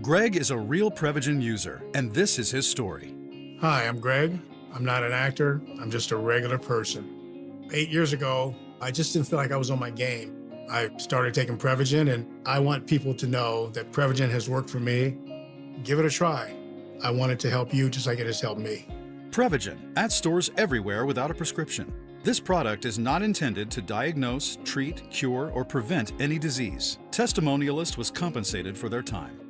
Greg is a real Prevagen user, and this is his story. Hi, I'm Greg. I'm not an actor. I'm just a regular person. 8 years ago, I just didn't feel like I was on my game. I started taking Prevagen, and I want people to know that Prevagen has worked for me. Give it a try. I want it to help you just like it has helped me. Prevagen, at stores everywhere without a prescription. This product is not intended to diagnose, treat, cure, or prevent any disease. Testimonialist was compensated for their time.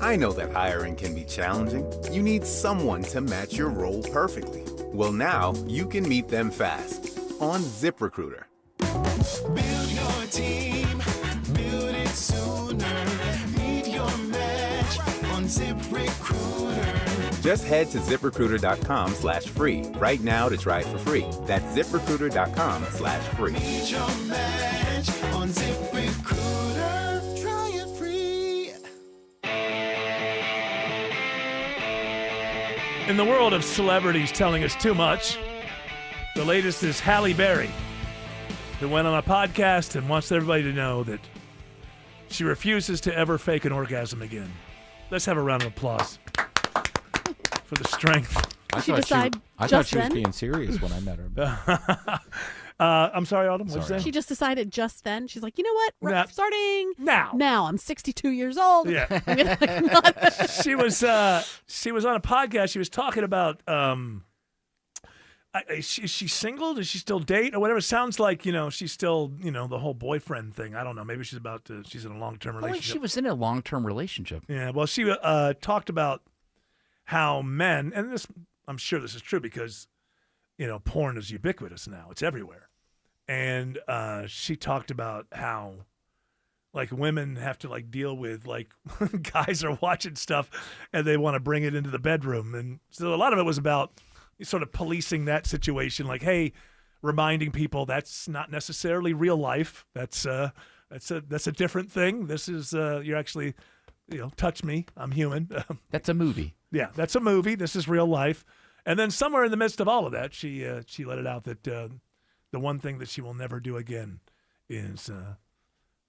I know that hiring can be challenging. You need someone to match your role perfectly. Well, now you can meet them fast on ZipRecruiter. Build your team, build it sooner. Meet your match on ZipRecruiter. Just head to ZipRecruiter.com/free right now to try it for free. That's ZipRecruiter.com/free. Meet your match on ZipRecruiter. Try it free. In the world of celebrities telling us too much, the latest is Halle Berry, who went on a podcast and wants everybody to know that she refuses to ever fake an orgasm again. Let's have a round of applause for the strength. I thought she was being serious when I met her. I'm sorry, Autumn. What'd you say? She just decided just then. She's like, you know what? Nah. Starting now. Now I'm 62 years old. Yeah. I'm gonna, she was on a podcast. She was talking about is she single? Does she still date or whatever? It sounds like she's still the whole boyfriend thing. I don't know. Maybe she's in a long-term Like relationship. she was in a long-term relationship. Yeah. Well, she talked about how men, and this I'm sure this is true because porn is ubiquitous now. It's everywhere. And she talked about how women have to deal with guys are watching stuff and they want to bring it into the bedroom. And so a lot of it was about sort of policing that situation. Like, hey, reminding people that's not necessarily real life. That's a different thing. This is you're actually, touch me. I'm human. That's a movie. Yeah, that's a movie. This is real life. And then somewhere in the midst of all of that, she let it out that the one thing that she will never do again is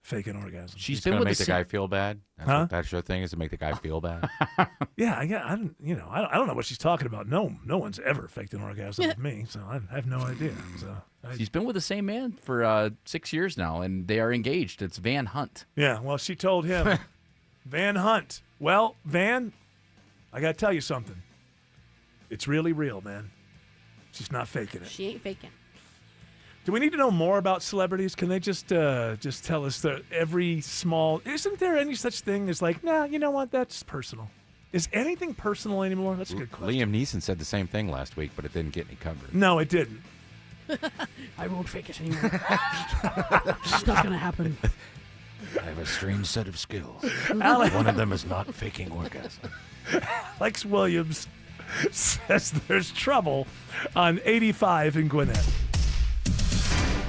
fake an orgasm. She's Just been gonna with make the the guy feel bad. That's your thing, is to make the guy feel bad. Yeah, I don't know what she's talking about. No one's ever faked an orgasm with me, so I have no idea. So She's been with the same man for 6 years now, and they are engaged. It's Van Hunt. Yeah, well, she told him, Van Hunt. Well, Van, I got to tell you something. It's really real, man. She's not faking it. She ain't faking. Do we need to know more about celebrities? Can they just tell us that every small... Isn't there any such thing as like, nah, you know what? That's personal. Is anything personal anymore? That's a good question. Liam Neeson said the same thing last week, but it didn't get any coverage. No, it didn't. I won't fake it anymore. It's not going to happen. I have a strange set of skills. Alex- One of them is not faking orgasm. Alex Williams says there's trouble on 85 in Gwinnett.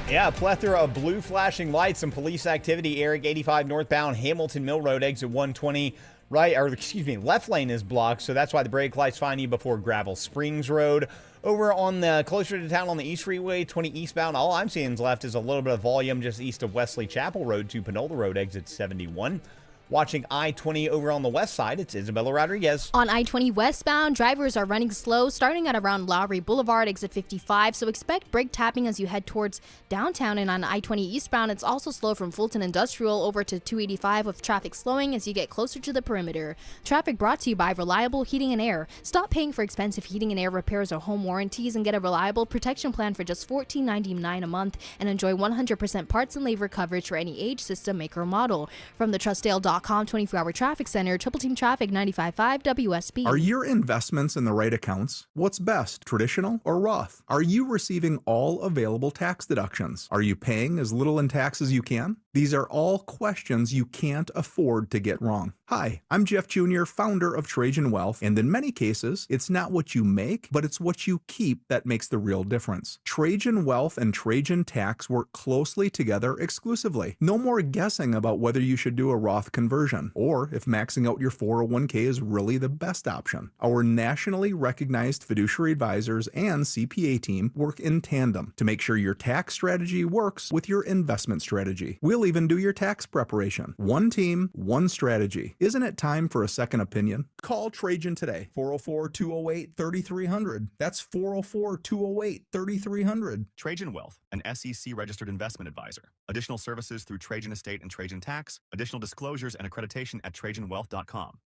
Yeah, a plethora of blue flashing lights and police activity. Eric, 85 northbound, Hamilton Mill Road, exit 120. Left lane is blocked, so that's why the brake lights find you before Gravel Springs Road. Over on the closer to town on the East Freeway, 20 eastbound, all I'm seeing left is a little bit of volume just east of Wesley Chapel Road to Panola Road, exit 71. Watching I-20 over on the west side, it's Isabella Rodriguez. On I-20 westbound, drivers are running slow, starting at around Lowry Boulevard, exit 55, so expect brake tapping as you head towards downtown. And on I-20 eastbound, it's also slow from Fulton Industrial over to 285 with traffic slowing as you get closer to the perimeter. Traffic brought to you by Reliable Heating and Air. Stop paying for expensive heating and air repairs or home warranties and get a reliable protection plan for just $14.99 a month and enjoy 100% parts and labor coverage for any age, system, make, or model. From the Trustdale.com 24-hour traffic center, Triple Team Traffic 95.5 WSB. Are your investments in the right accounts? What's best, traditional or Roth? Are you receiving all available tax deductions? Are you paying as little in tax as you can? These are all questions you can't afford to get wrong. Hi, I'm Jeff Jr., founder of Trajan Wealth, and in many cases, it's not what you make, but it's what you keep that makes the real difference. Trajan Wealth and Trajan Tax work closely together exclusively. No more guessing about whether you should do a Roth conversion, or if maxing out your 401k is really the best option. Our nationally recognized fiduciary advisors and CPA team work in tandem to make sure your tax strategy works with your investment strategy. We'll even do your tax preparation. One team, one strategy. Isn't it time for a second opinion? Call Trajan today, 404-208-3300. That's 404-208-3300. Trajan Wealth, an SEC-registered investment advisor. Additional services through Trajan Estate and Trajan Tax. Additional disclosures and accreditation at TrajanWealth.com.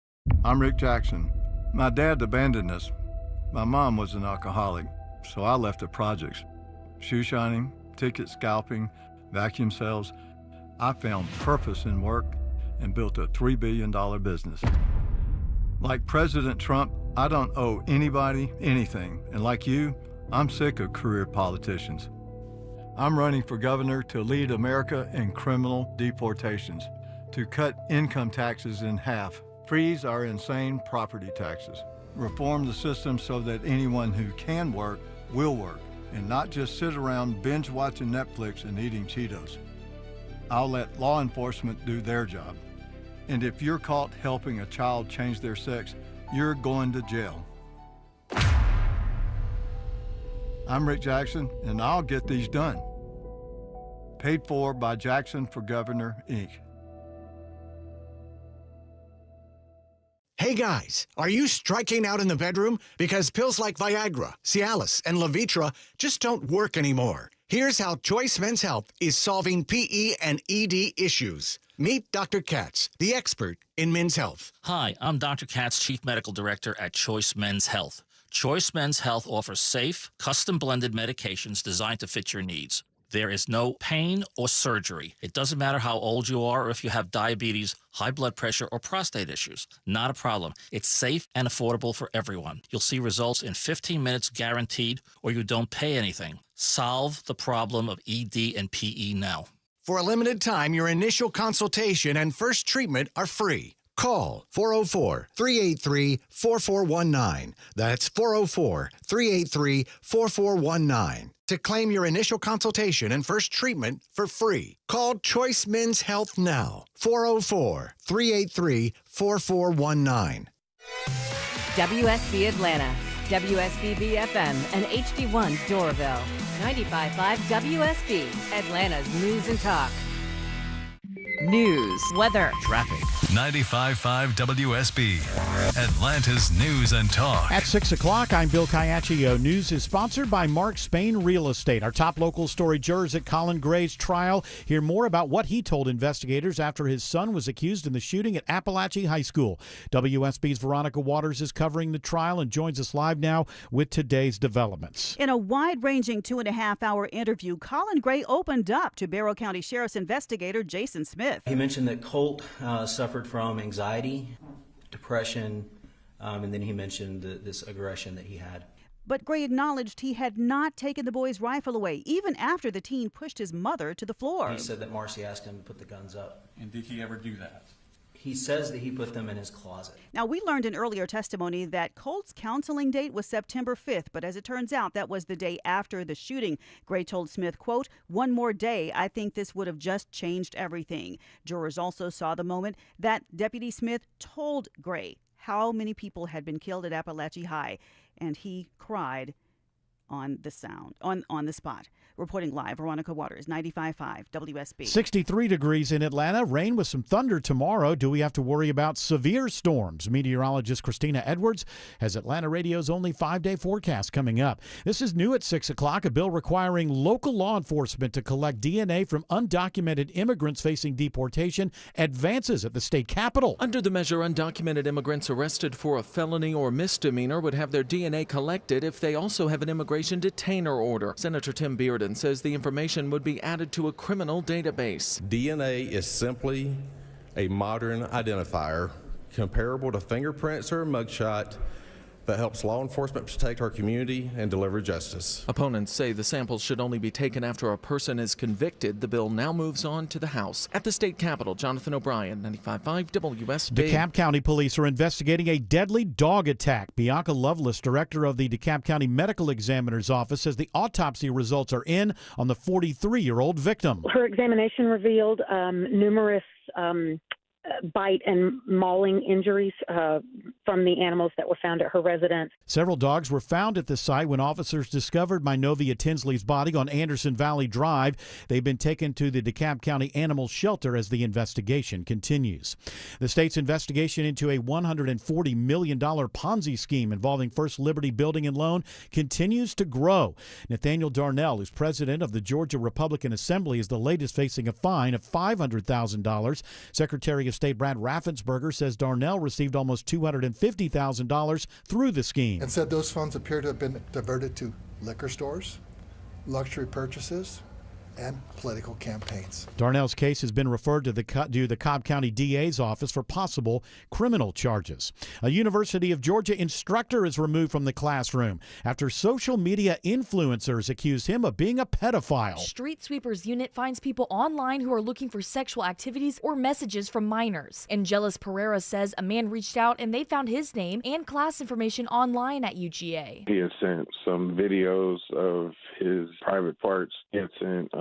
I'm Rick Jackson. My dad abandoned us. My mom was an alcoholic, so I left the projects. Shoe shining, ticket scalping, vacuum sales. I found purpose in work and built a $3 billion business. Like President Trump, I don't owe anybody anything. And like you, I'm sick of career politicians. I'm running for governor to lead America in criminal deportations, to cut income taxes in half, freeze our insane property taxes, reform the system so that anyone who can work will work, and not just sit around binge watching Netflix and eating Cheetos. I'll let law enforcement do their job. And if you're caught helping a child change their sex, you're going to jail. I'm Rick Jackson, and I'll get these done. Paid for by Jackson for Governor, Inc. Hey guys, are you striking out in the bedroom? Because pills like Viagra, Cialis, and Levitra just don't work anymore. Here's how Choice Men's Health is solving PE and ED issues. Meet Dr. Katz, the expert in men's health. Hi, I'm Dr. Katz, Chief Medical Director at Choice Men's Health. Choice Men's Health offers safe, custom-blended medications designed to fit your needs. There is no pain or surgery. It doesn't matter how old you are or if you have diabetes, high blood pressure, or prostate issues. Not a problem. It's safe and affordable for everyone. You'll see results in 15 minutes guaranteed, or you don't pay anything. Solve the problem of ED and PE now. For a limited time, your initial consultation and first treatment are free. Call 404-383-4419. That's 404-383-4419. to claim your initial consultation and first treatment for free. Call Choice Men's Health now. 404-383-4419. WSB Atlanta, WSBB FM, and HD1 Doraville. 95.5 WSB, Atlanta's news and talk. News, weather, traffic. 95.5 WSB, Atlanta's news and talk. At 6 o'clock, I'm Bill Caiaccio. News is sponsored by Mark Spain Real Estate. Our top local story, jurors at Colin Gray's trial hear more about what he told investigators after his son was accused in the shooting at Appalachia High School. WSB's Veronica Waters is covering the trial and joins us live now with today's developments. In a wide-ranging 2.5-hour interview, Colin Gray opened up to Barrow County Sheriff's investigator Jason Smith. He mentioned that Colt suffered from anxiety, depression, and then he mentioned this aggression that he had. But Gray acknowledged he had not taken the boy's rifle away, even after the teen pushed his mother to the floor. He said that Marcy asked him to put the guns up. And did he ever do that? He says that he put them in his closet. Now, we learned in earlier testimony that Colt's counseling date was September 5th, but as it turns out, that was the day after the shooting. Gray told Smith, quote, "One more day, I think this would have just changed everything." Jurors also saw the moment that Deputy Smith told Gray how many people had been killed at Appalachia High, and he cried on the spot. Reporting live, Veronica Waters, 95.5 WSB. 63 degrees in Atlanta. Rain with some thunder tomorrow. Do we have to worry about severe storms? Meteorologist Christina Edwards has Atlanta Radio's only 5-day forecast coming up. This is new at 6 o'clock. A bill requiring local law enforcement to collect DNA from undocumented immigrants facing deportation advances at the state capitol. Under the measure, undocumented immigrants arrested for a felony or misdemeanor would have their DNA collected if they also have an immigration detainer order. Senator Tim Bearden says the information would be added to a criminal database. DNA is simply a modern identifier comparable to fingerprints or a mugshot that helps law enforcement protect our community and deliver justice. Opponents say the samples should only be taken after a person is convicted. The bill now moves on to the House. At the state capitol, Jonathan O'Brien, 95.5 WSB. DeKalb County police are investigating a deadly dog attack. Bianca Lovelace, director of the DeKalb County Medical Examiner's Office, says the autopsy results are in on the 43-year-old victim. Her examination revealed numerous bite and mauling injuries from the animals that were found at her residence. Several dogs were found at the site when officers discovered Mynovia Tinsley's body on Anderson Valley Drive. They've been taken to the DeKalb County Animal Shelter as the investigation continues. The state's investigation into a $140 million Ponzi scheme involving First Liberty Building and Loan continues to grow. Nathaniel Darnell, who's president of the Georgia Republican Assembly, is the latest facing a fine of $500,000. Secretary of State Brad Raffensperger says Darnell received almost $250,000 through the scheme. And said those funds appear to have been diverted to liquor stores, luxury purchases, and political campaigns. Darnell's case has been referred to the Cobb County DA's office for possible criminal charges. A University of Georgia instructor is removed from the classroom after social media influencers accuse him of being a pedophile. Street Sweepers Unit finds people online who are looking for sexual activities or messages from minors. Angelis Pereira says a man reached out and they found his name and class information online at UGA. He had sent some videos of his private parts. He had sent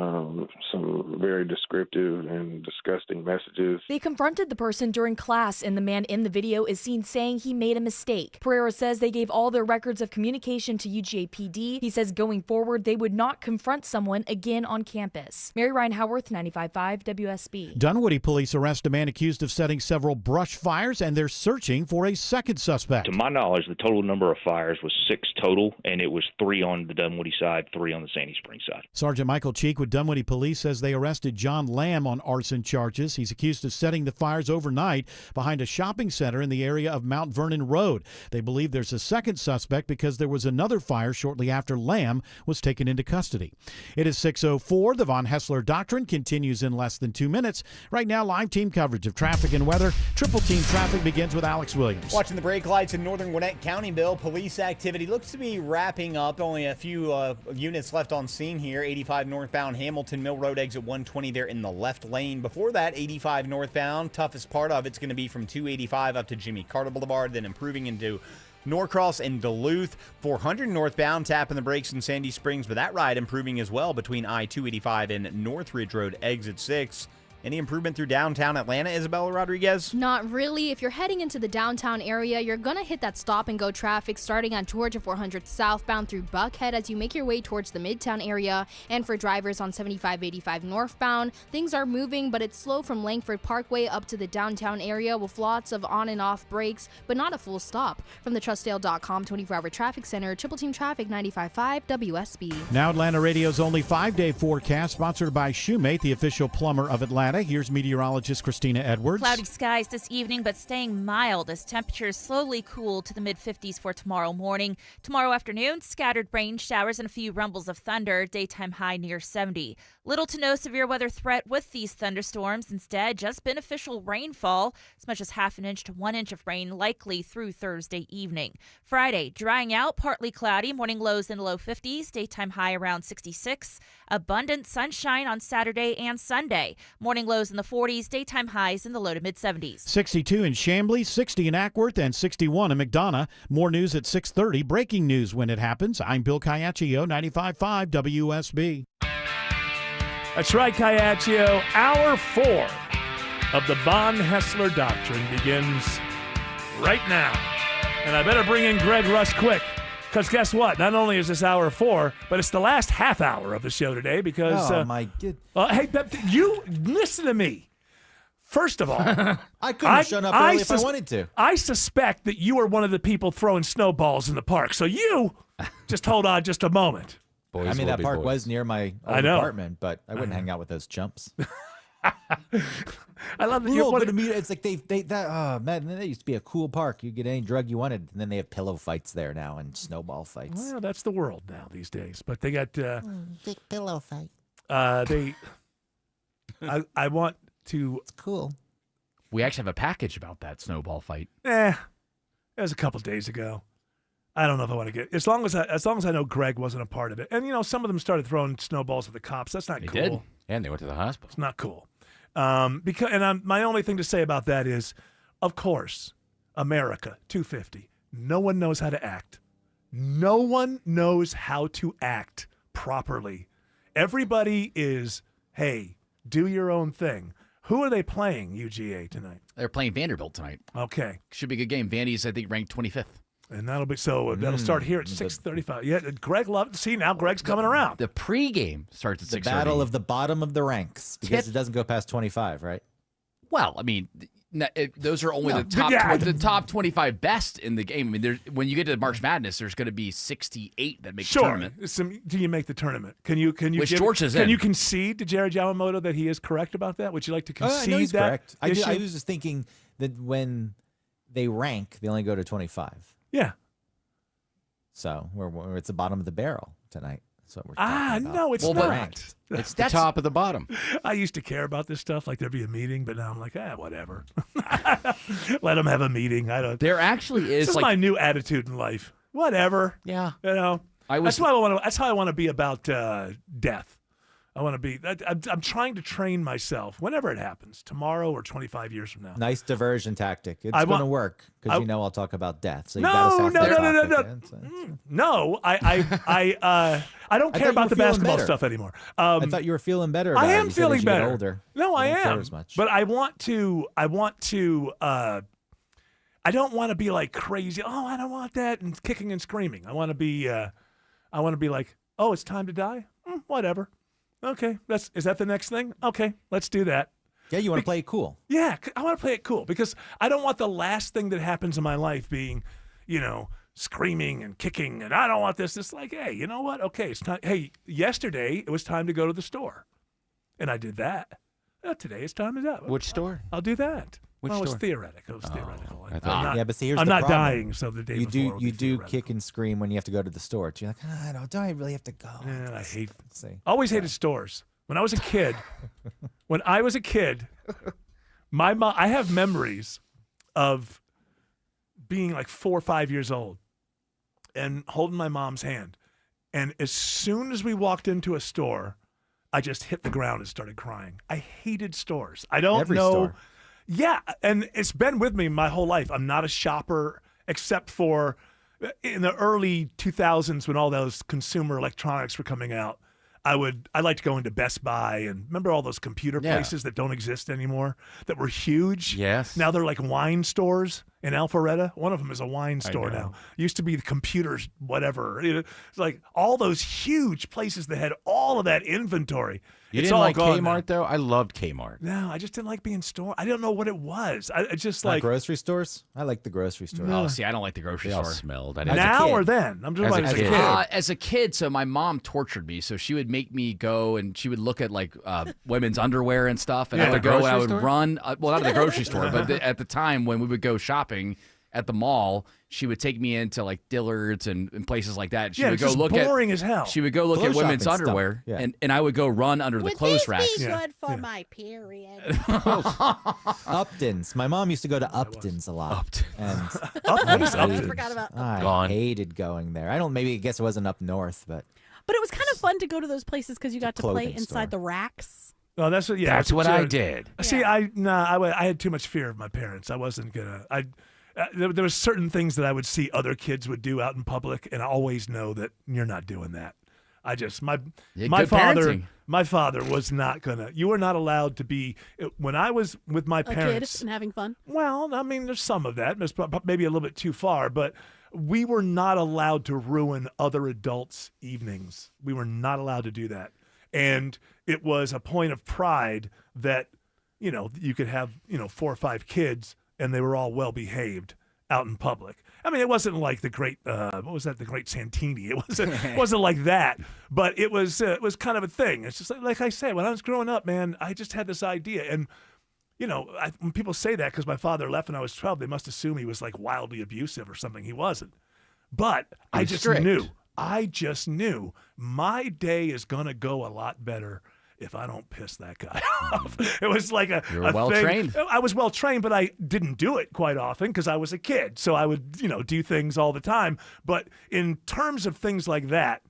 some very descriptive and disgusting messages. They confronted the person during class, and the man in the video is seen saying he made a mistake. Pereira says they gave all their records of communication to UGA PD. He says going forward, they would not confront someone again on campus. Mary Ryan Howarth, 95.5 WSB. Dunwoody police arrest a man accused of setting several brush fires, and they're searching for a second suspect. To my knowledge, the total number of fires was 6 total, and it was 3 on the Dunwoody side, 3 on the Sandy Springs side. Sergeant Michael Cheek with Dunwoody Police says they arrested John Lamb on arson charges. He's accused of setting the fires overnight behind a shopping center in the area of Mount Vernon Road. They believe there's a second suspect because there was another fire shortly after Lamb was taken into custody. It is 6:04. The Von Hessler Doctrine continues in less than 2 minutes. Right now, live team coverage of traffic and weather. Triple Team Traffic begins with Alex Williams. Watching the brake lights in northern Gwinnett County, Bill. Police activity looks to be wrapping up. Only a few units left on scene here. 85 northbound Hamilton Mill Road exit 120 there in the left lane. Before that, 85 northbound. Toughest part of it's going to be from 285 up to Jimmy Carter Boulevard, then improving into Norcross and Duluth. 400 northbound, tapping the brakes in Sandy Springs, but that ride improving as well between I-285 and Northridge Road, exit 6. Any improvement through downtown Atlanta, Isabella Rodriguez? Not really. If you're heading into the downtown area, you're going to hit that stop-and-go traffic starting on Georgia 400 southbound through Buckhead as you make your way towards the Midtown area. And for drivers on 7585 northbound, things are moving, but it's slow from Langford Parkway up to the downtown area with lots of on and off breaks, but not a full stop. From the TrustDale.com 24-hour traffic center, Triple Team Traffic 95.5 WSB. Now Atlanta Radio's only 5-day forecast, sponsored by Shoemate, the official plumber of Atlanta. Here's meteorologist Christina Edwards. Cloudy skies this evening, but staying mild as temperatures slowly cool to the mid-50s for tomorrow morning. Tomorrow afternoon, scattered rain showers and a few rumbles of thunder. Daytime high near 70. Little to no severe weather threat with these thunderstorms. Instead, just beneficial rainfall, as much as half an inch to 1 inch of rain likely through Thursday evening. Friday, drying out, partly cloudy, morning lows in the low 50s, daytime high around 66. Abundant sunshine on Saturday and Sunday. Morning lows in the 40s, daytime highs in the low to mid-70s. 62 in Chamblee, 60 in Ackworth, and 61 in McDonough. More news at 6:30. Breaking news when it happens. I'm Bill Caiaccio, 95.5 WSB. That's right, Caiaccio. Hour 4 of the Von Hessler Doctrine begins right now. And I better bring in Greg Russ quick. Because guess what? Not only is this hour 4, but it's the last half hour of the show today because... Oh, my good. Hey, you listen to me. First of all... I couldn't have shown up early if I wanted to. I suspect that you are one of the people throwing snowballs in the park. So you just hold on just a moment. I mean, that park was near my old apartment, but I wouldn't hang out with those chumps. I love that you're going to meet. It's like oh man, that used to be a cool park. You get any drug you wanted, and then they have pillow fights there now and snowball fights. Well, that's the world now these days. But they got big pillow fight. I want to. It's cool. We actually have a package about that snowball fight. It was a couple days ago. I don't know if I want to get as long as I know Greg wasn't a part of it. And some of them started throwing snowballs at the cops. That's not cool. They did, and they went to the hospital. It's not cool. My only thing to say about that is, of course, America 250. No one knows how to act. No one knows how to act properly. Everybody is, hey, do your own thing. Who are they playing, UGA, tonight? They're playing Vanderbilt tonight. Okay. Should be a good game. Vandy's, I think, ranked 25th. And that'll start here at 6:35. Yeah, Greg now Greg's coming around. The pregame starts at 6:30. The battle of the bottom of the ranks, because it doesn't go past 25, right? Well, I mean, those are only the top 25 best in the game. I mean, when you get to March Madness, there's going to be 68 that make the tournament. Do you make the tournament? Can you George is in. Can you concede to Jared Yamamoto that he is correct about that? Would you like to concede I know he's that? Correct. I was just thinking that when they rank, they only go to 25. Yeah. So it's the bottom of the barrel tonight. That's what we're talking about. No, it's not. It's the top of the bottom. I used to care about this stuff, like there'd be a meeting, but now I'm like, whatever. Let them have a meeting. I don't. There actually is. This is my new attitude in life. Whatever. Yeah. That's how I want to be about death. I want to be. I'm trying to train myself whenever it happens, tomorrow or 25 years from now. Nice diversion tactic. It's going to work because I'll talk about death. So you no. I don't I care thought about you the were feeling basketball better. stuff anymore. I thought you were feeling better. About I am it. feeling better. Older, no, I am. Care as much. But I want to. I don't want to be like crazy. Oh, I don't want that and kicking and screaming. I want to be. I want to be like, oh, it's time to die. Whatever. Okay, is that the next thing? Okay, let's do that. Yeah, you want to play it cool. Yeah, I want to play it cool because I don't want the last thing that happens in my life being, screaming and kicking, and I don't want this. It's like, hey, you know what? Okay, it's time. Hey, yesterday it was time to go to the store, and I did that. Today it's time to die. Which store? I'll do that. Which It was store? theoretical. It was theoretical. But see, here's I'm the not problem. dying, so the day before you do kick and scream when you have to go to the store. You're like, do I really have to go? Yeah, I always hated stores. When I was a kid, my mom, I have memories of being like 4 or 5 years old and holding my mom's hand. And as soon as we walked into a store, I just hit the ground and started crying. I hated stores. I don't Every know. store. Yeah, and it's been with me my whole life. I'm not a shopper except for in the early 2000s when all those consumer electronics were coming out, I like to go into Best Buy and remember all those computer places that don't exist anymore that were huge. Yes. Now they're like wine stores in Alpharetta. One of them is a wine store know. now. Used to be the computers, whatever. It's like all those huge places that had all of that inventory. You It's didn't all like gone now. Kmart though? I loved Kmart. No, I just didn't like being store. I don't know what it was. I just Not like grocery stores. I like the grocery store. Oh, see, I don't like the grocery They all store. smelled. now or then. I'm just like as a kid. As a kid, so my mom tortured me. So she would make me go and she would look at like women's underwear and stuff, and I would go and I would run. Well, not at the grocery store, but at the time when we would go shopping at the mall, she would take me into like Dillard's and places like that. She would it's go just look boring as hell. She would go look Clothes at women's shopping stuff. underwear, Yeah. and I would go run under the clothes racks. Good for my period. Upton's. My mom used to go to Upton's a lot. And Upton's? I forgot about I Gone. hated going there. I guess it wasn't up north, but But it was kind of fun to go to those places because you got to play clothing inside store. the racks. Oh, that's what. Yeah, That's what I did. See, I had too much fear of my parents. I wasn't gonna. There was certain things that I would see other kids would do out in public, and I always know that you're not doing that. Yeah, my good father parenting. my father was not gonna. You were not allowed to be when I was with my A parents. kid and having fun. Well, I mean, there's some of that. It's maybe a little bit too far, but we were not allowed to ruin other adults' evenings. We were not allowed to do that. And it was a point of pride that, you could have, 4 or 5 kids and they were all well behaved out in public. I mean, it wasn't like the great, what was that? The great Santini. It wasn't like that, but it was kind of a thing. It's just like I say, when I was growing up, man, I just had this idea. And, when people say that, because my father left when I was 12, they must assume he was like wildly abusive or something. He wasn't. But I was just strict. knew my day is going to go a lot better if I don't piss that guy off. It was like a well thing. trained. I was well trained, but I didn't do it quite often because I was a kid. So I would, do things all the time. But in terms of things like that,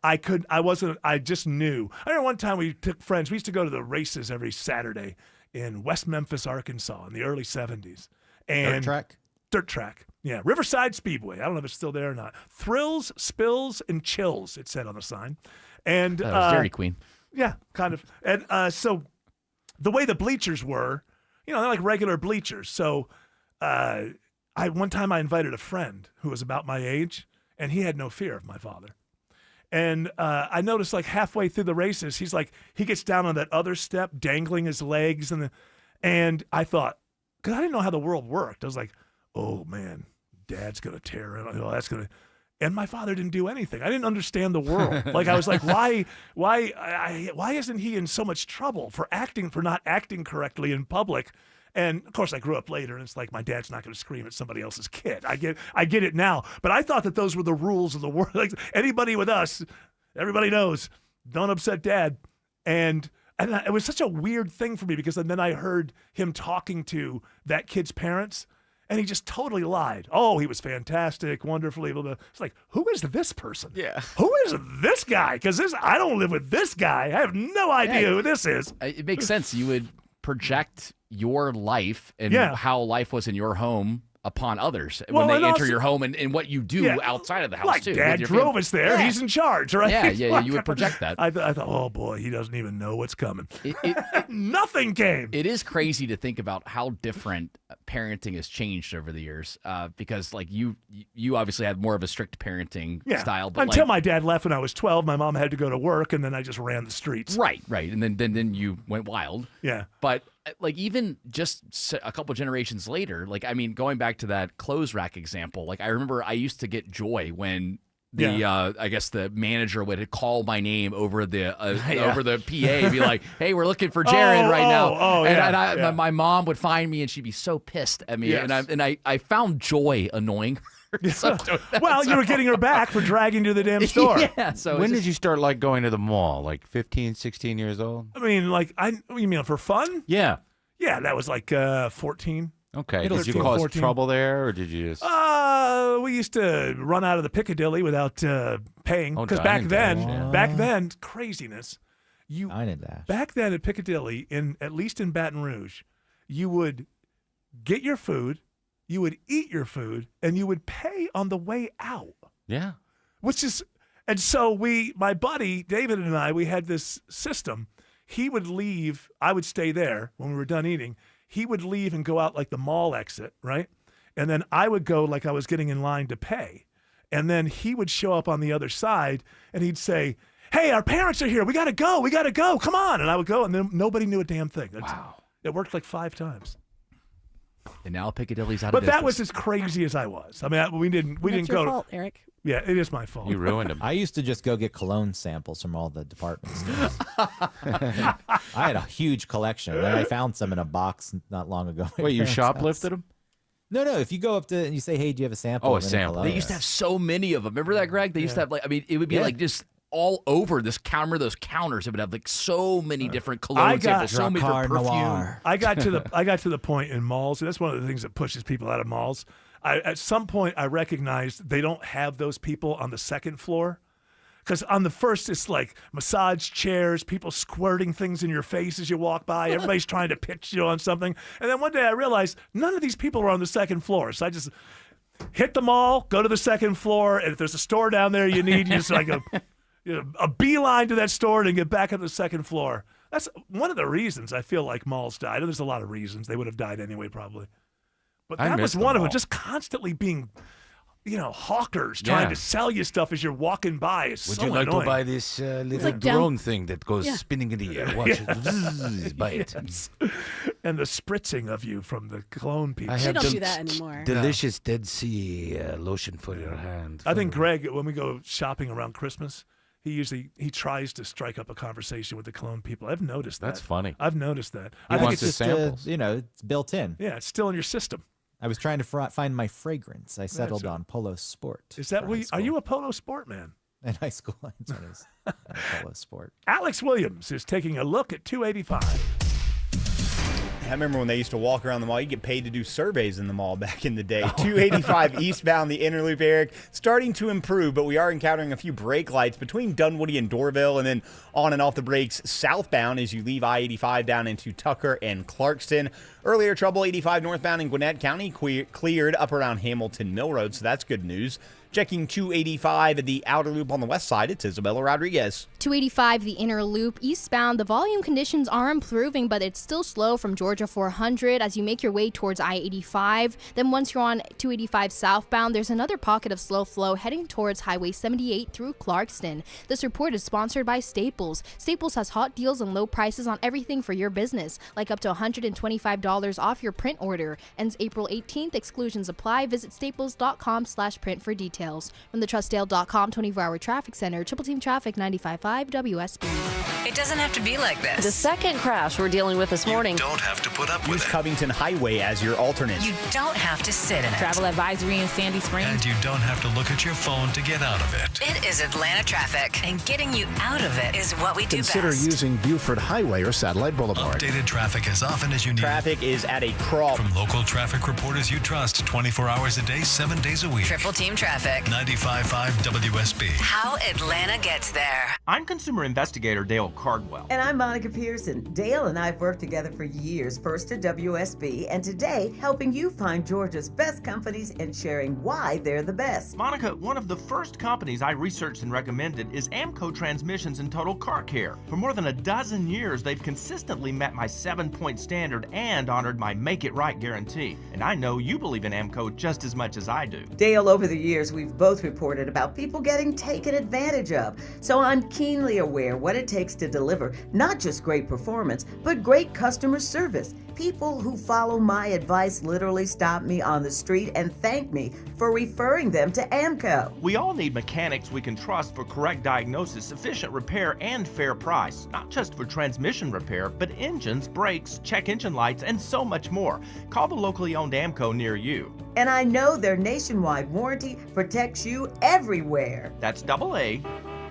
I just knew. I remember one time we took friends. We used to go to the races every Saturday in West Memphis, Arkansas in the early 70s. And Dirt track. Yeah. Riverside Speedway. I don't know if it's still there or not. Thrills, spills, and chills, it said on the sign. And That was Dairy Queen. Yeah, kind of. And so the way the bleachers were, they're like regular bleachers. So one time I invited a friend who was about my age, and he had no fear of my father. And I noticed like halfway through the races, he gets down on that other step, dangling his legs. And I thought, because I didn't know how the world worked. I was like, oh, man, Dad's going to tear it. That's going to. And my father didn't do anything. I didn't understand the world. Like I was like, why isn't he in so much trouble for not acting correctly in public? And of course, I grew up later, and it's like my dad's not going to scream at somebody else's kid. I get it now, but I thought that those were the rules of the world. Like anybody with us, everybody knows, don't upset Dad. And it was such a weird thing for me because then I heard him talking to that kid's parents. And he just totally lied. Oh, he was fantastic, wonderfully. Blah, blah. It's like, who is this person? Yeah. Who is this guy? Because I don't live with this guy. I have no idea who this is. It makes sense. You would project your life and Yeah. how life was in your home upon others Well, when they and enter also- your home and what you do Yeah. outside of the house Like too. Dad with your drove family. us there. Yeah. He's in charge, right? Yeah, you would project that. I thought, oh boy, he doesn't even know what's coming. Nothing came. It is crazy to think about how different parenting has changed over the years. Because like you obviously had more of a strict parenting style, but Until like, my dad left when I was 12, my mom had to go to work, and then I just ran the streets. right, and then you went wild. Yeah. But like even just a couple generations later, like I mean, going back to that clothes rack example, like I remember I used to get joy when the I guess the manager would call my name over the over the PA and be like, "Hey, we're looking for Jared right now." And my mom would find me and she'd be so pissed at me, Yes. and I found joy annoying her. So Well, you were getting her back for dragging to the damn store. Yeah. So When did you start like going to the mall? Like 15, 16 years old? I mean, like, you mean for fun? Yeah. Yeah, that was like 14. Okay. Middle Did you school, cause 14. trouble there, or did you just? We used to run out of the Piccadilly without paying Oh, because Dine and Dash, back then, craziness. Dine and Dash. Back then at Piccadilly, at least in Baton Rouge, you would get your food, you would eat your food and you would pay on the way out. Yeah. Which is, and so my buddy, David and I, we had this system. He would leave, I would stay there when we were done eating. He would leave and go out like the mall exit, right? And then I would go like I was getting in line to pay. And then he would show up on the other side and he'd say, hey, our parents are here. We got to go. Come on. And I would go and then nobody knew a damn thing. Wow. It worked like 5 times. And now Piccadilly's out but of business. that was as crazy as I was. I mean, we didn't That's go. your fault, Eric. Yeah, it is my fault. You ruined him. I used to just go get cologne samples from all the department stores. I had a huge collection. And I found some in a box not long ago. at my Wait, you parents' shoplifted house. them? No. If you go up to and you say, hey, do you have a sample? Oh, a of any sample. cologne? They used to have so many of them. Remember that, Greg? They used to have like, I mean, it would be like just all over this counter, those counters. It would have like so many different cologne samples, so many different perfume. I got to the point in malls, and that's one of the things that pushes people out of malls. At some point, I recognized they don't have those people on the second floor. Because on the first, it's like massage chairs, people squirting things in your face as you walk by. Everybody's trying to pitch you on something. And then one day I realized none of these people are on the second floor. So I just hit the mall, go to the second floor, and if there's a store down there you need, you just like a beeline to that store and get back on the second floor. That's one of the reasons I feel like malls died. There's a lot of reasons. They would have died anyway, probably. But that was one of them, just constantly being, hawkers trying to sell you stuff as you're walking by. It's Would so you like annoying. to buy this little like drone thing that goes spinning in the air? Watch it. Zzz, buy it. Yes. And the spritzing of you from the cologne people. I They have don't del- do that anymore. delicious Dead Sea lotion for your hand. I think Greg, when we go shopping around Christmas, he tries to strike up a conversation with the cologne people. I've noticed that. That's funny. I've noticed that. He I think wants it's his samples. it's built in. Yeah, it's still in your system. I was trying to find my fragrance. I settled on Polo Sport. Is that for what high are school. you a Polo Sport man? In high school, that's what it is. Polo Sport. Alex Williams is taking a look at 285. I remember when they used to walk around the mall. You get paid to do surveys in the mall back in the day. 285 eastbound, the inner loop, Eric, starting to improve, but we are encountering a few brake lights between Dunwoody and Dorville, and then on and off the brakes southbound as you leave I-85 down into Tucker and Clarkston. Earlier trouble, 85 northbound in Gwinnett County, cleared up around Hamilton Mill Road, so that's good news. Checking 285 at the outer loop on the west side, it's Isabella Rodriguez. 285, the inner loop eastbound. The volume conditions are improving, but it's still slow from Georgia 400 as you make your way towards I-85. Then once you're on 285 southbound, there's another pocket of slow flow heading towards Highway 78 through Clarkston. This report is sponsored by Staples. Staples has hot deals and low prices on everything for your business, like up to $125 off your print order. Ends April 18th. Exclusions apply. Visit staples.com/print for details. From the Trustdale.com 24-hour traffic center, Triple Team Traffic 95.5 WSB. It doesn't have to be like this. The second crash we're dealing with this morning. Don't have to put up with Use it. Covington Highway as your alternate. You don't have to sit in it. Travel advisory in Sandy Springs. And you don't have to look at your phone to get out of it. It is Atlanta traffic, and getting you out of it is what we do Consider best. using Buford Highway or Satellite Boulevard. Updated traffic as often as you need. Traffic is at a crawl. From local traffic reporters you trust 24 hours a day, 7 days a week. Triple Team Traffic. 95.5 WSB. How Atlanta gets there. I'm consumer investigator Dale Cardwell. And I'm Monica Pearson. Dale and I have worked together for years, first at WSB, and today helping you find Georgia's best companies and sharing why they're the best. Monica, one of the first companies I researched and recommended is Amco Transmissions and Total Car Care. For more than a dozen years, they've consistently met my 7-point standard and honored my Make It Right guarantee. And I know you believe in Amco just as much as I do. Dale, over the years, we've both reported about people getting taken advantage of. So I'm keenly aware what it takes to deliver not just great performance, but great customer service. People who follow my advice literally stop me on the street and thank me for referring them to Amco. We all need mechanics we can trust for correct diagnosis, efficient repair, and fair price. Not just for transmission repair, but engines, brakes, check engine lights, and so much more. Call the locally owned Amco near you. And I know their nationwide warranty protects you everywhere. That's AA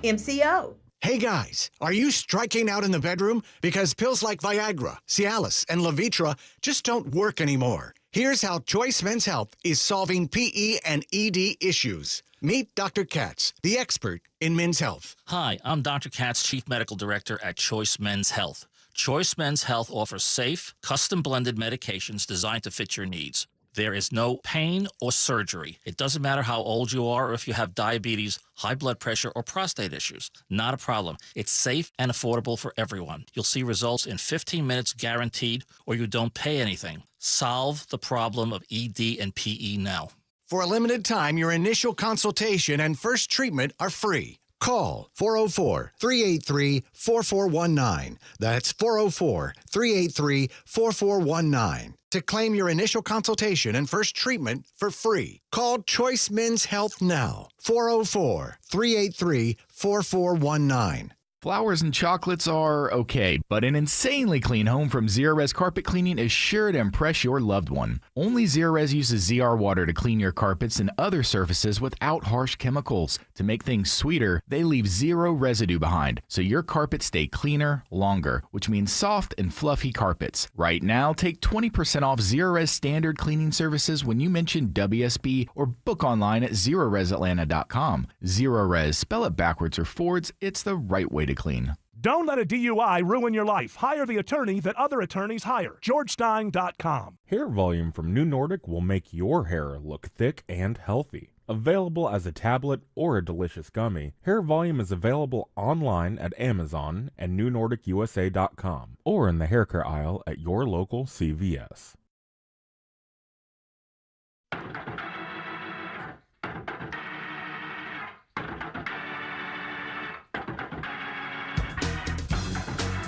MCO. Hey guys, are you striking out in the bedroom? Because pills like Viagra, Cialis, and Levitra just don't work anymore. Here's how Choice Men's Health is solving PE and ED issues. Meet Dr. Katz, the expert in men's health. Hi, I'm Dr. Katz, Chief Medical Director at Choice Men's Health. Choice Men's Health offers safe, custom-blended medications designed to fit your needs. There is no pain or surgery. It doesn't matter how old you are or if you have diabetes, high blood pressure, or prostate issues. Not a problem. It's safe and affordable for everyone. You'll see results in 15 minutes guaranteed, or you don't pay anything. Solve the problem of ED and PE now. For a limited time, your initial consultation and first treatment are free. Call 404-383-4419. That's 404-383-4419 to claim your initial consultation and first treatment for free. Call Choice Men's Health now. 404-383-4419. Flowers and chocolates are okay, but an insanely clean home from Zerorez Carpet Cleaning is sure to impress your loved one. Only Zerorez uses ZR water to clean your carpets and other surfaces without harsh chemicals. To make things sweeter, they leave zero residue behind, so your carpets stay cleaner longer, which means soft and fluffy carpets. Right now, take 20% off Zerorez standard cleaning services when you mention WSB or book online at ZerorezAtlanta.com. Zerorez, spell it backwards or forwards, it's the right way to clean. Don't let a DUI ruin your life. Hire the attorney that other attorneys hire. GeorgeStein.com. Hair volume from New Nordic will make your hair look thick and healthy. Available as a tablet or a delicious gummy, Hair Volume is available online at Amazon and NewNordicUSA.com or in the hair care aisle at your local CVS.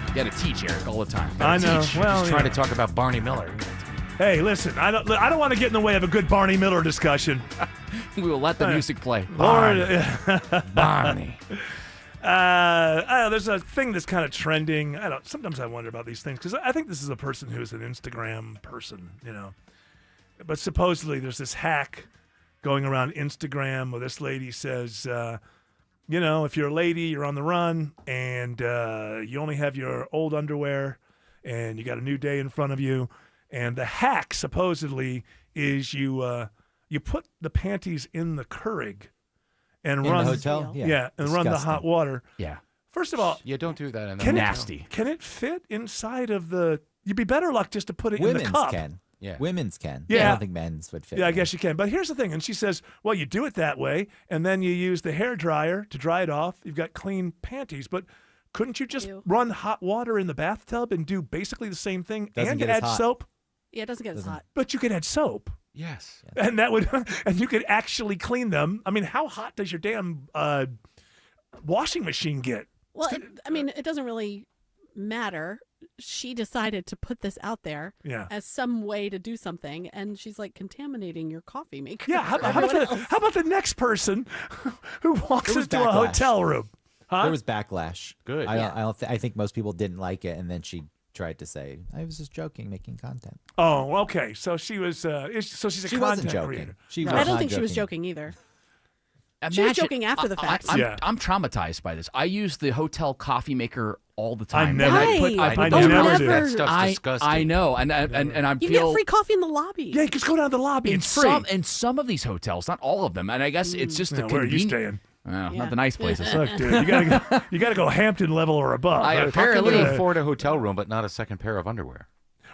You got to teach, Eric, all the time. I know. Well, Just trying to talk about Barney Miller. Hey, listen, I don't want to get in the way of a good Barney Miller discussion. We will let the music play. Barney. Barney. I don't know, there's a thing that's kind of trending. Sometimes I wonder about these things because I think this is a person who's an Instagram person, But supposedly there's this hack going around Instagram where this lady says, if you're a lady, you're on the run, and you only have your old underwear, and you got a new day in front of you, and the hack supposedly is you put the panties in the Keurig and In run the hotel? Yeah. and run the Disgusting. hot water. Yeah. First of all, Yeah, don't do that in the can Nasty. Can it fit inside of the? You'd be better luck just to put it in Women's the cup. can. Yeah. Women's can. Yeah. I don't think men's would fit. Yeah, I in. guess you can. But here's the thing. And she says, well, you do it that way, and then you use the hair dryer to dry it off. You've got clean panties. But couldn't you just run hot water in the bathtub and do basically the same thing Doesn't and get as add hot. soap? Yeah, it doesn't get as hot. But you could add soap. Yes. And that would, and you could actually clean them. I mean, how hot does your damn washing machine get? Well, it doesn't really matter. She decided to put this out there as some way to do something, and she's like contaminating your coffee maker. Yeah, how about the next person who walks There was into a backlash. hotel room? Huh? There was backlash. Good. I think most people didn't like it, and then she tried to say, "I was just joking, making content." Oh, okay. So she was. So she's a She content wasn't joking. creator. She I was don't not think she was joking. joking either. She was joking after the fact. I'm traumatized by this. I use the hotel coffee maker all the time. never- And I put never do. That stuff's disgusting. I know, and I You feel get free coffee in the lobby. Yeah, you just go down to the lobby. in It's free. some of these hotels, not all of them, and I guess it's just the Yeah, where are you convenience. staying? Not the nice places. Look, dude, you gotta go Hampton level or above. I Or- Apparently Yeah. afford a hotel room, but not a second pair of underwear.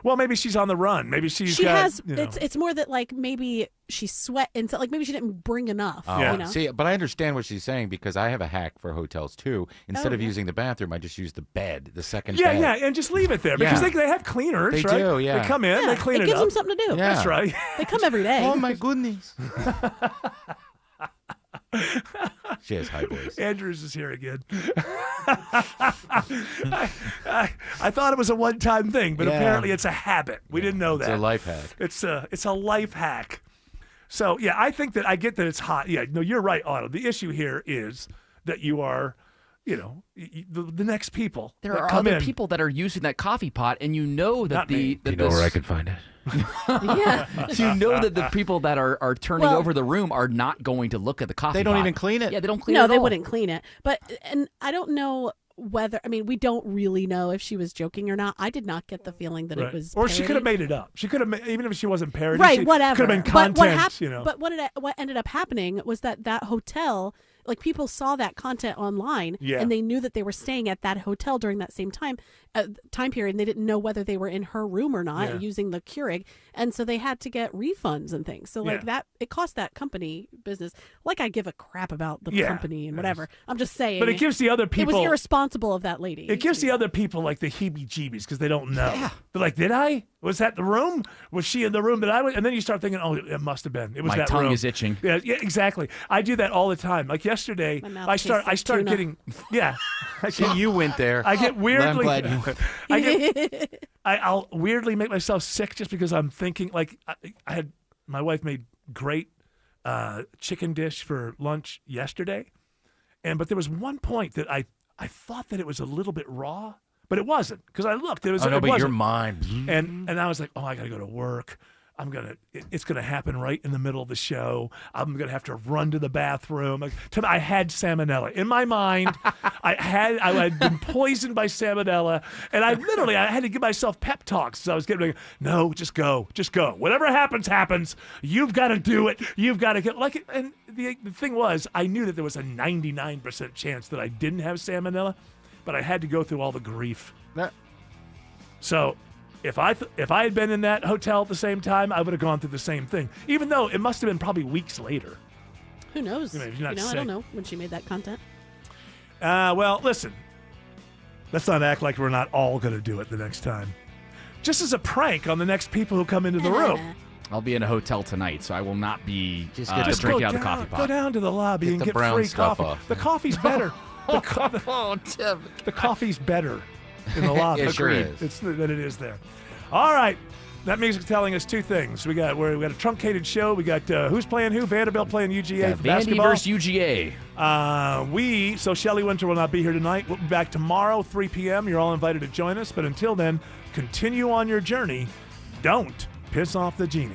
Well, maybe she's on the run. Maybe she's She got, has. you know. It's more that like maybe she sweat and so like maybe she didn't bring enough. Oh, You know? see, but I understand what she's saying because I have a hack for hotels too. Instead of yeah. using the bathroom, I just use the bed, the second Yeah, bed. yeah, and just leave it there because Yeah. they have cleaners, They right? do, yeah. They come in, Yeah, they clean it it gives up. them something to do. Yeah. That's right. They come every day. Oh my goodness. She has high voice. Andrews is here again. I thought it was a one-time thing, but Yeah. apparently it's a habit. We didn't know It's that. a life hack. It's a life hack. So yeah, I think that I get that it's hot. Yeah, no, you're right, Otto. The issue here is that you are, the next people. There that are come other in. people that are using that coffee pot, and you know that Not me. You know where I can find it? Yeah. You know that the people that are turning Well- over the room are not going to look at the coffee They don't pot. even clean it. Yeah, they don't clean it No, at they all. wouldn't clean it. But and I don't know whether we don't really know if she was joking or not. I did not get the feeling that Right. it was. Or she could have parody. made it up. She could have, even if she wasn't parody. Right, she whatever. Could have been But content. what you know. But what ended up happening was that hotel, like people saw that content online and they knew that they were staying at that hotel during that same time period, and they didn't know whether they were in her room or not using the Keurig, and so they had to get refunds and things. So like that, it cost that company business. Like I give a crap about the company and whatever. I'm just saying. But it gives the other people. It was irresponsible of that lady. It gives the other people like the heebie-jeebies because they don't know. Yeah. They're like, did I? Was that the room? Was she in the room that I was? And then you start thinking, oh, it must have been. It was My that tongue room. is itching. Yeah, exactly. I do that all the time. Like yesterday, I start getting You went there. I get weirdly. I'm glad you went. I'll weirdly make myself sick just because I'm thinking. Like I had my wife made great chicken dish for lunch yesterday, but there was one point that I thought that it was a little bit raw. But it wasn't, because I looked. It was. Oh, no, it but wasn't. your mind. And I was like, oh, I got to go to work. It's gonna happen right in the middle of the show. I'm gonna have to run to the bathroom. I had salmonella in my mind. I had been poisoned by salmonella, and I had to give myself pep talks. So I was getting, no, just go. Whatever happens. You've got to do it. You've got to get like it. And the thing was, I knew that there was a 99% chance that I didn't have salmonella. But I had to go through all the grief. So if I had been in that hotel at the same time, I would have gone through the same thing. Even though it must have been probably weeks later. Who knows? I don't know when she made that content. Well, listen. Let's not act like we're not all going to do it the next time. Just as a prank on the next people who come into the room. I'll be in a hotel tonight, so I will not be just drinking out of the coffee pot. Go down to the lobby and get free coffee. Off. The coffee's better. The coffee's better in the lobby. It sure is. Than it is there. All right. That music's telling us two things. We got a truncated show. We got who's playing who? Vanderbilt playing UGA for Vandy basketball. versus UGA. So Shelley Winter will not be here tonight. We'll be back tomorrow, 3 p.m. You're all invited to join us. But until then, continue on your journey. Don't piss off the genie.